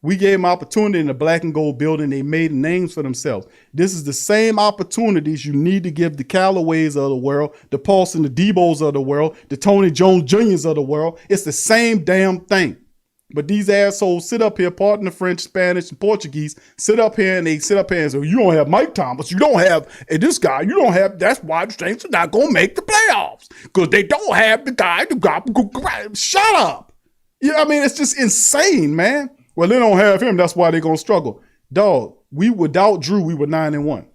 We gave him opportunity in the black and gold building. They made names for themselves. This is the same opportunities you need to give the Callaways of the world, the Paulson, the Debos of the world, the Tony Jones Jr.'s of the world. It's the same damn thing. But these assholes sit up here, pardon the French, Spanish, and Portuguese, sit up here and they sit up here and say, you don't have Mike Thomas, you don't have this guy, you don't have, that's why the Saints are not going to make the playoffs. Because they don't have the guy to go, shut up. Yeah, I mean, it's just insane, man. Well, they don't have him, that's why they're going to struggle. Dog, without Drew, we were 9-1.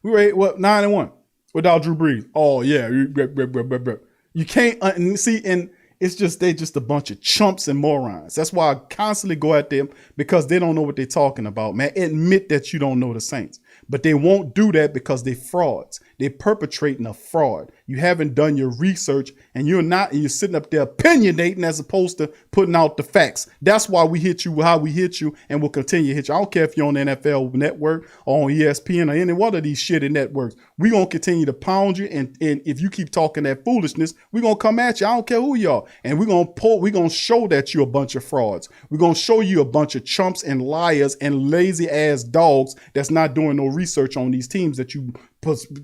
We were 9-1 without Drew Brees. Oh, yeah. You can't see, and it's just they just a bunch of chumps and morons. That's why I constantly go at them, because they don't know what they're talking about, man. Admit that you don't know the Saints. But they won't do that because they're frauds. They're perpetrating a fraud. You haven't done your research, and you're sitting up there opinionating as opposed to putting out the facts. That's why we hit you how we hit you, and we'll continue to hit you. I don't care if you're on the NFL Network or on ESPN or any one of these shitty networks. We're going to continue to pound you, and if you keep talking that foolishness, we're going to come at you. I don't care who you are. And we're going to show that you're a bunch of frauds. We're going to show you a bunch of chumps and liars and lazy ass dogs that's not doing no research on these teams that you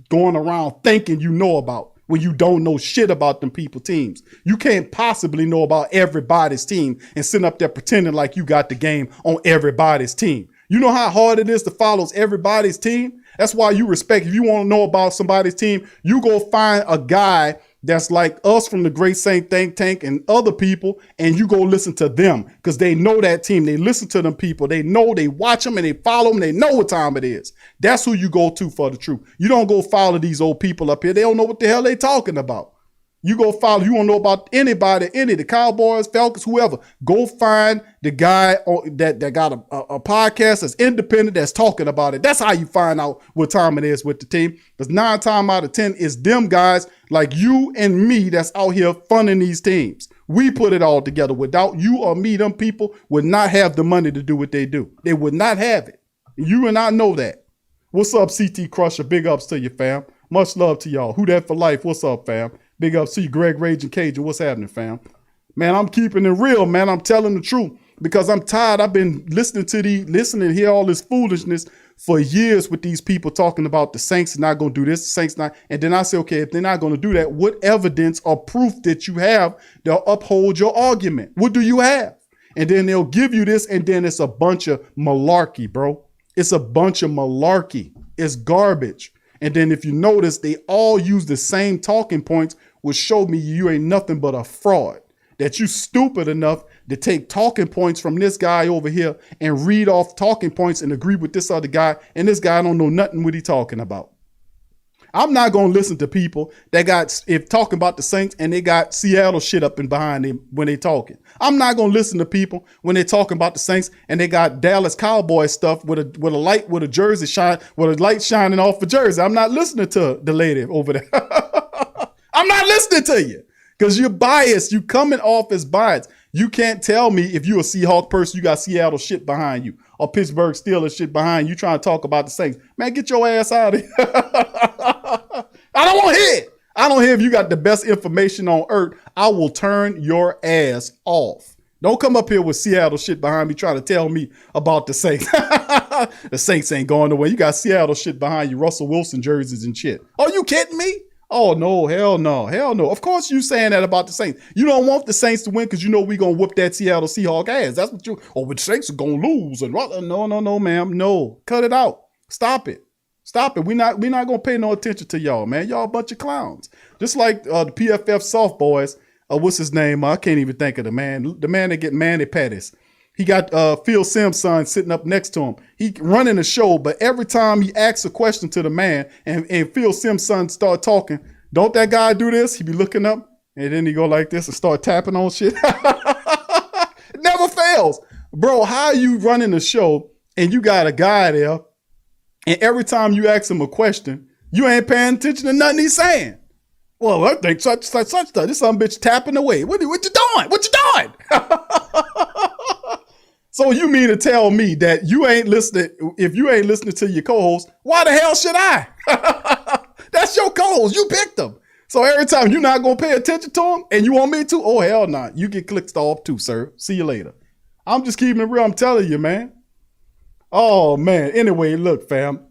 going around thinking you know about, when you don't know shit about them people teams. You can't possibly know about everybody's team and sitting up there pretending like you got the game on everybody's team. You know how hard it is to follow everybody's team? That's why you respect. If you want to know about somebody's team, you go find a guy that's like us from the Great Saint Think Tank and other people, and you go listen to them because they know that team. They listen to them people. They know, they watch them and they follow them. They know what time it is. That's who you go to for the truth. You don't go follow these old people up here. They don't know what the hell they talking about. You go follow, you want to know about anybody, any of the Cowboys, Falcons, whoever. Go find the guy that got a podcast that's independent, that's talking about it. That's how you find out what time it is with the team. Because 9 times out of 10, it's them guys like you and me that's out here funding these teams. We put it all together. Without you or me, them people would not have the money to do what they do. They would not have it. You and I know that. What's up, CT Crusher? Big ups to you, fam. Much love to y'all. Who that for life? What's up, fam? Big ups to you, Greg Raging Cajun. What's happening, fam? Man, I'm keeping it real, man. I'm telling the truth because I'm tired. I've been listening to hear all this foolishness for years with these people talking about the Saints are not going to do this, the Saints not. And then I say, okay, if they're not going to do that, what evidence or proof that you have to uphold your argument? What do you have? And then they'll give you this, and then it's a bunch of malarkey, bro. It's a bunch of malarkey. It's garbage. And then if you notice, they all use the same talking points, which show me you ain't nothing but a fraud. That you stupid enough to take talking points from this guy over here and read off talking points and agree with this other guy, and this guy don't know nothing what he talking about. I'm not going to listen to people that if talking about the Saints and they got Seattle shit up and behind them when they talking. I'm not going to listen to people when they talking about the Saints and they got Dallas Cowboys stuff with a light, with a jersey shine, with a light shining off a jersey. I'm not listening to the lady over there. I'm not listening to you because you're biased. You coming off as biased. You can't tell me if you're a Seahawk person, you got Seattle shit behind you or Pittsburgh Steelers shit behind you trying to talk about the Saints. Man, get your ass out of here. I don't want to hear it. I don't hear if you got the best information on earth. I will turn your ass off. Don't come up here with Seattle shit behind me trying to tell me about the Saints. The Saints ain't going nowhere. You got Seattle shit behind you, Russell Wilson jerseys and shit. Are you kidding me? Oh, no, hell no, hell no. Of course you saying that about the Saints. You don't want the Saints to win because you know we going to whoop that Seattle Seahawk ass. That's what you, oh, but the Saints are going to lose. And no, ma'am. No, cut it out. Stop it. Stop it. We're not going to pay no attention to y'all, man. Y'all a bunch of clowns. Just like the PFF soft boys. What's his name? I can't even think of the man. The man that get Manny Pettis. He got Phil Simms' son sitting up next to him. He running the show, but every time he asks a question to the man and Phil Simms' son start talking, don't that guy do this? He be looking up and then he go like this and start tapping on shit. It never fails. Bro, how you running the show and you got a guy there and every time you ask him a question, you ain't paying attention to nothing he's saying. Well, I think such stuff. This some bitch tapping away. What you doing? What you doing? So you mean to tell me that you ain't listening? If you ain't listening to your co-host, why the hell should I? That's your co-host. You picked them. So every time you're not gonna pay attention to them, and you want me to? Oh hell no! You get clicked off too, sir. See you later. I'm just keeping it real. I'm telling you, man. Oh man. Anyway, look, fam.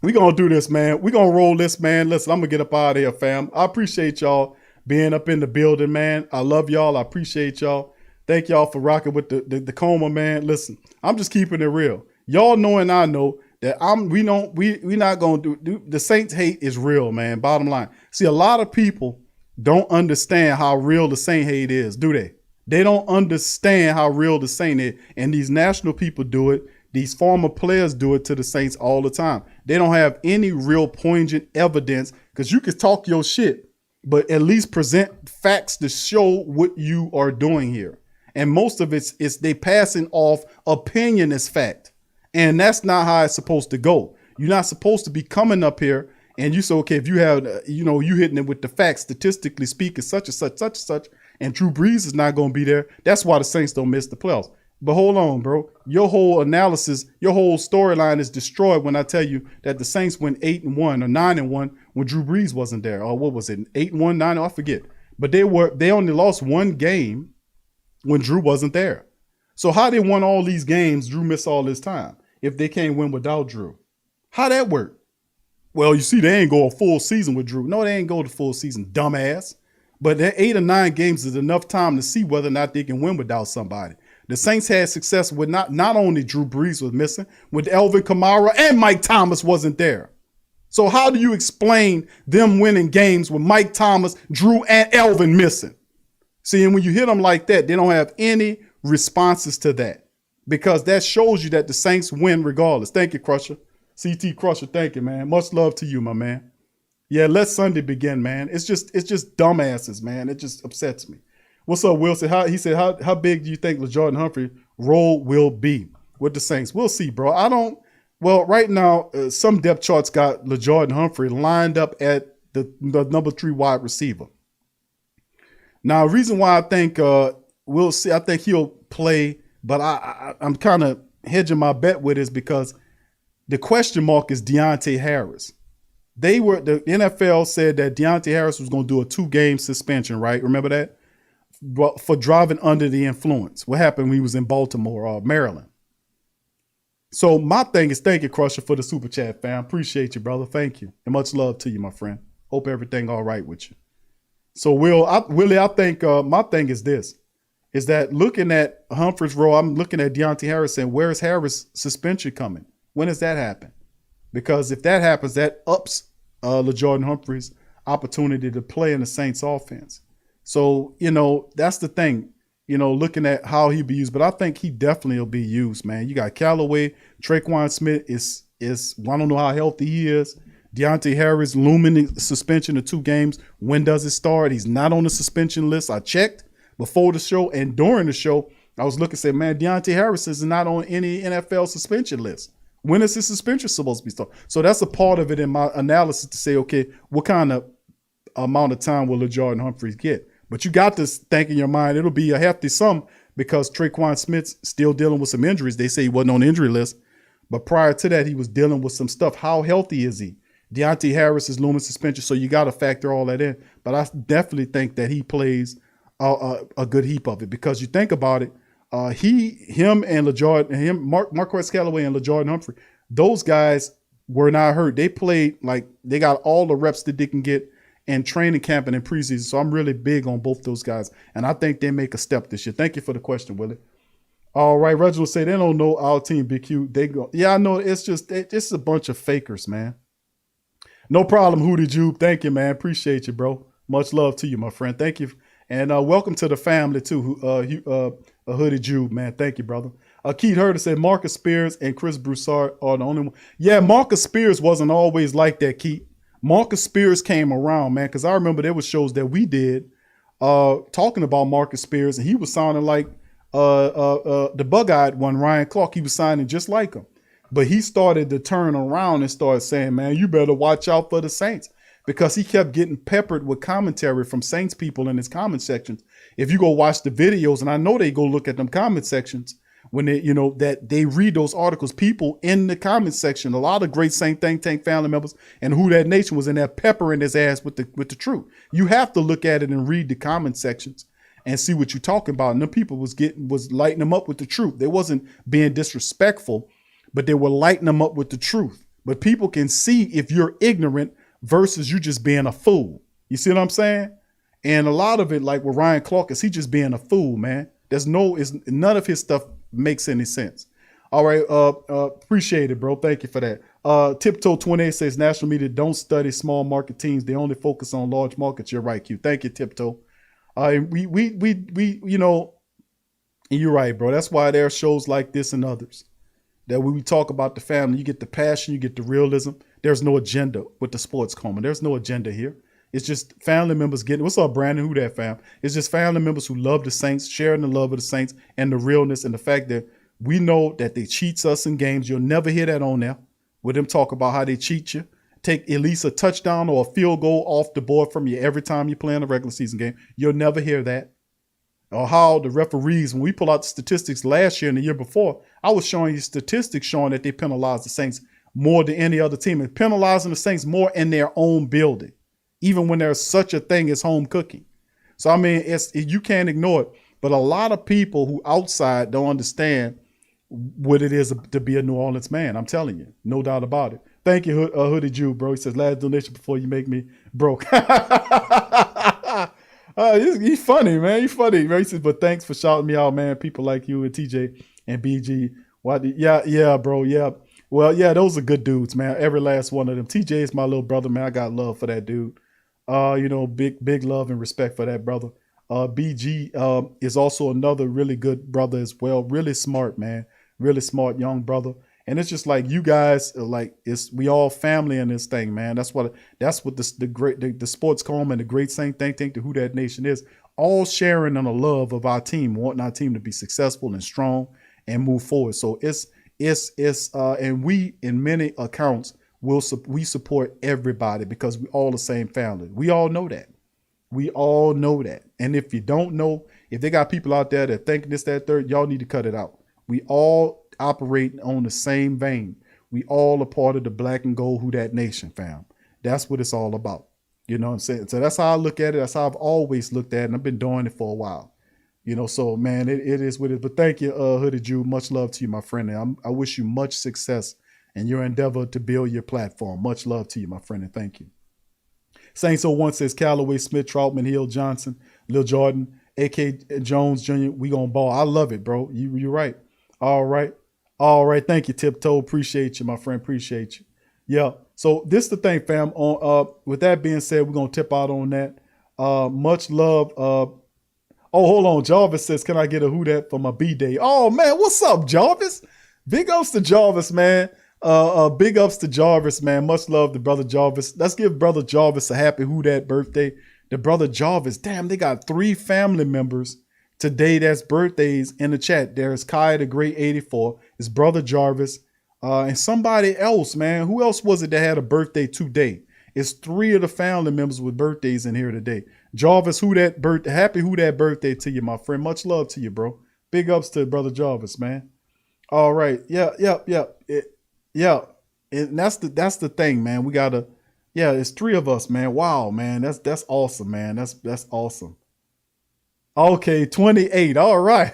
We gonna do this, man. We gonna roll this, man. Listen, I'm gonna get up out of here, fam. I appreciate y'all being up in the building, man. I love y'all. I appreciate y'all. Thank y'all for rocking with the coma, man. Listen, I'm just keeping it real. Y'all know and I know that we not gonna do the Saints hate is real, man. Bottom line. See, a lot of people don't understand how real the Saint hate is, do they? They don't understand how real the Saint is. And these national people do it. These former players do it to the Saints all the time. They don't have any real poignant evidence because you can talk your shit, but at least present facts to show what you are doing here. And most of it's they passing off opinion as fact. And that's not how it's supposed to go. You're not supposed to be coming up here and you say, okay, if you have, you hitting it with the facts, statistically speaking, such and such, and Drew Brees is not going to be there. That's why the Saints don't miss the playoffs. But hold on, bro. Your whole analysis, your whole storyline is destroyed when I tell you that the Saints went 8-1 or 9-1 when Drew Brees wasn't there. Or what was it? 8-1, 9, I forget. But they only lost one game when Drew wasn't there. So how they won all these games, Drew missed all this time, if they can't win without Drew? How that work? Well, you see, they ain't go a full season with Drew. No, they ain't go the full season, dumbass. But that 8 or 9 games is enough time to see whether or not they can win without somebody. The Saints had success with not only Drew Brees was missing, with Alvin Kamara and Mike Thomas wasn't there. So how do you explain them winning games with Mike Thomas, Drew, and Alvin missing? See, and when you hit them like that, they don't have any responses to that because that shows you that the Saints win regardless. Thank you, Crusher. CT Crusher, thank you, man. Much love to you, my man. Yeah, let Sunday begin, man. It's just dumbasses, man. It just upsets me. What's up, Wilson? How big do you think LaJordan Humphrey role will be with the Saints? We'll see, bro. Well, right now, some depth charts got LaJordan Humphrey lined up at the number 3 wide receiver. Now, the reason why I think we'll see, I think he'll play, but I'm kind of hedging my bet with is because the question mark is Deontay Harris. The NFL said that Deontay Harris was going to do a 2-game suspension, right? Remember that? For driving under the influence. What happened when he was in Baltimore or Maryland? So my thing is, thank you, Crusher, for the super chat, fam. Appreciate you, brother. Thank you. And much love to you, my friend. Hope everything all right with you. So Willie, I think my thing is this, is that looking at Humphrey's role, I'm looking at Deontay Harris and where's Harris' suspension coming? When does that happen? Because if that happens, that ups LaJordan Humphrey's opportunity to play in the Saints offense. So, that's the thing, looking at how he'll be used. But I think he definitely will be used, man. You got Callaway, Traquan Smith is I don't know how healthy he is. Deontay Harris looming suspension of 2 games. When does it start? He's not on the suspension list. I checked before the show and during the show. I was looking and said, man, Deontay Harris is not on any NFL suspension list. When is his suspension supposed to be started? So that's a part of it in my analysis to say, okay, what kind of amount of time will LaJordan Humphreys get? But you got to think in your mind, it'll be a hefty sum because Traquan Smith's still dealing with some injuries. They say he wasn't on the injury list. But prior to that, he was dealing with some stuff. How healthy is he? Deontay Harris is looming suspension, so you got to factor all that in. But I definitely think that he plays a good heap of it because you think about it, Him and LaJordan, Marquez Callaway and LaJordan Humphrey, those guys were not hurt. They played like they got all the reps that they can get in training camp and in preseason. So I'm really big on both those guys. And I think they make a step this year. Thank you for the question, Willie. All right. Reginald say they don't know our team, Big Q. They go. Yeah, I know. It's just a bunch of fakers, man. No problem, Hootie Jube. Thank you, man. Appreciate you, bro. Much love to you, my friend. Thank you. And welcome to the family, too, Hoodie Jube, man. Thank you, brother. Keith Herder said Marcus Spears and Chris Broussard are the only one. Yeah, Marcus Spears wasn't always like that, Keith. Marcus Spears came around, man, because I remember there was shows that we did talking about Marcus Spears, and he was sounding like the bug-eyed one, Ryan Clark. He was sounding just like him. But he started to turn around and started saying, man, you better watch out for the Saints, because he kept getting peppered with commentary from Saints people in his comment sections. If you go watch the videos, and I know they go look at them comment sections, when they, that they read those articles, people in the comment section, a lot of great Saint Think Tank family members and Who That Nation was in there peppering his ass with the truth. You have to look at it and read the comment sections and see what you're talking about. And the people was lighting them up with the truth. They wasn't being disrespectful, but they were lighting them up with the truth. But people can see if you're ignorant versus you just being a fool. You see what I'm saying? And a lot of it, like with Ryan Clark, is he just being a fool, man. None of his stuff makes any sense. All right. Appreciate it, bro. Thank you for that. Tiptoe 28 says national media don't study small market teams. They only focus on large markets. You're right, Q. Thank you, Tiptoe. We and you're right, bro. That's why there are shows like this and others that when we talk about the family, you get the passion, you get the realism. There's no agenda with the Sports Coma. There's no agenda here. It's just family members getting, what's up, Brandon? Who that, fam? It's just family members who love the Saints, sharing the love of the Saints and the realness and the fact that we know that they cheats us in games. You'll never hear that on there with them talk about how they cheat you. Take at least a touchdown or a field goal off the board from you every time you play in a regular season game. You'll never hear that. Or how the referees, when we pull out the statistics last year and the year before, I was showing you statistics showing that they penalized the Saints more than any other team and penalizing the Saints more in their own building, even when there's such a thing as home cooking. So, I mean, you can't ignore it. But a lot of people who outside don't understand what it is to be a New Orleans man. I'm telling you, no doubt about it. Thank you, Hoodie Jew, bro. He says, last donation before you make me broke. He's funny, man. He's funny. He says, but thanks for shouting me out, man. People like you and TJ and BG. Yeah, bro. Yeah. Well, yeah, those are good dudes, man. Every last one of them. TJ is my little brother, man. I got love for that dude. Big love and respect for that brother. BG is also another really good brother as well. Really smart, man. Really smart young brother. And it's just like you guys are like, we all family in this thing, man. That's what the Sports Coma and the Great Saint Think Tank, the Who That Nation is, all sharing in the love of our team, wanting our team to be successful and strong and move forward. So and we, in many accounts, we support everybody because we all the same family. We all know that. We all know that. And if you don't know, if they got people out there that think this, that, third, y'all need to cut it out. We all operate on the same vein. We all are part of the black and gold Who That Nation, fam. That's what it's all about. You know what I'm saying? So that's how I look at it. That's how I've always looked at it. And I've been doing it for a while. So man, it is what it is. But thank you, Hoodie Jew. Much love to you, my friend. And I wish you much success in your endeavor to build your platform. Much love to you, my friend, and thank you. Saints 01 says Callaway, Smith, Troutman, Hill, Johnson, Lil Jordan, A.K. Jones Jr. We gonna ball. I love it, bro. You're right. All right. Thank you, Tiptoe. Appreciate you, my friend. Appreciate you. Yeah. So this is the thing, fam. With that being said, we're gonna tip out on that. Much love. Hold on. Jarvis says, can I get a Who That for my B-Day? Oh man, what's up, Jarvis? Big ups to Jarvis, man. Big ups to Jarvis, man. Much love to brother Jarvis. Let's give brother Jarvis a happy Who That birthday. The brother Jarvis, damn, they got 3 family members today that's birthdays in the chat. There's Kai the Great 84, his brother Jarvis, and somebody else, man. Who else was it that had a birthday today? It's 3 of the family members with birthdays in here today. Jarvis, happy Who That birthday to you, my friend. Much love to you, bro. Big ups to brother Jarvis, man. All right. Yeah. And that's the thing, man. We gotta, it's 3 of us, man. Wow, man. That's awesome, man. That's awesome. Okay, 28. All right.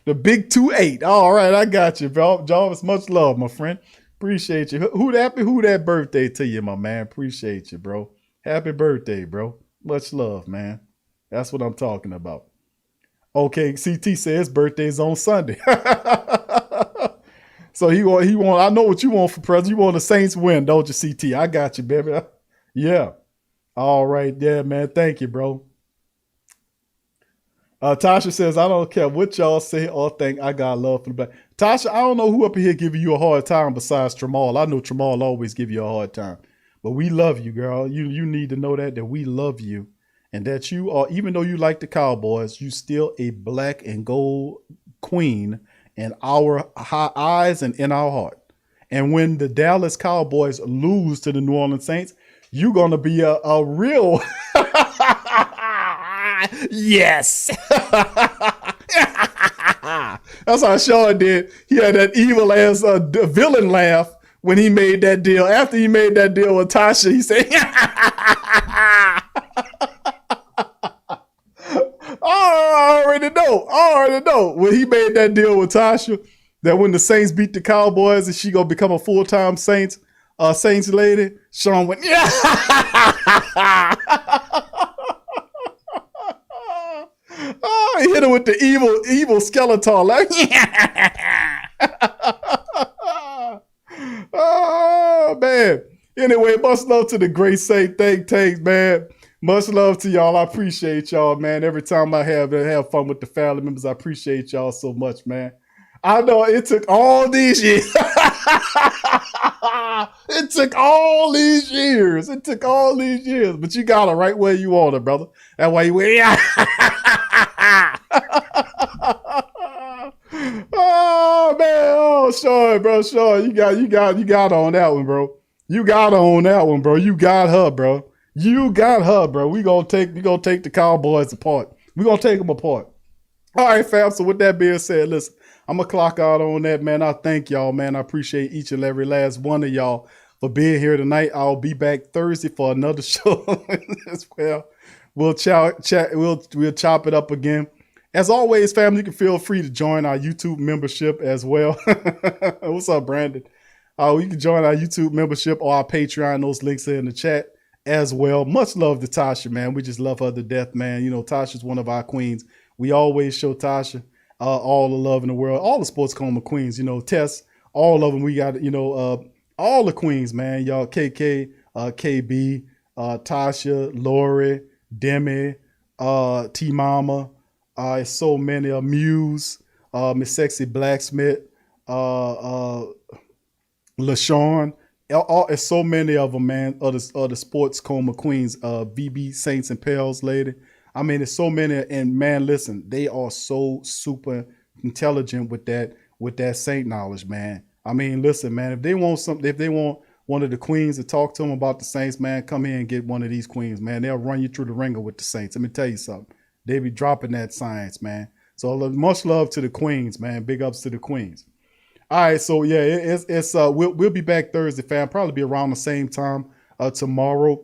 The big 2-8. All right, I got you, bro. Jarvis, much love, my friend. Appreciate you. Who that birthday to you, my man? Appreciate you, bro. Happy birthday, bro. Much love, man. That's what I'm talking about. Okay, CT says birthday's on Sunday. So he want. I know what you want for present. You want the Saints win, don't you, CT? I got you, baby. Yeah. All right, yeah, man. Thank you, bro. Tasha says, I don't care what y'all say or think. I got love for the Black. Tasha, I don't know who up here giving you a hard time besides Tramal. I know Tramal always give you a hard time, but we love you, girl. You need to know that we love you, and that you are, even though you like the Cowboys, you still a black and gold queen in our eyes and in our heart. And when the Dallas Cowboys lose to the New Orleans Saints, you're going to be a real yes. That's how Sean did. He had that evil ass villain laugh when he made that deal. After he made that deal with Tasha, he said, I already know. When he made that deal with Tasha, that when the Saints beat the Cowboys and she gonna become a full-time Saints lady, Sean went, yeah. Oh, he hit her with the evil skeleton. Like, oh, man. Anyway, much love to the great Saint Tanks, man. Much love to y'all. I appreciate y'all, man. Every time I have fun with the family members, I appreciate y'all so much, man. I know it took all these years. It took all these years. But you got it right where you want it, brother. That's why you went. Oh man, oh Sean, bro, Sean, you got on that one, bro. You got her, bro. We gonna take the Cowboys apart. We gonna take them apart. All right, fam. So with that being said, listen, I'm gonna clock out on that, man. I thank y'all, man. I appreciate each and every last one of y'all for being here tonight. I'll be back Thursday for another show as well. We'll chop it up again. As always, family, you can feel free to join our YouTube membership as well. What's up, Brandon? You can join our YouTube membership or our Patreon. Those links are in the chat as well. Much love to Tasha, man. We just love her to death, man. You know, Tasha's one of our queens. We always show Tasha all the love in the world. All the Sports Coma queens, you know, Tess, all of them. We got, you know, all the queens, man. Y'all, KK, KB, Tasha, Lori, Demi, T-Mama, so many of Muse, Miss Sexy Blacksmith, LaShawn, it's so many of them, man, of the Sports Coma queens, VB Saints and Pels lady. I mean, there's so many, and man, listen, they are so super intelligent with that Saint knowledge, man. I mean, listen, man, if they want one of the queens to talk to them about the Saints, man, come here and get one of these queens, man. They'll run you through the ringer with the Saints. Let me tell you something. They be dropping that science, man. So much love to the queens, man. Big ups to the queens. All right, so yeah, we'll be back Thursday, fam. Probably be around the same time tomorrow.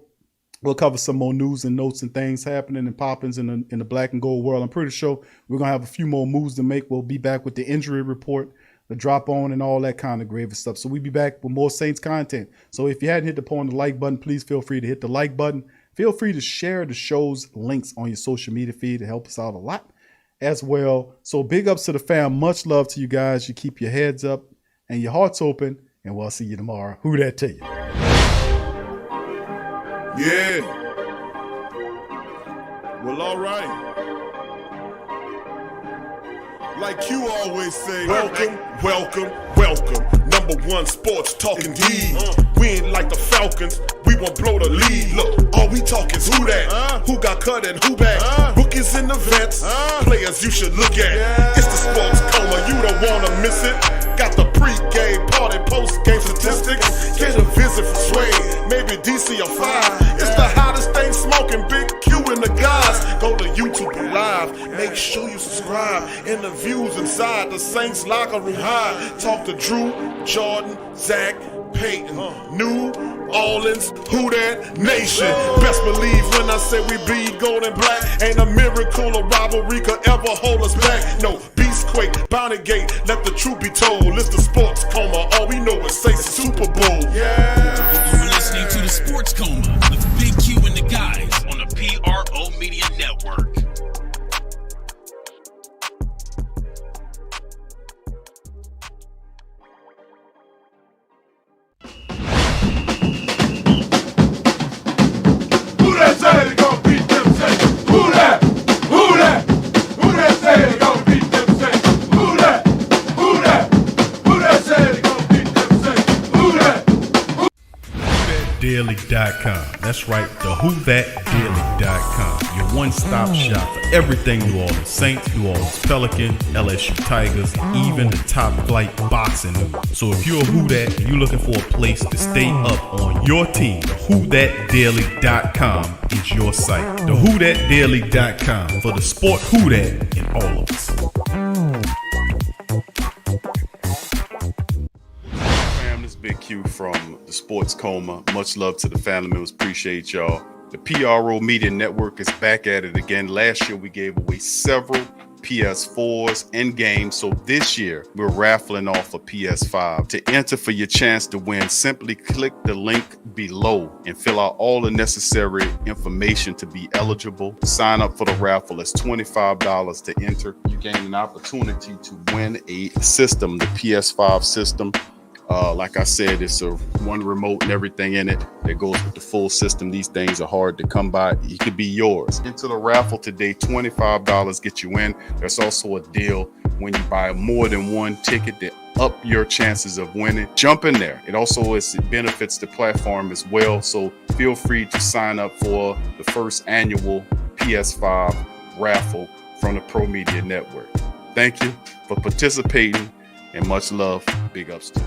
We'll cover some more news and notes and things happening and poppings in the black and gold world. I'm pretty sure we're gonna have a few more moves to make. We'll be back with the injury report, the drop on, and all that kind of gravy stuff. So we'll be back with more Saints content. So if you hadn't hit the like button, please feel free to hit the like button. Feel free to share the show's links on your social media feed to help us out a lot as well. So big ups to the fam. Much love to you guys. You keep your heads up and your hearts open, and we'll see you tomorrow. Who that to you? Yeah. Well, all right. Like you always say, welcome. Number one sports talking D. We ain't like the Falcons. We won't blow the lead. Look, all we talk is who that, who got cut and who back. Rookies in the vets, players you should look at. It's the Sports Coma, you don't wanna miss it. Got the pre-game party, post-game statistics. Get a visit from Sway, maybe DC or 5. It's the hottest thing smoking, Big Q and the guys. Go to YouTube Live, make sure you subscribe. Interviews inside the Saints locker room high. Talk to Drew, Jordan, Zach, Peyton, New Orleans, who that nation? Best believe when I say we bleed gold and black. Ain't a miracle or rivalry could ever hold us back. No, Beastquake, Bounty Gate, let the truth be told. It's the sports coma, all we know is say Super Bowl. Yeah. You're listening to the Sports Coma with Big Q and the guys on the PRO Media Network. Who that say they gon' beat them Texans? Who that? Who that? Who that say they gon' beat them Texans? Who that? Who that? Who that say they gon' beat them Texans? Who that? WhoThatDaily.com. That's right, the WhoThatDaily.com. Your one-stop shop for everything New Orleans Saints, New Orleans Pelicans, LSU Tigers, even the top flight boxing news. So if you're a Who That and you're looking for a place to stay up on your team, WhoThatDaily.com is your site. The WhoThatDaily.com for the sport Who That in all of us. Fam, this is Big Q from the Sports Coma. Much love to the family members. Appreciate y'all. The PRO Media Network is back at it again. Last year, we gave away several PS4s and games. So this year, we're raffling off a PS5. To enter for your chance to win, simply click the link below and fill out all the necessary information to be eligible. Sign up for the raffle. It's $25 to enter. You gain an opportunity to win a system, the PS5 system. Like I said, it's a one remote and everything in it that goes with the full system. These things are hard to come by. It could be yours. Into the raffle today, $25 get you in. There's also a deal when you buy more than one ticket to up your chances of winning. Jump in there. It also benefits the platform as well. So feel free to sign up for the first annual PS5 raffle from the Pro Media Network. Thank you for participating and much love. Big ups to you.